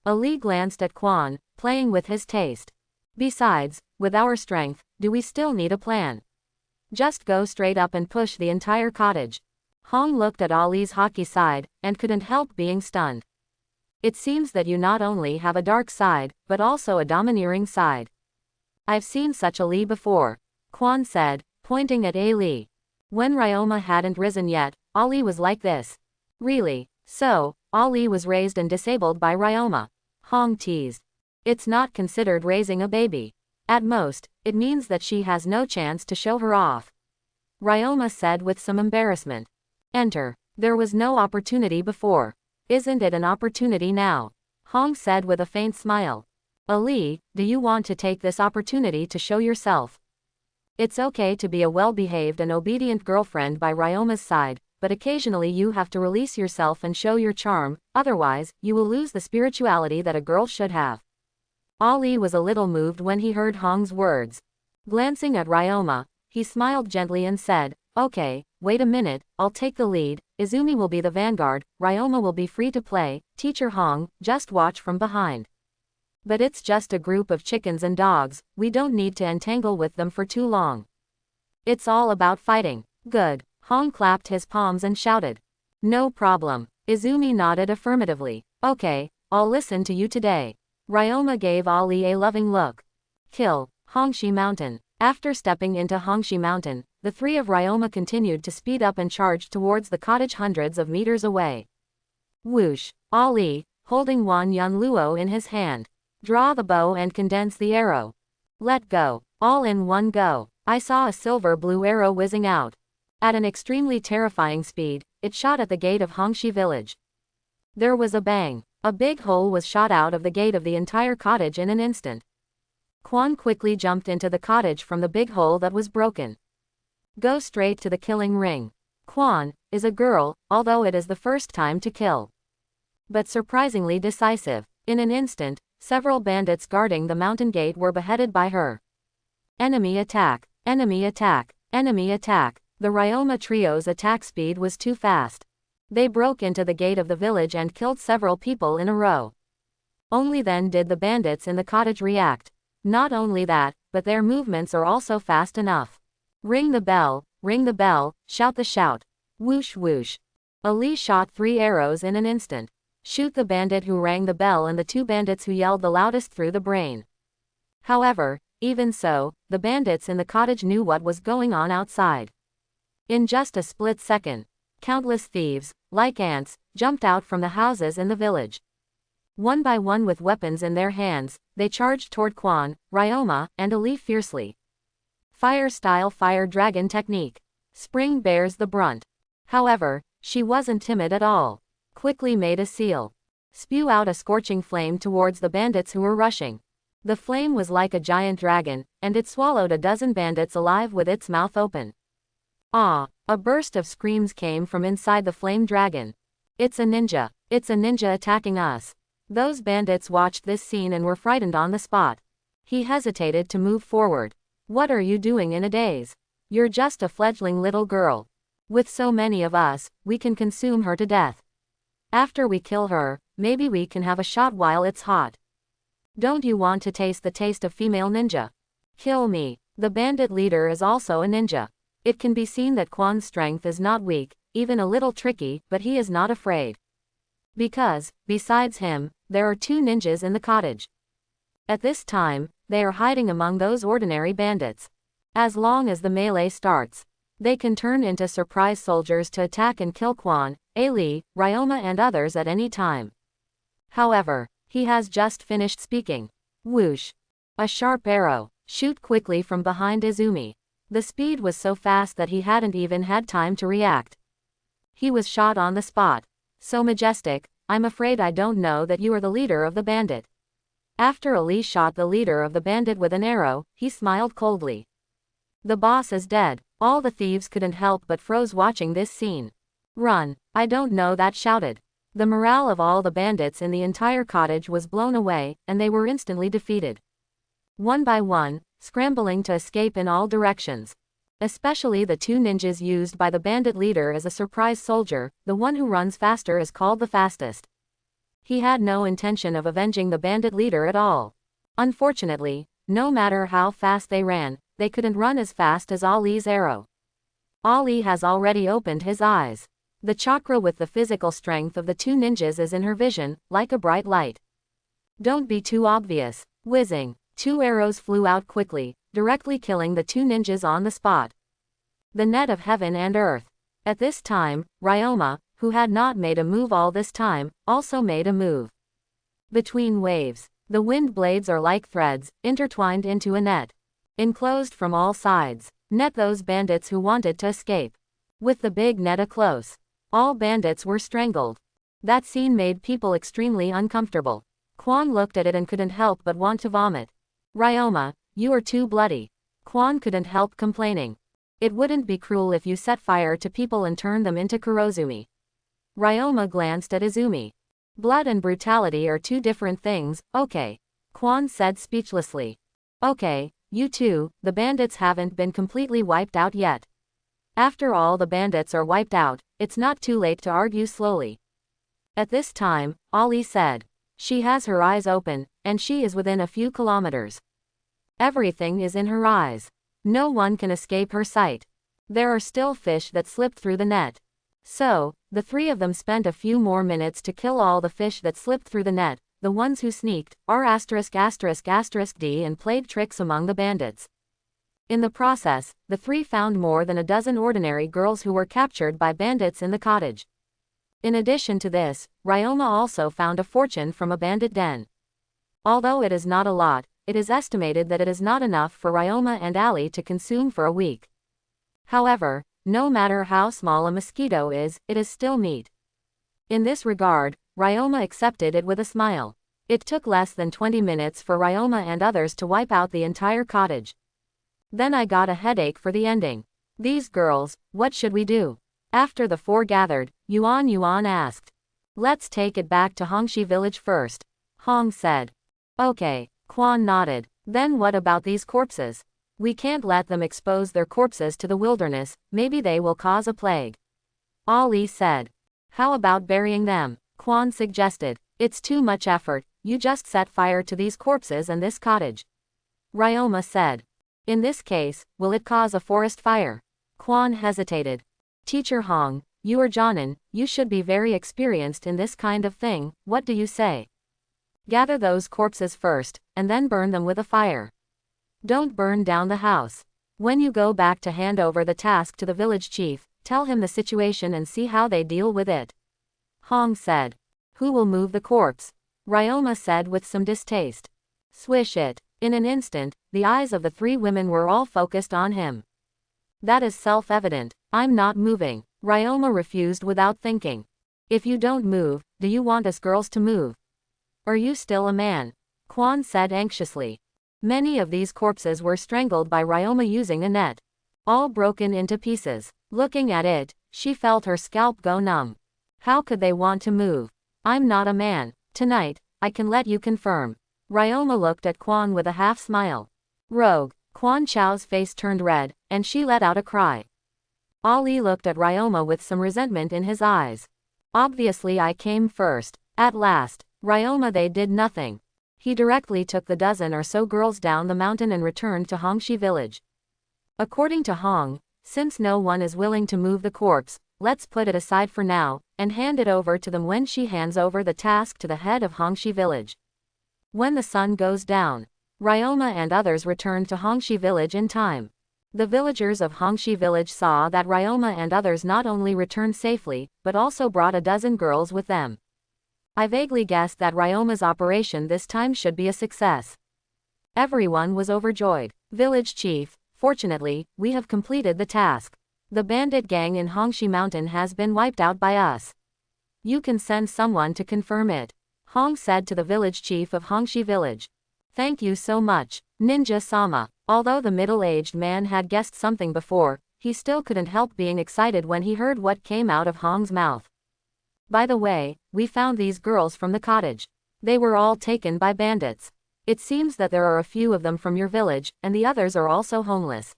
S1: Ali glanced at Quan, playing with his taste. Besides, with our strength, do we still need a plan? Just go straight up and push the entire cottage. Hong looked at Ali's hockey side, and couldn't help being stunned. It seems that you not only have a dark side, but also a domineering side. I've seen such Ali before, Quan said, pointing at Ali. When Ryoma hadn't risen yet, Ali was like this. Really? So, Ali was raised and disabled by Ryoma? Hong teased. It's not considered raising a baby. At most, it means that she has no chance to show her off. Ryoma said with some embarrassment. Enter. There was no opportunity before. Isn't it an opportunity now? Hong said with a faint smile. Ali, do you want to take this opportunity to show yourself? It's okay to be a well-behaved and obedient girlfriend by Ryoma's side, but occasionally you have to release yourself and show your charm, otherwise, you will lose the spirituality that a girl should have. Ali was a little moved when he heard Hong's words. Glancing at Ryoma, he smiled gently and said, "Okay, wait a minute, I'll take the lead, Izumi will be the vanguard, Ryoma will be free to play, Teacher Hong, just watch from behind. But it's just a group of chickens and dogs, we don't need to entangle with them for too long. It's all about fighting." "Good." Hong clapped his palms and shouted. "No problem." Izumi nodded affirmatively. "Okay, I'll listen to you today." Ryoma gave Ali a loving look. Kill. Hongshi Mountain. After stepping into Hongshi Mountain, the three of Ryoma continued to speed up and charged towards the cottage hundreds of meters away. Whoosh. Ali, holding Wan Yun Luo in his hand. Draw the bow and condense the arrow. Let go. All in one go. I saw a silver-blue arrow whizzing out. At an extremely terrifying speed, it shot at the gate of Hongshi village. There was a bang. A big hole was shot out of the gate of the entire cottage in an instant. Quan quickly jumped into the cottage from the big hole that was broken. Go straight to the killing ring. Quan is a girl, although it is the first time to kill. But surprisingly decisive. In an instant, several bandits guarding the mountain gate were beheaded by her. Enemy attack. Enemy attack. Enemy attack. The Ryoma trio's attack speed was too fast. They broke into the gate of the village and killed several people in a row. Only then did the bandits in the cottage react. Not only that, but their movements are also fast enough. Ring the bell, shout the shout. Whoosh whoosh. Ali shot 3 arrows in an instant. Shoot the bandit who rang the bell and the 2 bandits who yelled the loudest through the brain. However, even so, the bandits in the cottage knew what was going on outside. In just a split second, countless thieves, like ants, jumped out from the houses in the village. One by one with weapons in their hands, they charged toward Quan, Ryoma, and Ali fiercely. Fire-style fire dragon technique. Spring bears the brunt. However, she wasn't timid at all. Quickly made a seal. Spew out a scorching flame towards the bandits who were rushing. The flame was like a giant dragon, and it swallowed a dozen bandits alive with its mouth open. Ah! A burst of screams came from inside the flame dragon. It's a ninja. It's a ninja attacking us. Those bandits watched this scene and were frightened on the spot. He hesitated to move forward. What are you doing in a daze? You're just a fledgling little girl. With so many of us, we can consume her to death. After we kill her, maybe we can have a shot while it's hot. Don't you want to taste the taste of female ninja? Kill me. The bandit leader is also a ninja. It can be seen that Quan's strength is not weak, even a little tricky, but he is not afraid. Because, besides him, there are 2 ninjas in the cottage. At this time, they are hiding among those ordinary bandits. As long as the melee starts, they can turn into surprise soldiers to attack and kill Quan, Ali, Ryoma and others at any time. However, he has just finished speaking. Whoosh! A sharp arrow, shoot quickly from behind Izumi. The speed was so fast that he hadn't even had time to react. He was shot on the spot. So majestic, I'm afraid I don't know that you are the leader of the bandit. After Ali shot the leader of the bandit with an arrow, he smiled coldly. The boss is dead. All the thieves couldn't help but froze watching this scene. Run! I don't know that shouted. The morale of all the bandits in the entire cottage was blown away, and they were instantly defeated. One by one, scrambling to escape in all directions. Especially the 2 ninjas used by the bandit leader as a surprise soldier, the one who runs faster is called the fastest. He had no intention of avenging the bandit leader at all. Unfortunately, no matter how fast they ran, they couldn't run as fast as Ali's arrow. Ali has already opened his eyes. The chakra with the physical strength of the 2 ninjas is in her vision, like a bright light. Don't be too obvious. Whizzing. 2 arrows flew out quickly, directly killing the 2 ninjas on the spot. The net of heaven and earth. At this time, Ryoma, who had not made a move all this time, also made a move. Between waves, the wind blades are like threads, intertwined into a net. Enclosed from all sides. Net those bandits who wanted to escape. With the big net close, all bandits were strangled. That scene made people extremely uncomfortable. Quan looked at it and couldn't help but want to vomit. Ryoma, you are too bloody. Quan couldn't help complaining. It wouldn't be cruel if you set fire to people and turn them into Kurozumi. Ryoma glanced at Izumi. Blood and brutality are 2 different things, okay. Quan said speechlessly. Okay, you two, the bandits haven't been completely wiped out yet. After all the bandits are wiped out, it's not too late to argue slowly. At this time, Ali said. She has her eyes open, and she is within a few kilometers. Everything is in her eyes. No one can escape her sight. There are still fish that slipped through the net. So, the three of them spent a few more minutes to kill all the fish that slipped through the net, the ones who sneaked, ******D and played tricks among the bandits. In the process, the three found more than a dozen ordinary girls who were captured by bandits in the cottage. In addition to this, Ryoma also found a fortune from a bandit den. Although it is not a lot, it is estimated that it is not enough for Ryoma and Ali to consume for a week. However, no matter how small a mosquito is, it is still meat. In this regard, Ryoma accepted it with a smile. It took less than 20 minutes for Ryoma and others to wipe out the entire cottage. Then I got a headache for the ending. These girls, what should we do? After the four gathered, Yuan asked. Let's take it back to Hongshi village first. Hong said. Okay, Quan nodded. Then what about these corpses? We can't let them expose their corpses to the wilderness, maybe they will cause a plague. Ali said. How about burying them? Quan suggested. It's too much effort, you just set fire to these corpses and this cottage. Ryoma said. In this case, will it cause a forest fire? Quan hesitated. Teacher Hong, you are Jonin, you should be very experienced in this kind of thing, what do you say? Gather those corpses first, and then burn them with a fire. Don't burn down the house. When you go back to hand over the task to the village chief, tell him the situation and see how they deal with it. Hong said. Who will move the corpse? Ryoma said with some distaste. Swish it. In an instant, the eyes of the three women were all focused on him. That is self-evident. I'm not moving. Ryoma refused without thinking. If you don't move, do you want us girls to move? Are you still a man? Quan said anxiously. Many of these corpses were strangled by Ryoma using a net. All broken into pieces. Looking at it, she felt her scalp go numb. How could they want to move? I'm not a man. Tonight, I can let you confirm. Ryoma looked at Quan with a half smile. Rogue. Quan Chao's face turned red, and she let out a cry. Ali looked at Ryoma with some resentment in his eyes. Obviously I came first. At last, Ryoma they did nothing. He directly took the dozen or so girls down the mountain and returned to Hongshi village. According to Hong, since no one is willing to move the corpse, let's put it aside for now, and hand it over to them when she hands over the task to the head of Hongshi village. When the sun goes down, Ryoma and others returned to Hongshi village in time. The villagers of Hongshi village saw that Ryoma and others not only returned safely, but also brought a dozen girls with them. I vaguely guessed that Ryoma's operation this time should be a success. Everyone was overjoyed. Village chief, fortunately, we have completed the task. The bandit gang in Hongshi mountain has been wiped out by us. You can send someone to confirm it. Hong said to the village chief of Hongshi village. Thank you so much, Ninja-sama. Although the middle-aged man had guessed something before, he still couldn't help being excited when he heard what came out of Hong's mouth. By the way, we found these girls from the cottage. They were all taken by bandits. It seems that there are a few of them from your village, and the others are also homeless.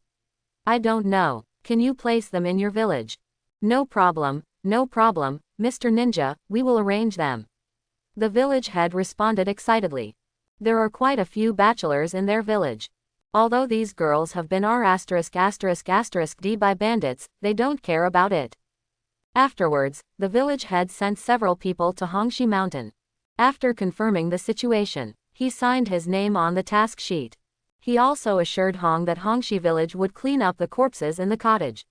S1: I don't know. Can you place them in your village? No problem, Mr. Ninja, we will arrange them. The village head responded excitedly. There are quite a few bachelors in their village. Although these girls have been *****D by bandits, they don't care about it. Afterwards, the village head sent several people to Hongshi mountain. After confirming the situation, he signed his name on the task sheet. He also assured Hong that Hongshi village would clean up the corpses in the cottage.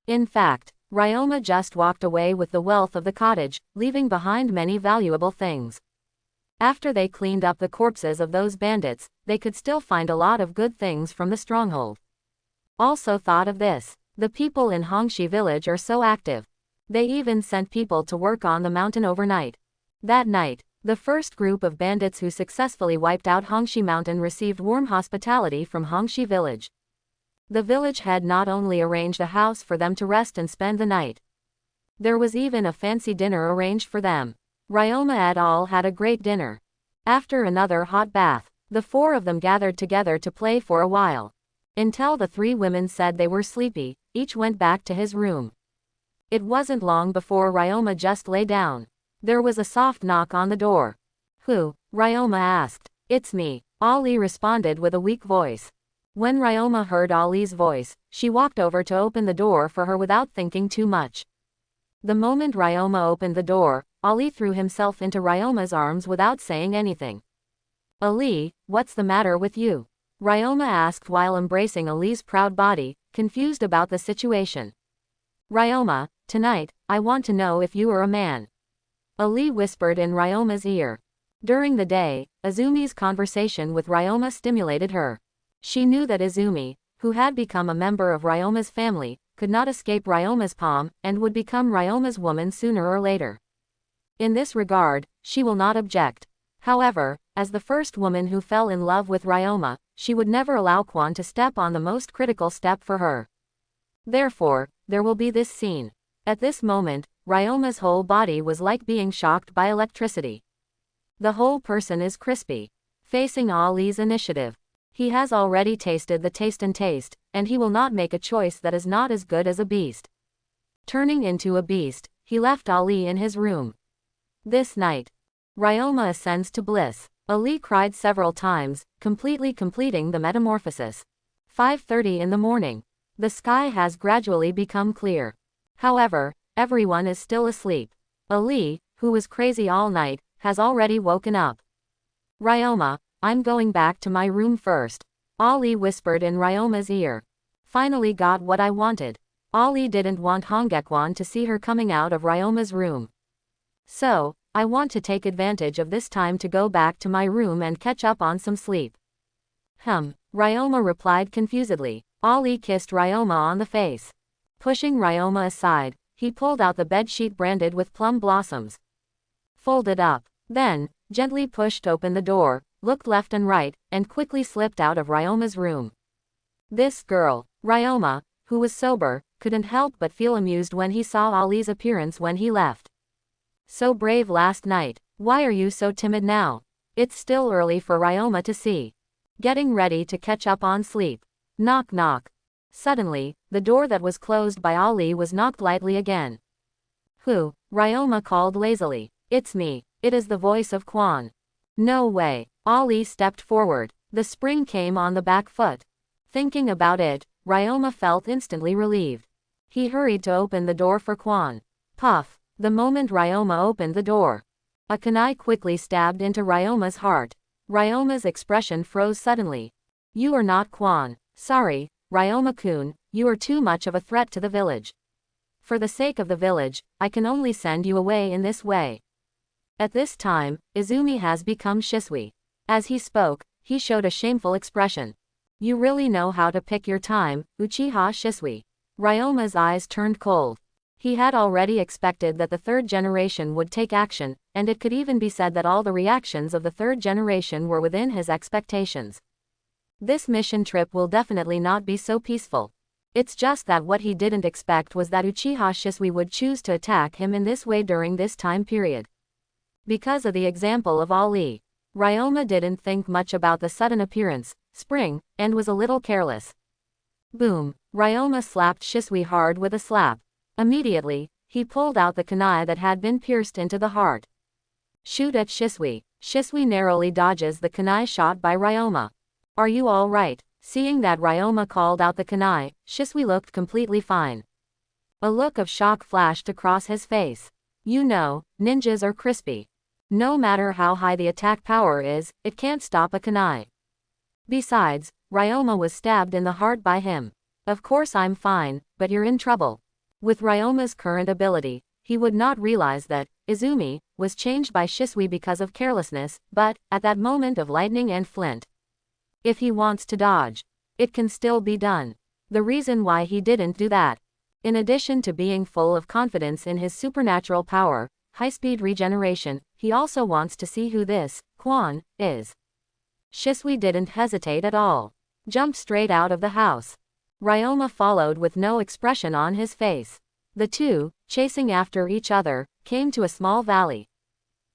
S1: In fact, Ryoma just walked away with the wealth of the cottage, leaving behind many valuable things. After they cleaned up the corpses of those bandits, they could still find a lot of good things from the stronghold. Also thought of this. The people in Hongshi village are so active. They even sent people to work on the mountain overnight. That night, the first group of bandits who successfully wiped out Hongshi mountain received warm hospitality from Hongshi village. The village head not only arranged a house for them to rest and spend the night. There was even a fancy dinner arranged for them. Ryoma et al. Had a great dinner. After another hot bath, the four of them gathered together to play for a while. Until the three women said they were sleepy, each went back to his room. It wasn't long before Ryoma just lay down. There was a soft knock on the door. Who? Ryoma asked. It's me, Ali responded with a weak voice. When Ryoma heard Ali's voice, she walked over to open the door for her without thinking too much. The moment Ryoma opened the door, Ali threw himself into Ryoma's arms without saying anything. Ali, what's the matter with you? Ryoma asked while embracing Ali's proud body, confused about the situation. Ryoma, tonight, I want to know if you are a man. Ali whispered in Ryoma's ear. During the day, Izumi's conversation with Ryoma stimulated her. She knew that Izumi, who had become a member of Ryoma's family, could not escape Ryoma's palm, and would become Ryoma's woman sooner or later. In this regard, she will not object. However, as the first woman who fell in love with Ryoma, she would never allow Kwon to step on the most critical step for her. Therefore, there will be this scene. At this moment, Ryoma's whole body was like being shocked by electricity. The whole person is crispy. Facing Ali's initiative. He has already tasted the taste, and he will not make a choice that is not as good as a beast. Turning into a beast, he left Ali in his room. This night, Ryoma ascends to bliss. Ali cried several times, completely completing the metamorphosis. 5:30 in the morning. The sky has gradually become clear. However, everyone is still asleep. Ali, who was crazy all night, has already woken up. Ryoma, I'm going back to my room first. Ali whispered in Ryoma's ear. Finally got what I wanted. Ali didn't want Hongekwon to see her coming out of Ryoma's room. So, I want to take advantage of this time to go back to my room and catch up on some sleep. Ryoma replied confusedly. Ali kissed Ryoma on the face. Pushing Ryoma aside, he pulled out the bedsheet branded with plum blossoms. Folded up. Then, gently pushed open the door, looked left and right, and quickly slipped out of Ryoma's room. This girl, Ryoma, who was sober, couldn't help but feel amused when he saw Ali's appearance when he left. So brave last night. Why are you so timid now? It's still early for Ryoma to see. Getting ready to catch up on sleep. Knock knock. Suddenly, the door that was closed by Ali was knocked lightly again. Who? Ryoma called lazily. It's me. It is the voice of Kwon. No way. Ali stepped forward. The spring came on the back foot. Thinking about it, Ryoma felt instantly relieved. He hurried to open the door for Kwon. Puff. The moment Ryoma opened the door, a kunai quickly stabbed into Ryoma's heart. Ryoma's expression froze suddenly. You are not Kwon. Sorry, Ryoma-kun, you are too much of a threat to the village. For the sake of the village, I can only send you away in this way. At this time, Izumi has become Shisui. As he spoke, he showed a shameful expression. You really know how to pick your time, Uchiha Shisui. Ryoma's eyes turned cold. He had already expected that the third generation would take action, and it could even be said that all the reactions of the third generation were within his expectations. This mission trip will definitely not be so peaceful. It's just that what he didn't expect was that Uchiha Shisui would choose to attack him in this way during this time period. Because of the example of Ali, Ryoma didn't think much about the sudden appearance, spring, and was a little careless. Boom! Ryoma slapped Shisui hard with a slap. Immediately, he pulled out the kunai that had been pierced into the heart. Shoot at Shisui. Shisui narrowly dodges the kunai shot by Ryoma. Are you all right? Seeing that Ryoma called out the kunai, Shisui looked completely fine. A look of shock flashed across his face. You know, ninjas are crispy. No matter how high the attack power is, it can't stop a kunai. Besides, Ryoma was stabbed in the heart by him. Of course I'm fine, but you're in trouble. With Ryoma's current ability, he would not realize that Izumi was changed by Shisui because of carelessness, but, at that moment of lightning and flint, if he wants to dodge, it can still be done. The reason why he didn't do that, in addition to being full of confidence in his supernatural power, high-speed regeneration, he also wants to see who this Kwon is. Shisui didn't hesitate at all. Jumped straight out of the house. Ryoma followed with no expression on his face. The two, chasing after each other, came to a small valley.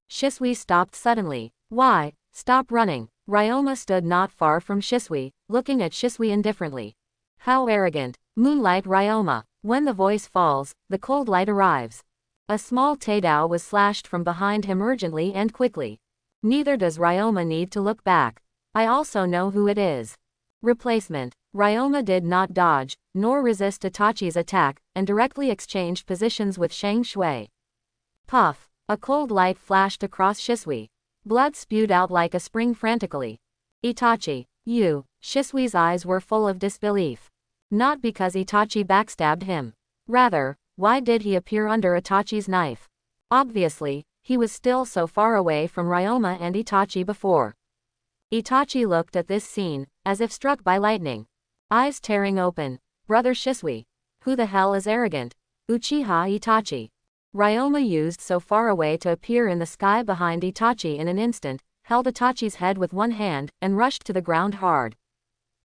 S1: Shisui stopped suddenly. Why? Stop running. Ryoma stood not far from Shisui, looking at Shisui indifferently. How arrogant. Moonlight Ryoma. When the voice falls, the cold light arrives. A small taedao was slashed from behind him urgently and quickly. Neither does Ryoma need to look back. I also know who it is. Replacement. Ryoma did not dodge, nor resist Itachi's attack, and directly exchanged positions with Shang Shui. Puff. A cold light flashed across Shisui. Blood spewed out like a spring frantically. Itachi, you. Shisui's eyes were full of disbelief. Not because Itachi backstabbed him. Rather, why did he appear under Itachi's knife? Obviously, he was still so far away from Ryoma and Itachi before. Itachi looked at this scene, as if struck by lightning. Eyes tearing open. Brother Shisui. Who the hell is arrogant? Uchiha Itachi. Ryoma used so far away to appear in the sky behind Itachi in an instant, held Itachi's head with one hand, and rushed to the ground hard.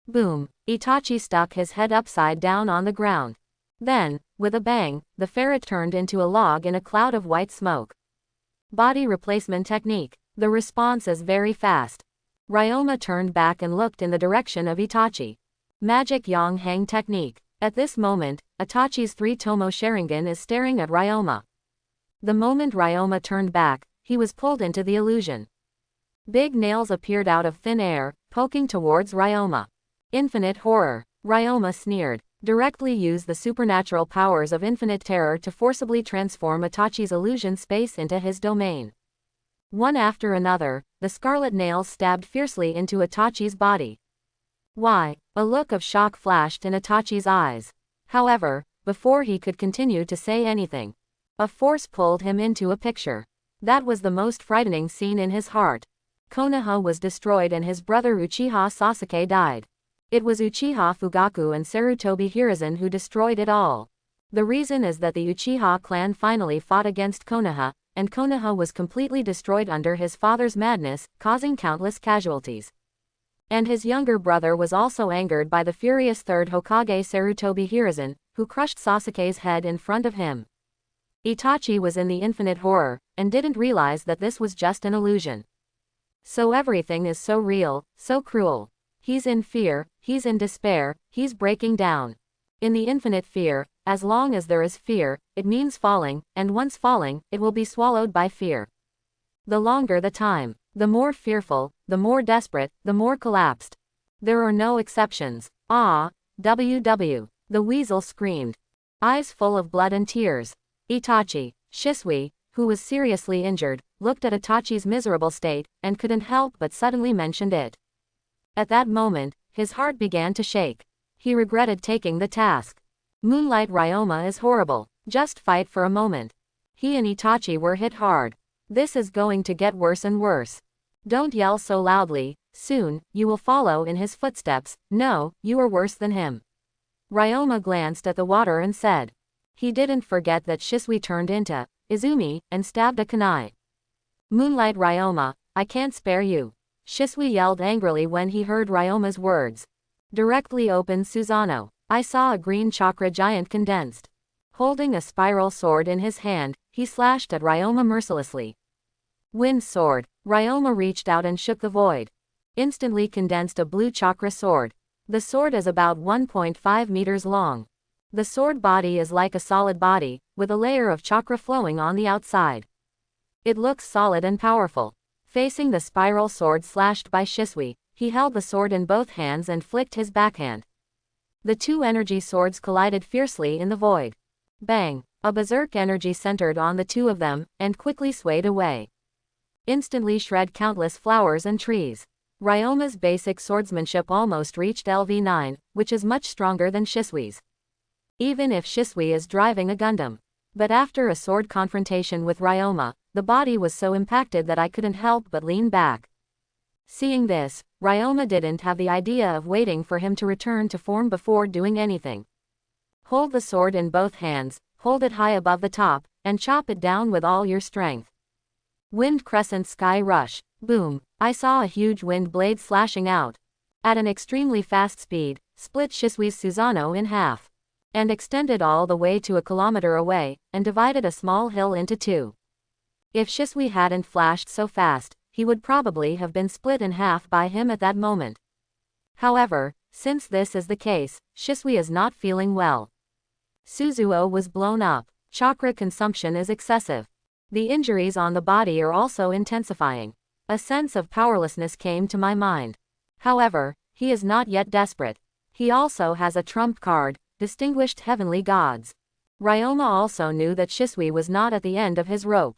S1: Boom. Itachi stuck his head upside down on the ground. Then, with a bang, the ferret turned into a log in a cloud of white smoke. Body replacement technique. The response is very fast. Ryoma turned back and looked in the direction of Itachi. Magic Yang Hang technique. At this moment, Itachi's 3-tomo Sharingan is staring at Ryoma. The moment Ryoma turned back, he was pulled into the illusion. Big nails appeared out of thin air, poking towards Ryoma. Infinite horror. Ryoma sneered. Directly used the supernatural powers of infinite terror to forcibly transform Itachi's illusion space into his domain. One after another, the scarlet nails stabbed fiercely into Itachi's body. Why? A look of shock flashed in Itachi's eyes. However, before he could continue to say anything, a force pulled him into a picture. That was the most frightening scene in his heart. Konoha was destroyed and his brother Uchiha Sasuke died. It was Uchiha Fugaku and Sarutobi Hiruzen who destroyed it all. The reason is that the Uchiha clan finally fought against Konoha, and Konoha was completely destroyed under his father's madness, causing countless casualties. And his younger brother was also angered by the furious third Hokage Sarutobi Hiruzen, who crushed Sasuke's head in front of him. Itachi was in the infinite horror, and didn't realize that this was just an illusion. So everything is so real, so cruel. He's in fear, he's in despair, he's breaking down. In the infinite fear, as long as there is fear, it means falling, and once falling, it will be swallowed by fear. The longer the time, the more fearful, the more desperate, the more collapsed. There are no exceptions. Ah, WW. The weasel screamed. Eyes full of blood and tears. Itachi, Shisui, who was seriously injured, looked at Itachi's miserable state, and couldn't help but suddenly mentioned it. At that moment, his heart began to shake. He regretted taking the task. Moonlight Ryoma is horrible. Just fight for a moment. He and Itachi were hit hard. This is going to get worse and worse. Don't yell so loudly, soon, you will follow in his footsteps. No, you are worse than him. Ryoma glanced at the water and said. He didn't forget that Shisui turned into Izumi, and stabbed a kunai. Moonlight Ryoma, I can't spare you. Shisui yelled angrily when he heard Ryoma's words. Directly opened Susanoo. I saw a green chakra giant condensed. Holding a spiral sword in his hand, he slashed at Ryoma mercilessly. Wind sword. Ryoma reached out and shook the void. Instantly condensed a blue chakra sword. The sword is about 1.5 meters long. The sword body is like a solid body, with a layer of chakra flowing on the outside. It looks solid and powerful. Facing the spiral sword slashed by Shisui, he held the sword in both hands and flicked his backhand. The two energy swords collided fiercely in the void. Bang! A berserk energy centered on the two of them, and quickly swayed away. Instantly shred countless flowers and trees. Ryoma's basic swordsmanship almost reached LV9, which is much stronger than Shisui's. Even if Shisui is driving a Gundam. But after a sword confrontation with Ryoma, the body was so impacted that I couldn't help but lean back. Seeing this, Ryoma didn't have the idea of waiting for him to return to form before doing anything. Hold the sword in both hands, hold it high above the top, and chop it down with all your strength. Wind crescent sky rush. Boom! I saw a huge wind blade slashing out. At an extremely fast speed, split Shisui's Susanoo in half. And extended all the way to a kilometer away, and divided a small hill into two. If Shisui hadn't flashed so fast, he would probably have been split in half by him at that moment. However, since this is the case, Shisui is not feeling well. Suzuo was blown up. Chakra consumption is excessive. The injuries on the body are also intensifying. A sense of powerlessness came to my mind. However, he is not yet desperate. He also has a trump card, distinguished heavenly gods. Ryoma also knew that Shisui was not at the end of his rope.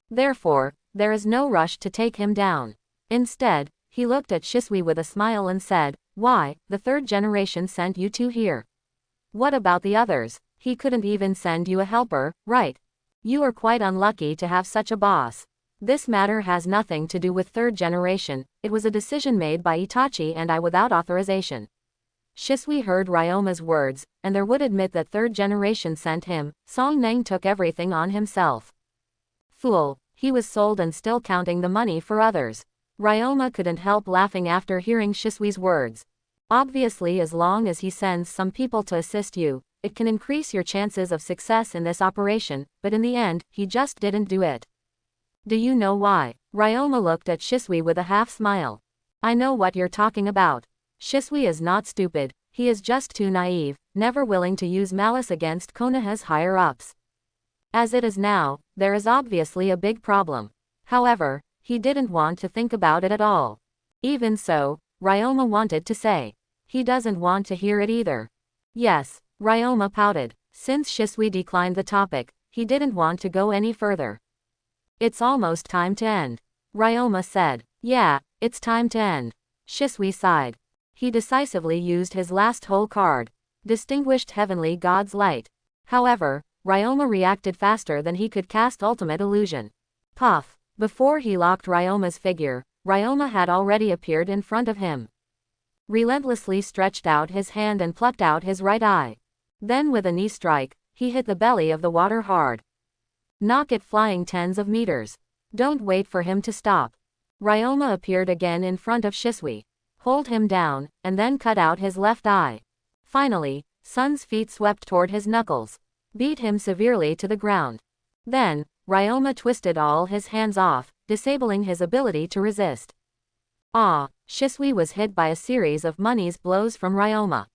S1: Therefore, there is no rush to take him down. Instead, he looked at Shisui with a smile and said, "Why, the third generation sent you two here. What about the others? He couldn't even send you a helper, right? You are quite unlucky to have such a boss. This matter has nothing to do with third generation, it was a decision made by Itachi and I without authorization." Shisui heard Ryoma's words, and there would admit that third generation sent him. Song Neng took everything on himself. Fool, he was sold and still counting the money for others. Ryoma couldn't help laughing after hearing Shisui's words. Obviously, as long as he sends some people to assist you, it can increase your chances of success in this operation, but in the end, he just didn't do it. Do you know why? Ryoma looked at Shisui with a half smile. I know what you're talking about. Shisui is not stupid, he is just too naive, never willing to use malice against Konoha's higher-ups. As it is now, there is obviously a big problem. However, he didn't want to think about it at all. Even so, Ryoma wanted to say. He doesn't want to hear it either. Yes, Ryoma pouted. Since Shisui declined the topic, he didn't want to go any further. It's almost time to end. Ryoma said. Yeah, it's time to end. Shisui sighed. He decisively used his last whole card. Distinguished Heavenly God's Light. However, Ryoma reacted faster than he could cast Ultimate Illusion. Puff. Before he locked Ryoma's figure, Ryoma had already appeared in front of him. Relentlessly stretched out his hand and plucked out his right eye. Then with a knee strike, he hit the belly of the water hard. Knock it flying tens of meters. Don't wait for him to stop. Ryoma appeared again in front of Shisui. Hold him down, and then cut out his left eye. Finally, Sun's feet swept toward his knuckles. Beat him severely to the ground. Then, Ryoma twisted all his hands off, disabling his ability to resist. Ah, Shisui was hit by a series of money's blows from Ryoma.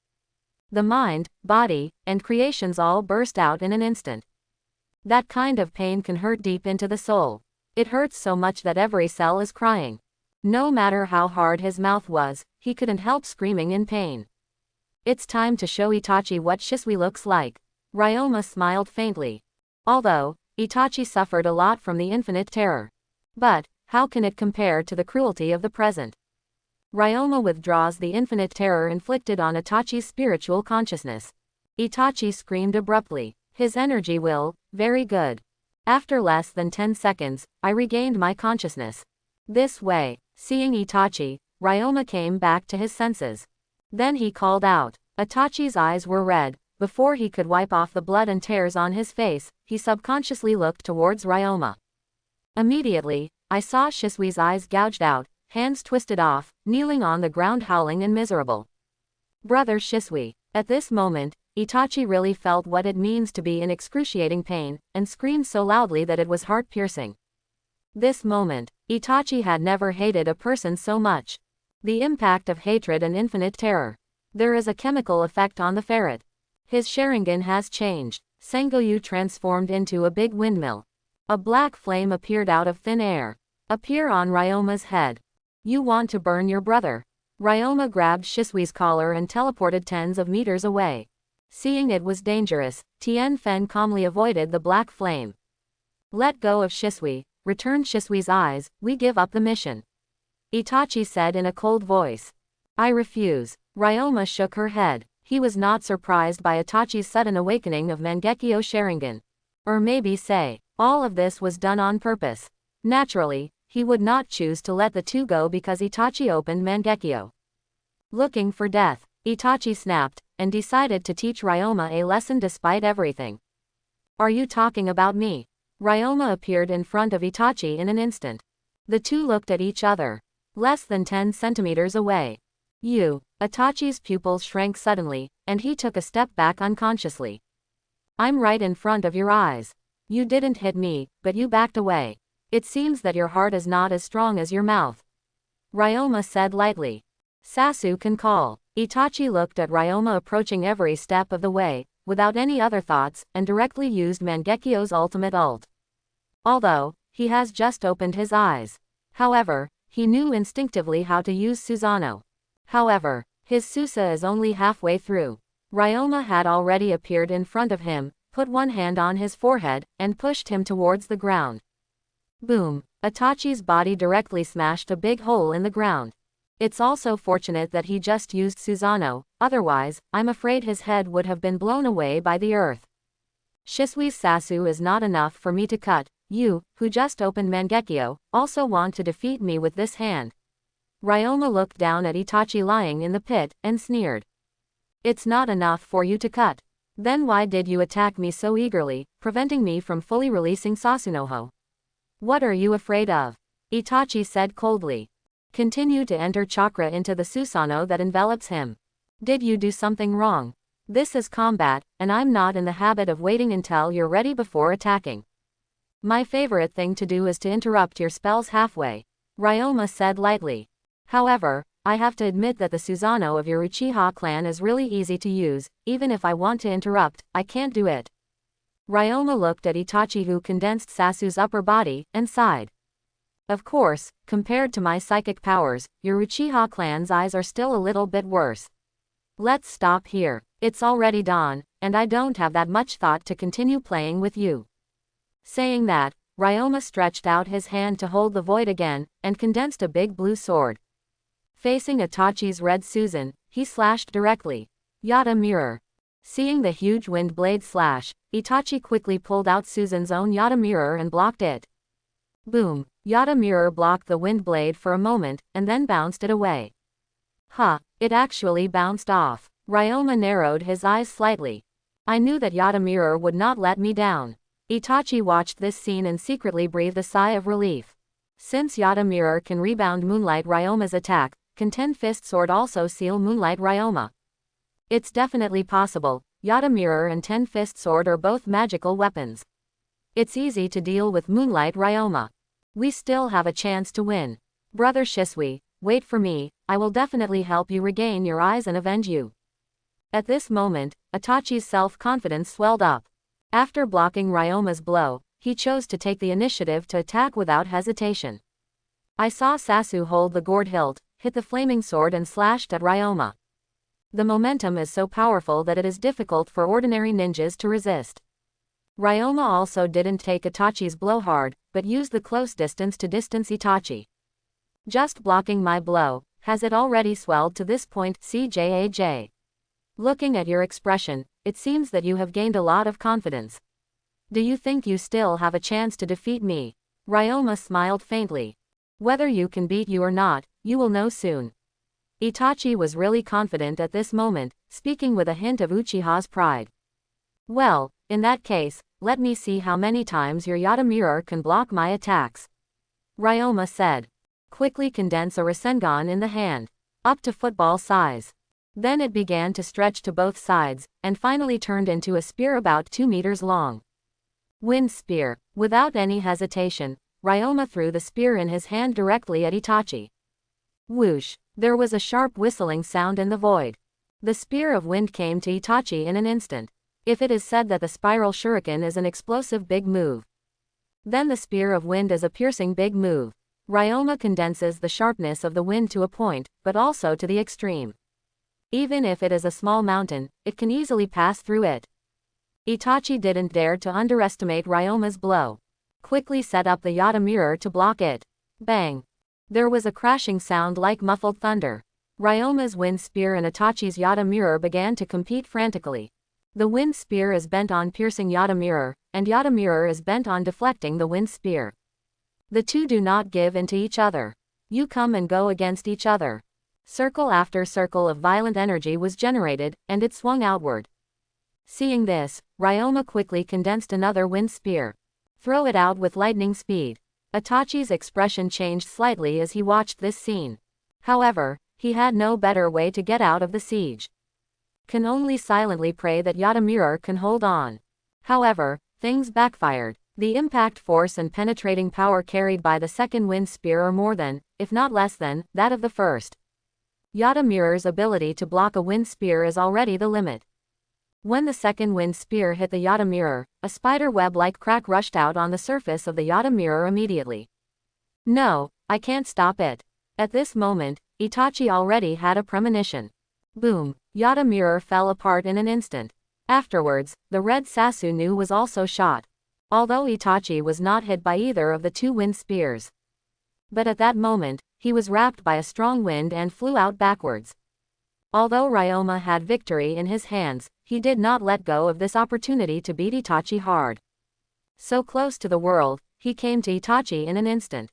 S1: The mind, body, and creations all burst out in an instant. That kind of pain can hurt deep into the soul. It hurts so much that every cell is crying. No matter how hard his mouth was, he couldn't help screaming in pain. It's time to show Itachi what Shisui looks like. Ryoma smiled faintly. Although, Itachi suffered a lot from the infinite terror. But, how can it compare to the cruelty of the present? Ryoma withdraws the infinite terror inflicted on Itachi's spiritual consciousness. Itachi screamed abruptly. His energy will, very good. After less than 10 seconds, I regained my consciousness. This way, seeing Itachi, Ryoma came back to his senses. Then he called out. Itachi's eyes were red. Before he could wipe off the blood and tears on his face, he subconsciously looked towards Ryoma. Immediately, I saw Shisui's eyes gouged out, hands twisted off, kneeling on the ground howling and miserable. Brother Shisui. At this moment, Itachi really felt what it means to be in excruciating pain, and screamed so loudly that it was heart-piercing. This moment, Itachi had never hated a person so much. The impact of hatred and infinite terror. There is a chemical effect on the ferret. His Sharingan has changed. Sengoyu transformed into a big windmill. A black flame appeared out of thin air. Appear on Ryoma's head. You want to burn your brother. Ryoma grabbed Shisui's collar and teleported tens of meters away. Seeing it was dangerous, Tien Fen calmly avoided the black flame. Let go of Shisui, returned Shisui's eyes, we give up the mission. Itachi said in a cold voice. I refuse. Ryoma shook her head. He was not surprised by Itachi's sudden awakening of Mangekyo Sharingan. Or maybe say, all of this was done on purpose. Naturally, he would not choose to let the two go because Itachi opened Mangekyo. Looking for death, Itachi snapped, and decided to teach Ryoma a lesson despite everything. Are you talking about me? Ryoma appeared in front of Itachi in an instant. The two looked at each other. Less than 10 centimeters away. You. Itachi's pupils shrank suddenly, and he took a step back unconsciously. I'm right in front of your eyes. You didn't hit me, but you backed away. It seems that your heart is not as strong as your mouth. Ryoma said lightly. Sasuke can call. Itachi looked at Ryoma approaching every step of the way, without any other thoughts, and directly used Mangekyo's ultimate ult. Although, he has just opened his eyes. However, he knew instinctively how to use Susanoo. However, his Susa is only halfway through. Ryoma had already appeared in front of him, put one hand on his forehead, and pushed him towards the ground. Boom! Itachi's body directly smashed a big hole in the ground. It's also fortunate that he just used Susanoo, otherwise, I'm afraid his head would have been blown away by the earth. Shisui's Sasuke is not enough for me to cut. You, who just opened Mangekyo, also want to defeat me with this hand. Ryoma looked down at Itachi lying in the pit, and sneered. It's not enough for you to cut. Then why did you attack me so eagerly, preventing me from fully releasing Sasunoho? What are you afraid of? Itachi said coldly. Continue to enter chakra into the Susanoo that envelops him. Did you do something wrong? This is combat, and I'm not in the habit of waiting until you're ready before attacking. My favorite thing to do is to interrupt your spells halfway, Ryoma said lightly. However, I have to admit that the Susanoo of your Uchiha clan is really easy to use. Even if I want to interrupt, I can't do it. Ryoma looked at Itachi, who condensed Sasuke's upper body, and sighed. Of course, compared to my psychic powers, your Uchiha clan's eyes are still a little bit worse. Let's stop here. It's already dawn, and I don't have that much thought to continue playing with you. Saying that, Ryoma stretched out his hand to hold the void again, and condensed a big blue sword. Facing Itachi's red Susan, he slashed directly. Yata mirror. Seeing the huge wind blade slash, Itachi quickly pulled out Susan's own Yata mirror and blocked it. Boom! Yata mirror blocked the wind blade for a moment, and then bounced it away. Huh, it actually bounced off. Ryoma narrowed his eyes slightly. I knew that Yata mirror would not let me down. Itachi watched this scene and secretly breathed a sigh of relief. Since Yata mirror can rebound Moonlight Ryoma's attack, can Ten Fist Sword also seal Moonlight Ryoma? It's definitely possible. Yata mirror and Ten Fist Sword are both magical weapons. It's easy to deal with Moonlight Ryoma. We still have a chance to win. Brother Shisui, wait for me, I will definitely help you regain your eyes and avenge you. At this moment, Itachi's self-confidence swelled up. After blocking Ryoma's blow, he chose to take the initiative to attack without hesitation. I saw Sasuke hold the gourd hilt, hit the flaming sword and slashed at Ryoma. The momentum is so powerful that it is difficult for ordinary ninjas to resist. Ryoma also didn't take Itachi's blow hard, but used the close distance to distance Itachi. Just blocking my blow, has it already swelled to this point, CJAJ? Looking at your expression, it seems that you have gained a lot of confidence. Do you think you still have a chance to defeat me? Ryoma smiled faintly. Whether you can beat you or not, you will know soon. Itachi was really confident at this moment, speaking with a hint of Uchiha's pride. Well, in that case, let me see how many times your Yata mirror can block my attacks. Ryoma said. Quickly condense a Rasengan in the hand. Up to football size. Then it began to stretch to both sides, and finally turned into a spear about 2 meters long. Wind spear. Without any hesitation, Ryoma threw the spear in his hand directly at Itachi. Whoosh! There was a sharp whistling sound in the void. The spear of wind came to Itachi in an instant. If it is said that the spiral shuriken is an explosive big move, then the spear of wind is a piercing big move. Ryoma condenses the sharpness of the wind to a point, but also to the extreme. Even if it is a small mountain, it can easily pass through it. Itachi didn't dare to underestimate Ryoma's blow. Quickly set up the Yata mirror to block it. Bang! There was a crashing sound like muffled thunder. Ryoma's wind spear and Itachi's Yata mirror began to compete frantically. The wind spear is bent on piercing Yata mirror, and Yata mirror is bent on deflecting the wind spear. The two do not give in to each other. You come and go against each other. Circle after circle of violent energy was generated, and it swung outward. Seeing this, Ryoma quickly condensed another wind spear. Throw it out with lightning speed. Itachi's expression changed slightly as he watched this scene. However, he had no better way to get out of the siege. Can only silently pray that Yata mirror can hold on. However, things backfired. The impact force and penetrating power carried by the second wind spear are more than, if not less than, that of the first. Yata Mirror's ability to block a wind spear is already the limit. When the second wind spear hit the Yata Mirror, a spider web-like crack rushed out on the surface of the Yata Mirror immediately. No, I can't stop it. At this moment, Itachi already had a premonition. Boom! Yata Mirror fell apart in an instant. Afterwards, the red Sasunu was also shot. Although Itachi was not hit by either of the two wind spears. But at that moment, he was wrapped by a strong wind and flew out backwards. Although Ryoma had victory in his hands, he did not let go of this opportunity to beat Itachi hard. So close to the world, he came to Itachi in an instant.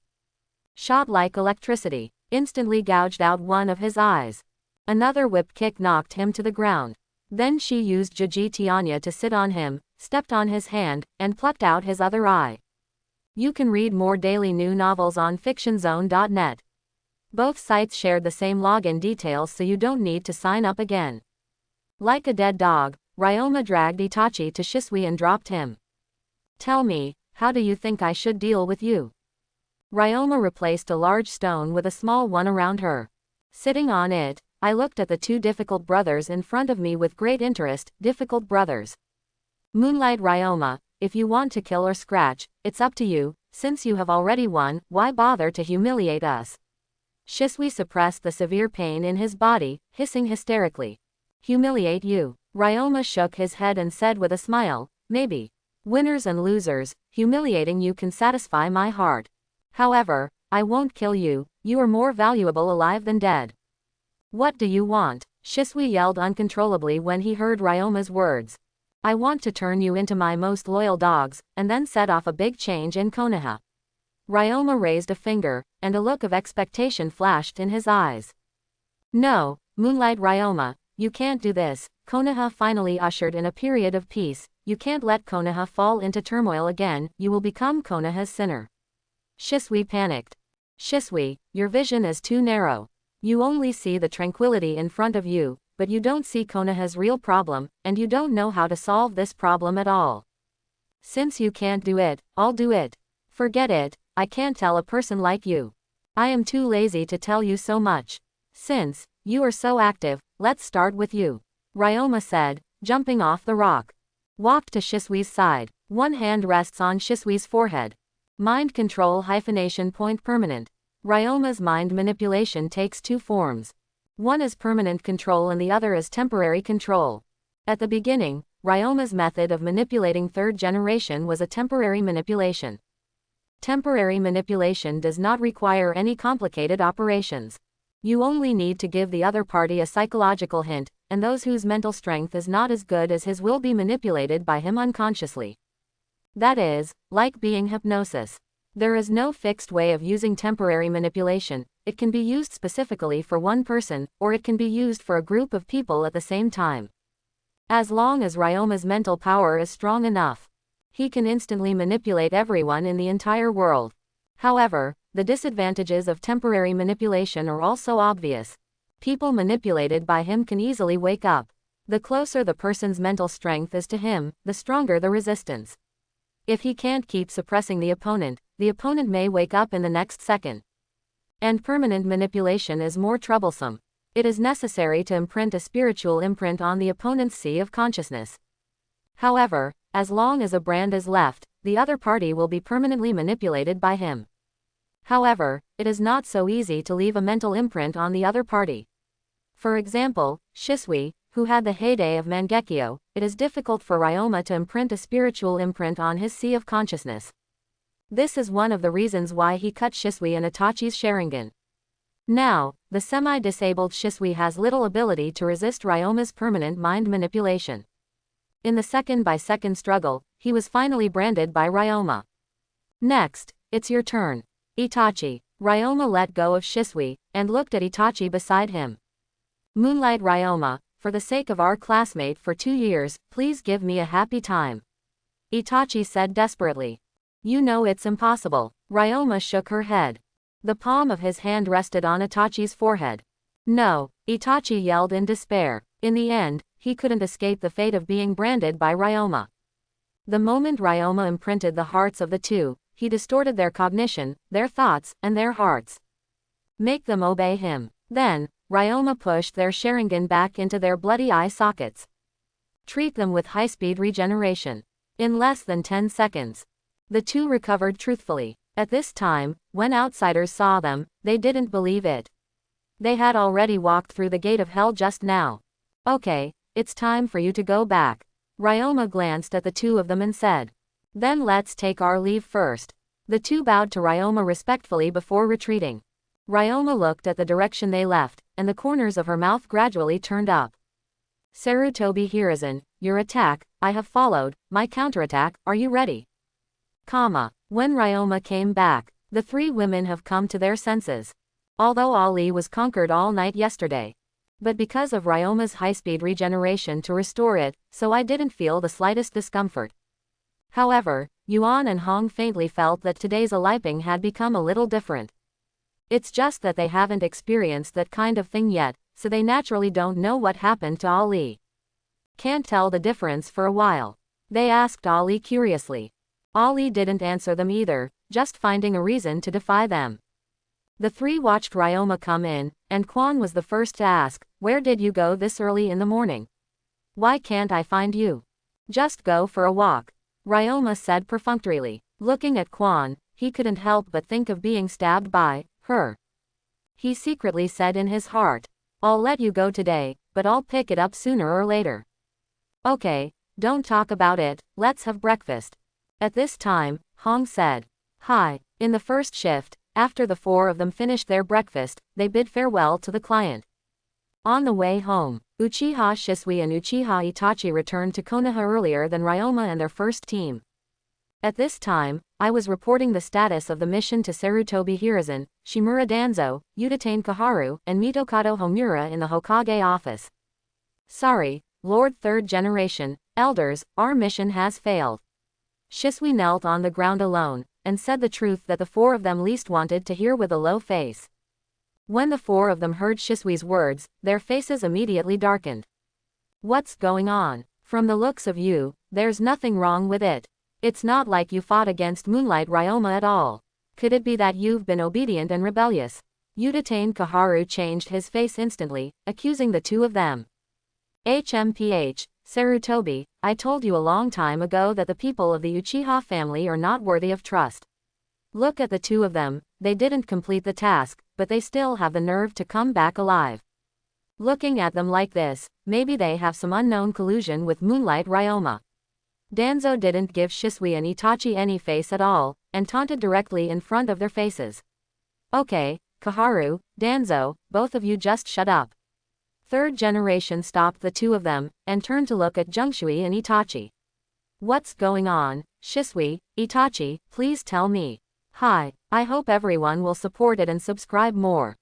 S1: Shot like electricity, instantly gouged out one of his eyes. Another whip kick knocked him to the ground. Then she used Jiji Tianya to sit on him, stepped on his hand, and plucked out his other eye. You can read more daily new novels on fictionzone.net. Both sites shared the same login details, so you don't need to sign up again. Like a dead dog, Ryoma dragged Itachi to Shisui and dropped him. Tell me, how do you think I should deal with you? Ryoma replaced a large stone with a small one around her. Sitting on it, I looked at the two difficult brothers in front of me with great interest. Difficult brothers. Moonlight Ryoma, if you want to kill or scratch, it's up to you. Since you have already won, why bother to humiliate us? Shisui suppressed the severe pain in his body, hissing hysterically. Humiliate you? Ryoma shook his head and said with a smile, maybe. Winners and losers, humiliating you can satisfy my heart. However, I won't kill you, you are more valuable alive than dead. What do you want? Shisui yelled uncontrollably when he heard Ryoma's words. I want to turn you into my most loyal dogs, and then set off a big change in Konoha. Ryoma raised a finger, and a look of expectation flashed in his eyes. No, Moonlight Ryoma, you can't do this. Konoha finally ushered in a period of peace. You can't let Konoha fall into turmoil again, you will become Konoha's sinner. Shisui panicked. Shisui, your vision is too narrow. You only see the tranquility in front of you, but you don't see Konoha's real problem, and you don't know how to solve this problem at all. Since you can't do it, I'll do it. Forget it, I can't tell a person like you. I am too lazy to tell you so much. Since you are so active, let's start with you. Ryoma said, jumping off the rock. Walked to Shisui's side. One hand rests on Shisui's forehead. Mind control hyphenation point permanent. Ryoma's mind manipulation takes two forms. One is permanent control and the other is temporary control. At the beginning, Ryoma's method of manipulating third generation was a temporary manipulation. Temporary manipulation does not require any complicated operations. You only need to give the other party a psychological hint, and those whose mental strength is not as good as his will be manipulated by him unconsciously. That is, like being hypnosis. There is no fixed way of using temporary manipulation. It can be used specifically for one person, or it can be used for a group of people at the same time. As long as Ryoma's mental power is strong enough, he can instantly manipulate everyone in the entire world. However, the disadvantages of temporary manipulation are also obvious. People manipulated by him can easily wake up. The closer the person's mental strength is to him, the stronger the resistance. If he can't keep suppressing the opponent may wake up in the next second. And permanent manipulation is more troublesome. It is necessary to imprint a spiritual imprint on the opponent's sea of consciousness. However, as long as a brand is left, the other party will be permanently manipulated by him. However, it is not so easy to leave a mental imprint on the other party. For example, Shisui, who had the heyday of Mangekyo, it is difficult for Ryoma to imprint a spiritual imprint on his sea of consciousness. This is one of the reasons why he cut Shisui and Itachi's Sharingan. Now, the semi-disabled Shisui has little ability to resist Ryoma's permanent mind manipulation. In the second-by-second struggle, he was finally branded by Ryoma. Next, it's your turn. Itachi. Ryoma let go of Shisui, and looked at Itachi beside him. Moonlight Ryoma, for the sake of our classmate for 2 years, please give me a happy time. Itachi said desperately. You know it's impossible. Ryoma shook her head. The palm of his hand rested on Itachi's forehead. No, Itachi yelled in despair. In the end, he couldn't escape the fate of being branded by Ryoma. The moment Ryoma imprinted the hearts of the two, he distorted their cognition, their thoughts, and their hearts. Make them obey him. Then, Ryoma pushed their Sharingan back into their bloody eye sockets. Treat them with high-speed regeneration. In less than 10 seconds. The two recovered truthfully. At this time, when outsiders saw them, they didn't believe it. They had already walked through the gate of hell just now. Okay, it's time for you to go back. Ryoma glanced at the two of them and said. Then let's take our leave first. The two bowed to Ryoma respectfully before retreating. Ryoma looked at the direction they left, and the corners of her mouth gradually turned up. Sarutobi Hiruzen, your attack, I have followed, my counterattack, are you ready? When Ryoma came back, the three women have come to their senses. Although Ali was conquered all night yesterday. But because of Ryoma's high-speed regeneration to restore it, so I didn't feel the slightest discomfort. However, Yuan and Hong faintly felt that today's Aliping had become a little different. It's just that they haven't experienced that kind of thing yet, so they naturally don't know what happened to Ali. Can't tell the difference for a while. They asked Ali curiously. Ali didn't answer them either, just finding a reason to defy them. The three watched Ryoma come in, and Quan was the first to ask, where did you go this early in the morning? Why can't I find you? Just go for a walk. Ryoma said perfunctorily. Looking at Quan, he couldn't help but think of being stabbed by her. He secretly said in his heart, I'll let you go today, but I'll pick it up sooner or later. Okay, don't talk about it, let's have breakfast. At this time, Hong said. Hi. In the first shift, after the four of them finished their breakfast, they bid farewell to the client. On the way home, Uchiha Shisui and Uchiha Itachi returned to Konoha earlier than Ryoma and their first team. At this time, I was reporting the status of the mission to Sarutobi Hiruzen, Shimura Danzo, Udatane Koharu, and Mitokado Homura in the Hokage office. Sorry, Lord Third Generation, Elders, our mission has failed. Shisui knelt on the ground alone, and said the truth that the four of them least wanted to hear with a low face. When the four of them heard Shisui's words, their faces immediately darkened. What's going on? From the looks of you, there's nothing wrong with it. It's not like you fought against Moonlight Ryoma at all. Could it be that you've been obedient and rebellious? Udatane Koharu changed his face instantly, accusing the two of them. HMPH, Sarutobi, I told you a long time ago that the people of the Uchiha family are not worthy of trust. Look at the two of them, they didn't complete the task, but they still have the nerve to come back alive. Looking at them like this, maybe they have some unknown collusion with Moonlight Ryoma. Danzo didn't give Shisui and Itachi any face at all, and taunted directly in front of their faces. Okay, Koharu, Danzo, both of you just shut up. Third Generation stopped the two of them, and turned to look at Jungshui and Itachi. What's going on, Shisui, Itachi, please tell me. Hi, I hope everyone will support it and subscribe more.